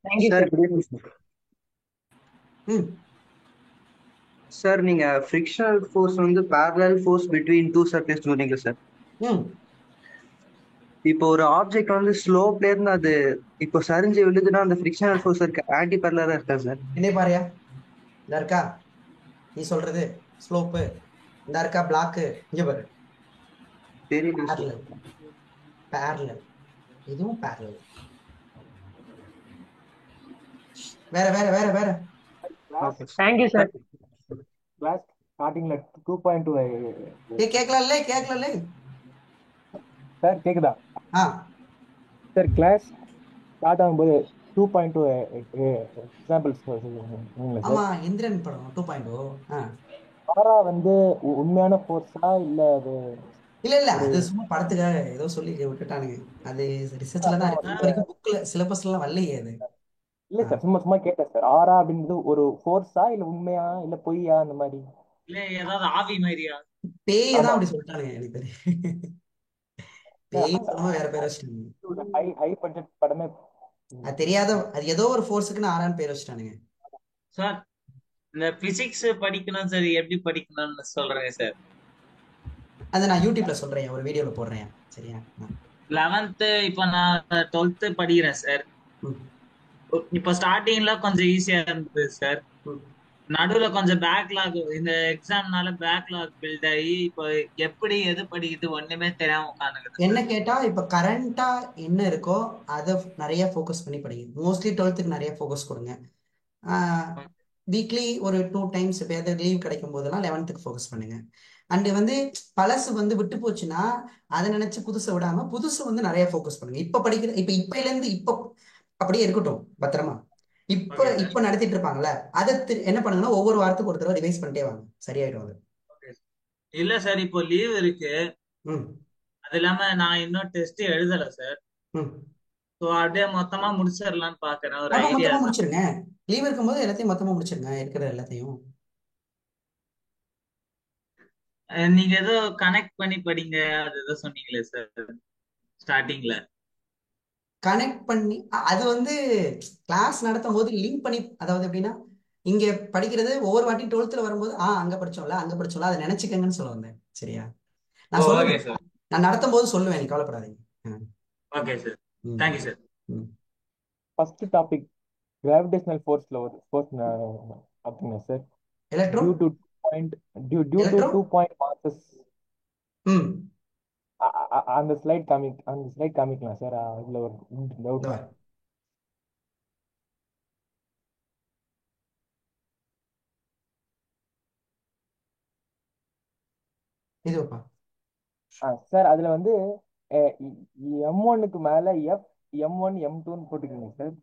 Thank you sir sir. Good evening sir. ம் சார் நீங்க ஃப்ரிக்ஷனல் ஃபோர்ஸ் வந்து parallel force between two surface சொன்னீங்க சார். ம் இப்போ ஒரு ஆப்ஜெக்ட் வந்து ஸ்லோப்ல இருந்து அது இப்போ சரிஞ்சு விழுதுன்னா அந்த ஃப்ரிக்ஷனல் ஃபோர்ஸ் இருக்கு ஆன்டி பேரலரா இருக்கா சார்? என்ன பாரியா? இந்த இருக்கா நீ சொல்றது ஸ்லோப்பு? இந்த இருக்கா பிளாக்கு? இங்க பாரு. தெரியல சார். பேரலல். பேரலல். இதுவும் பேரலல். வேற வேற வேற வேற. Okay thank you sir. கிளாஸ் ஸ்டார்டிங்ல 2.2 கேட்கல கேட்கல. சார் கேக்குதா? ஆ சார் கிளாஸ் ஸ்டார்ட் ஆகும்போது 2.2 எக்ஸாம்பிள்ஸ் ஆமா, சார். இந்திரன் படம் 2.0. ஆ ஆரா வந்து உண்மையான ஃபோர்ஸா இல்ல அது இல்ல இல்ல, ஒரு அது சும்மா படத்துக்காக ஏதோ சொல்லி விட்டுட்டானுங்க. அது ரிசர்ச்ல தான் இருக்கு. இது இல்ல வரைக்கும் புக்ல சிலபஸ்ல எல்லாம் வரலையே அது. இல்ல ஆ. சார், சும்மா சும்மா கேட்டேன் சார். ஆரா அப்படின்றது ஒரு ஃபோர்ஸா இல்ல உண்மையா இல்ல பொய்யா அந்த மாதிரி? இல்ல ஏதாவது ஆவி மாதிரியா? பேயை தான் ஆமா அப்படி சொல்லிட்டானுங்க எனக்கு தெரியும். பேய் படமா வேற பேர் வச்சுட்டானுங்க. ஹை ஹை பட்ஜெட் படமே. அது தெரியாத, அது ஏதோ ஒரு ஃபோர்ஸுக்குன்னு ஆறான்னு பேர் வச்சுட்டானுங்க. சார் இந்த பிசிக்ஸ் படிக்கணும் சார், எப்படி படிக்கணும்னு சொல்றேன் சார். அதை நான் யூடியூப்ல சொல்றேன், ஒரு வீடியோல போடுறேன். சரியா? 11th இப்ப நான் 12th படிக்கிறேன் சார். ம் இப்ப ஸ்டார்டிங்ல கொஞ்சம் ஈஸியா இருந்தது சார். ம். நடுவுல கொஞ்சம் பேக்லாக், இந்த எக்ஸாம்னால பேக்லாக் பில்ட் ஆகி இப்போ எப்படி எது படிக்கிறது ஒண்ணுமே தெரியாம உட்காந்துக்குது என்ன சார். கேட்டா இப்ப கரண்டா என்ன இருக்கோ அதை நிறைய ஃபோக்கஸ் பண்ணி படிங்க. மோஸ்ட்லி 12th நிறைய ஃபோக்கஸ் கொடுங்க. வீக்லி ஒரு 2 டைம்ஸ் இப்போ எதாவது லீவ் கிடைக்கும் போதெல்லாம் 11th ஃபோக்கஸ் பண்ணுங்க. அண்ட் வந்து பழசு வந்து விட்டு போச்சுன்னா அதை நினைச்சு புதுசை விடாம புதுசு வந்து நிறைய ஃபோக்கஸ் பண்ணுங்க. இப்ப படிக்கிற இப்பையில இருந்து இப்போ அப்படியே இருக்கட்டும் பத்திரமா. இப்ப ஓகே சார். இப்ப நடத்திட்டு இருப்பாங்கல்ல, அதை என்ன பண்ணுங்கன்னா ஒவ்வொரு வாரத்துக்கு ஒரு தடவை ரிவைஸ் பண்ணிட்டே வாங்க. சரியாயிடும் அது. Okay sir. இல்ல சார் இப்போ லீவ் இருக்கு. ம் அது இல்லாம நான் இன்னும் டெஸ்ட் எழுதல சார். ம். ஸோ அப்படியே மொத்தமா முடிச்சிடலாம்னு பாக்குறேன், ஒரு அப்ப ஐடியா மொத்தமா சார். முடிச்சிருங்க. லீவ் இருக்கும்போது எல்லாத்தையும் மொத்தமா முடிச்சிருங்க, இருக்கிற எல்லாத்தையும். நீங்க ஏதோ கனெக்ட் பண்ணி படிங்க, அது ஏதோ சொன்னீங்களே சார் ஸ்டார்டிங்ல. கனெக்ட் பண்ணி அது வந்து கிளாஸ் நடத்தும் போது லிங்க் பண்ணி, அதாவது எப்படின்னா இங்க படிக்கிறது ஒவ்வொரு வாட்டி 12th வரும்போது அங்க படிச்சோம்ல அங்க படிச்சோம்ல அதை நினைச்சுக்கங்கன்னு சொல்ல வந்தேன். சரியா? நான் ஓகே சொல்லுவேன். சார். நான் நடத்தும் போது சொல்லுவேன், நீ கவலைப்படாதீங்க. Okay sir. ம் தேங்க்யூ சார். ம். ஃபர்ஸ்ட் டாபிக் கிராவிடேஷனல் ஃபோர்ஸ்ல ஒரு ஃபோர்ஸ் பார்த்தீங்கன்னா sir. Electro due to point due to electro 2 point masses. ம். அந்த ஸ்லைட் காமிக்கலாம் சார். இதுல ஒரு டவுட். இந்த வா. இதுப்பா. சார் அதுல வந்து M1க்கு மேல M1 M2ன்னு போட்டுக்கோங்க சார்.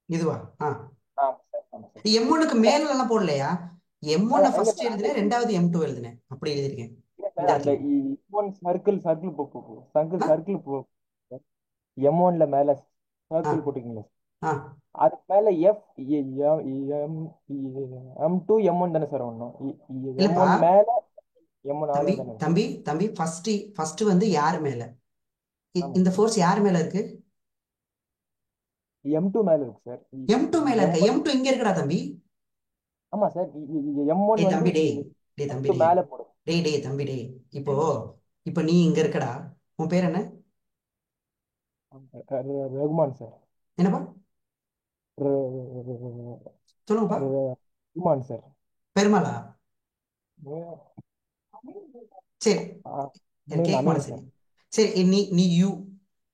இதுவா? ஆ. ஆமா சார், ஆமா சார். M1க்கு சார் மேல எல்லாம் போடலையா? M1 எங்க ஃபர்ஸ்ட் சார் அந்த எழுதுனேன், ரெண்டாவது M2 எழுதுனேன், அப்படி எழுதிருக்கேன் இல்ல இந்த சார், அந்த இடத்துல. M1 சர்க்கிள் ஆ சர்க்கிள் போ M1ல மேல ஆ. சர்க்கிள் போட்டுக்கோங்க. ஆ அதுக்கு மேல எஃப் M2 M1 தானே சார் வரணும்? இல்லப்பா M1 மேல M1 தம்பி ஆளே தானே? தம்பி தம்பி ஃபர்ஸ்ட் வந்து யார் மேல ஆமா இந்த சார். ஃபோர்ஸ் யார் மேல இருக்கு? M2 மேல இருக்கு சார். M2 மேல இருக்க. M1. M2 இங்க இருக்குடா தம்பி. ஆமா சார். M1 டேய் வந்து தம்பி டேய் டேய் தம்பி M2 டேய் மேல போடும். டேய் டேய் தம்பி டேய் இப்போ இப்போ நீ இங்க இருக்கடா. உன் பேர் என்ன? ரகுமான் சார். என்னப்பா ர- சொல்லுங்கப்பா. ரகுமான் சார். பெருமாளா? சரி எனக்கு மீன் கேட்க அமீன் மாட்டேன். சரி சார். சரி நீ நீ யூ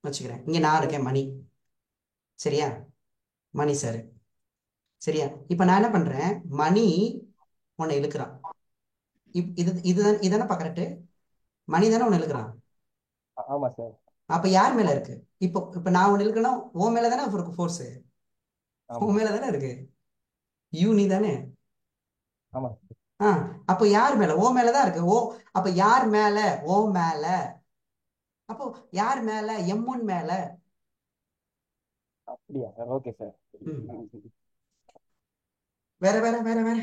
வச்சுக்கிறேன். இங்க நான் இருக்கேன் மணி. சரியா? மணி சார். சரியா? இப்ப நான் என்ன பண்றேன், மணி உன்னை இழுக்கிறான். இதுதான் இதானப்பா கரெக்ட்? மணி தானே உன்னை இழுக்கிறான். ஆமா சார். அப்ப யார் மேல இருக்கு? இப்போ இப்ப நான் உன்னை இழுக்கனா உன் மேல தானே ஃபோர்ஸ். ஆமா உன் மேல தானே இருக்கு. யூ நீ தானே. ஆமா ஆ அப்போ யார் மேல? ஓ மேலதான் இருக்கு. ஓ அப்ப யார் மேல? ஓ மேல. அப்போ யார் மேல? M1 மேல. அப்படியா சார்? Okay sir. ம். வேற வேற வேற வேற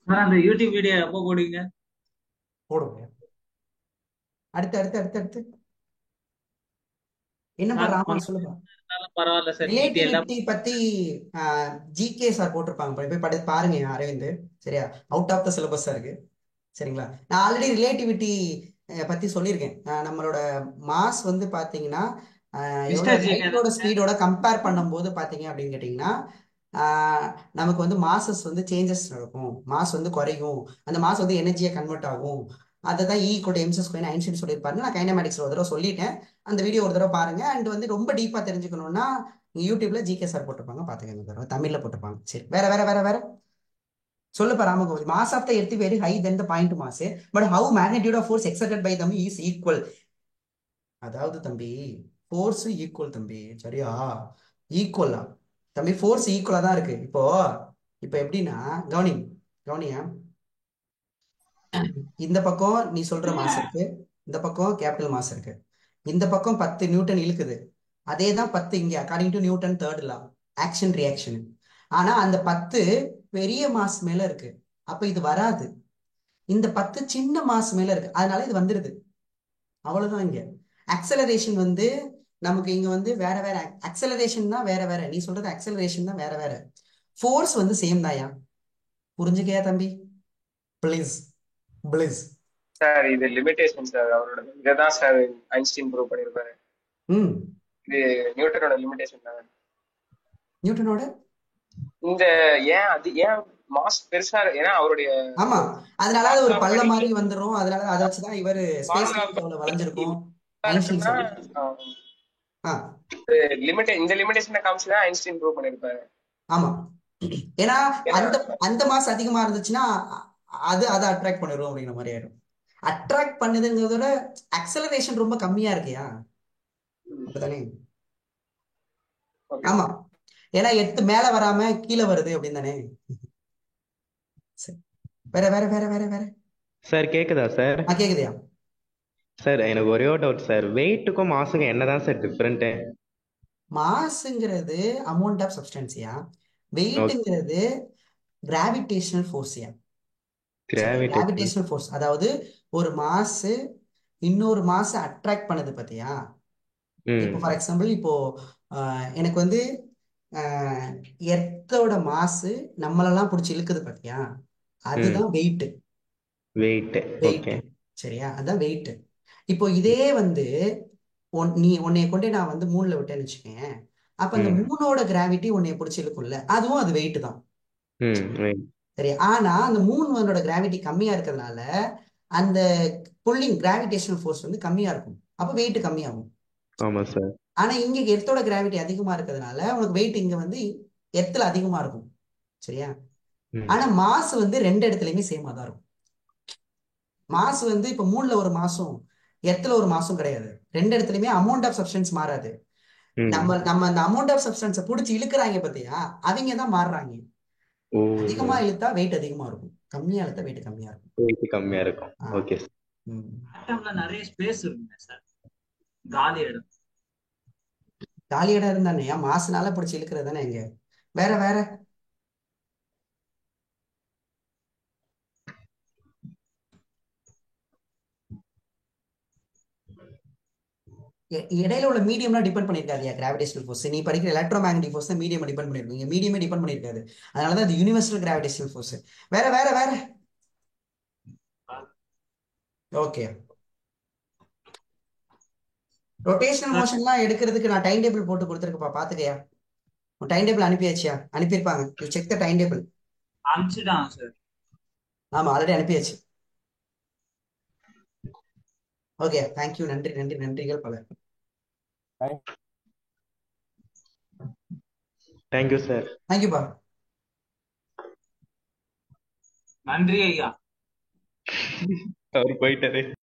சார் அந்த யூடியூப் வீடியோ எப்போ போடுவீங்க? போடுங்க. அடுத்து அடுத்து அடுத்து அடுத்து என்னப்பா சார் ராமா கொஞ்சம் சொல்லுப்பா. இருந்தாலும் பரவாயில்ல சார், டீட்டெயிலா. ரிலேட்டிவிட்டி பத்தி ஜிகே சார் போட்டிருப்பாங்க. போய் பாருங்க அரவிந்த். சரியா? அவுட் ஆஃப் த சிலபஸா இருக்கு. சரிங்களா? நான் ஆல்ரெடி ரிலேட்டிவிட்டி பத்தி சொல்லியிருக்கேன். நம்மளோட மாஸ் வந்து பாத்தீங்கன்னா எவ்வளோ மிஸ்டர் ஜிகே லைட்டோட ஸ்பீடோட கம்பேர் பண்ணும்போது பாத்தீங்க அப்படின்னு கேட்டிங்கன்னா நமக்கு வந்து மாசஸ் வந்து சேஞ்சஸ் நடக்கும். மாஸ் வந்து குறையும். அந்த மாஸ் வந்து எனர்ஜியை கன்வெர்ட் ஆகும். அதை தான் E = mc² ஐன்ஸ்டீன் சொல்லியிருப்பாரு. நான் கைனமேட்டிக்ஸ் ஒரு தடவை சொல்லிட்டேன். அந்த வீடியோ ஒரு தடவை பாருங்க. அண்ட் வந்து ரொம்ப டீப்பா தெரிஞ்சுக்கணும்னா யூடியூப்ல ஜிகே சார் போட்டிருப்பாங்க, பாத்துக்கங்க. ஒரு தடவை தமிழ்ல போட்டிருப்பாங்க. சரி வேற வேற வேற வேற சொல்லுப்பா Ramagopal. Mass of the earth very high then the point mass, but how magnitude of force exerted by them is equal. அதாவது தம்பி ஃபோர்ஸ் ஈக்குவல் தம்பி. சரியா? ஈக்குவலா தம்பி? ஃபோர்ஸ் ஈக்குவலா தான் இருக்கு. இப்போ இப்போ எப்படின்னா கவனி கவனியா, இந்த பக்கம் நீ சொல்ற மாஸ் இருக்கு, இந்த பக்கம் கேபிட்டல் மாஸ் இருக்கு. இந்த பக்கம் 10 நியூட்டன் இழுக்குது. அதே தான் 10 இங்க according to Newton third law, action reaction. ஆனா அந்த 10 பெரிய மாஸ் மேல இருக்கு. அப்ப இது வராது. இந்த 10 சின்ன மாஸ் மேல இருக்கு, அதனால இது வந்துருது. அவ்வளவுதான். இங்க அக்சலரேஷன் வந்து நமக்கு இங்க வந்து வேற வேற. அக்சலரேஷன் தான் வேற வேற. நீ சொல்றது அக்சலரேஷன் தான் வேற வேற. ஃபோர்ஸ் வந்து சேம் தாயா. புரிஞ்சுக்கையா தம்பி? Please please. சார் இது லிமிடேஷன் சார். அவரோட இதைதான் சார் ஐன்ஸ்டீன் ப்ரூவ் பண்ணியிருப்பாரு. ம் இது நியூட்டனோட லிமிடேஷன் தான். நியூட்டனோட இந்த ஏன் மாஸ் பெருசா ஏன்னா அவருடைய ஆமா, அதனால அது ஒரு ஃபார்முலா பள்ள படி மாதிரி வந்துரும். அதனால அதை வச்சுதான் இவர் ஸ்பேஸ் ஃபார்முலா அவ்வளவு வளைஞ்சிருக்கும் ஐன்ஸ்டீன் இருக்குன்னா சொல்லி. ஆ இந்த லிமிடேஷனை காமிச்சுதான் ஐன்ஸ்டீன் ப்ரூவ் பண்ணியிருப்பாரு. ஆமா. ஏன்னா ஏன்னா அந்த அந்த மாஸ் அதிகமா இருந்துச்சுன்னா அது அதை அட்ராக்ட் பண்ணிடும் அப்படிங்கிற மாதிரி ஆயிடும். அட்ராக்ட் பண்ணுதுங்கிறதோட அக்சலரேஷன் ரொம்ப கம்மியா இருக்கியா. அப்படித்தானே? ஓகே ஆமா, சார். ஏன்னா எட்டு மேல வராம கீழே வருது அப்படின்னு தானே. சரி. வேற வேற வேற வேற வேற சார் கேக்குதா சார்? கேக்குதியா? சார் எனக்கு ஒரே ஒரு டவுட் சார், வெயிட்டுக்கும் மாசுக்கும் என்னதான் சார் டிஃப்ரெண்ட்? மாஸ்ங்கிறது அமௌண்ட் ஆஃப் சப்ஸ்டன்சியா, ஓகே. வெயிட்ங்கிறது கிராவிடேஷனல் ஃபோர்ஸியா. சரி, கிராவிடேஷன். கிராவிடேஷனல் ஃபோர்ஸ் அதாவது ஒரு மாஸ் இன்னொரு மாஸ் அட்ராக்ட் பண்ணுது பாத்தியா. இப்போ ம் ஃபார் எக்ஸாம்பிள் இப்போ எனக்கு வந்து எர்த்தோட மாஸ் நம்மளெல்லாம் பிடிச்சி இழுக்குது பாத்தியா, ம் அதுதான் வெயிட். வெயிட். வெயிட். ஓகே. சரியா? அதான் வெயிட். இப்போ இதே வந்து நீ உன்னைய கொண்டு நான் வந்து மூணுல விட்டேன்னு வச்சுக்கேன். அப்ப அந்த ம் மூணோட கிராவிட்டி உன்னைய பிடிச்சி இழுக்கும்ல, அதுவும் அது வெயிட் தான். ம் வெயிட். சரி, ஆனா அந்த மூணோட கிராவிட்டி கம்மியா இருக்கிறதுனால அந்த புல்லிங் கிராவிடேஷனல் ஃபோர்ஸ் வந்து கம்மியா இருக்கும். அப்ப வெயிட் கம்மியாகும். ஆமா சார். ஆனா இங்க எர்த்தோட கிராவிட்டி அதிகமா இருக்கிறதுனால உனக்கு வெயிட் இங்க வந்து எர்த்துல அதிகமா இருக்கும். சரியா? ம் ஆனா மாஸ் வந்து ரெண்டு இடத்துலயுமே சேமா தான் இருக்கும். மாஸ் வந்து இப்ப மூணுல ஒரு மாசும் எர்த்துல ஒரு மாசும் கிடையாது. ரெண்டு இடத்துலயுமே அமௌண்ட் ஆஃப் சப்ஸ்டன்ஸ் மாறாது. ம் நம்ம நம்ம அந்த அமௌண்ட் ஆஃப் சப்ஸ்டன்ஸை பிடிச்சி இழுக்கிறாங்க பாத்தியா, அவங்க தான் மாறுறாங்க. ஓ அதிகமா இழுத்தா வெயிட் அதிகமா இருக்கும், கம்மியா இழுத்தா வெயிட் கம்மியா இருக்கும். வெயிட் கம்மியா இருக்கும். ஆ. Okay sir. ம். ஆட்டம்ல நிறைய ஸ்பேஸ் இருக்குங்க சார், காலி இடம். காலி இடம் இருந்தானே ஏன் மாசுனால பிடிச்சி இழுக்கிறது தானே எங்க. வேற வேற இடையில உள்ள மீடியம்லாம் டிபெண்ட் பண்ணிருக்காது கிராவிடேஷனல் ஃபோர்ஸ். நீ படிக்கிற எலக்ட்ரோ மேக்னெட்டிக் ஃபோர்ஸ் தான் மீடியம் டிபெண்ட் பண்ணிருக்கும். இங்க மீடியமே டிபெண்ட் பண்ணிருக்காது. அதனாலதான் அது யூனிவர்சல் கிராவிடேஷனல் ஃபோர்ஸ். வேற வேற வேற ஓகே. ரொட்டேஷனல் மோஷன்லாம் எடுக்கிறதுக்கு நான் டைம் டேபிள் போட்டு கொடுத்துருக்கப்பா, பாத்துக்கயா. உன் டைம் டேபிள் அனுப்பியாச்சியா? அனுப்பியிருப்பாங்க. You check the time table. அனுப்பிச்சுட்டான் சார். ஆமா, ஆல்ரெடி அனுப்பியாச்சு. Okay, thank you. நன்றி நன்றி நன்றிகள் பல. Thank you sir. தேங்க்யூப்பா. நன்றி ஐயா. அவர் போயிட்டாரு.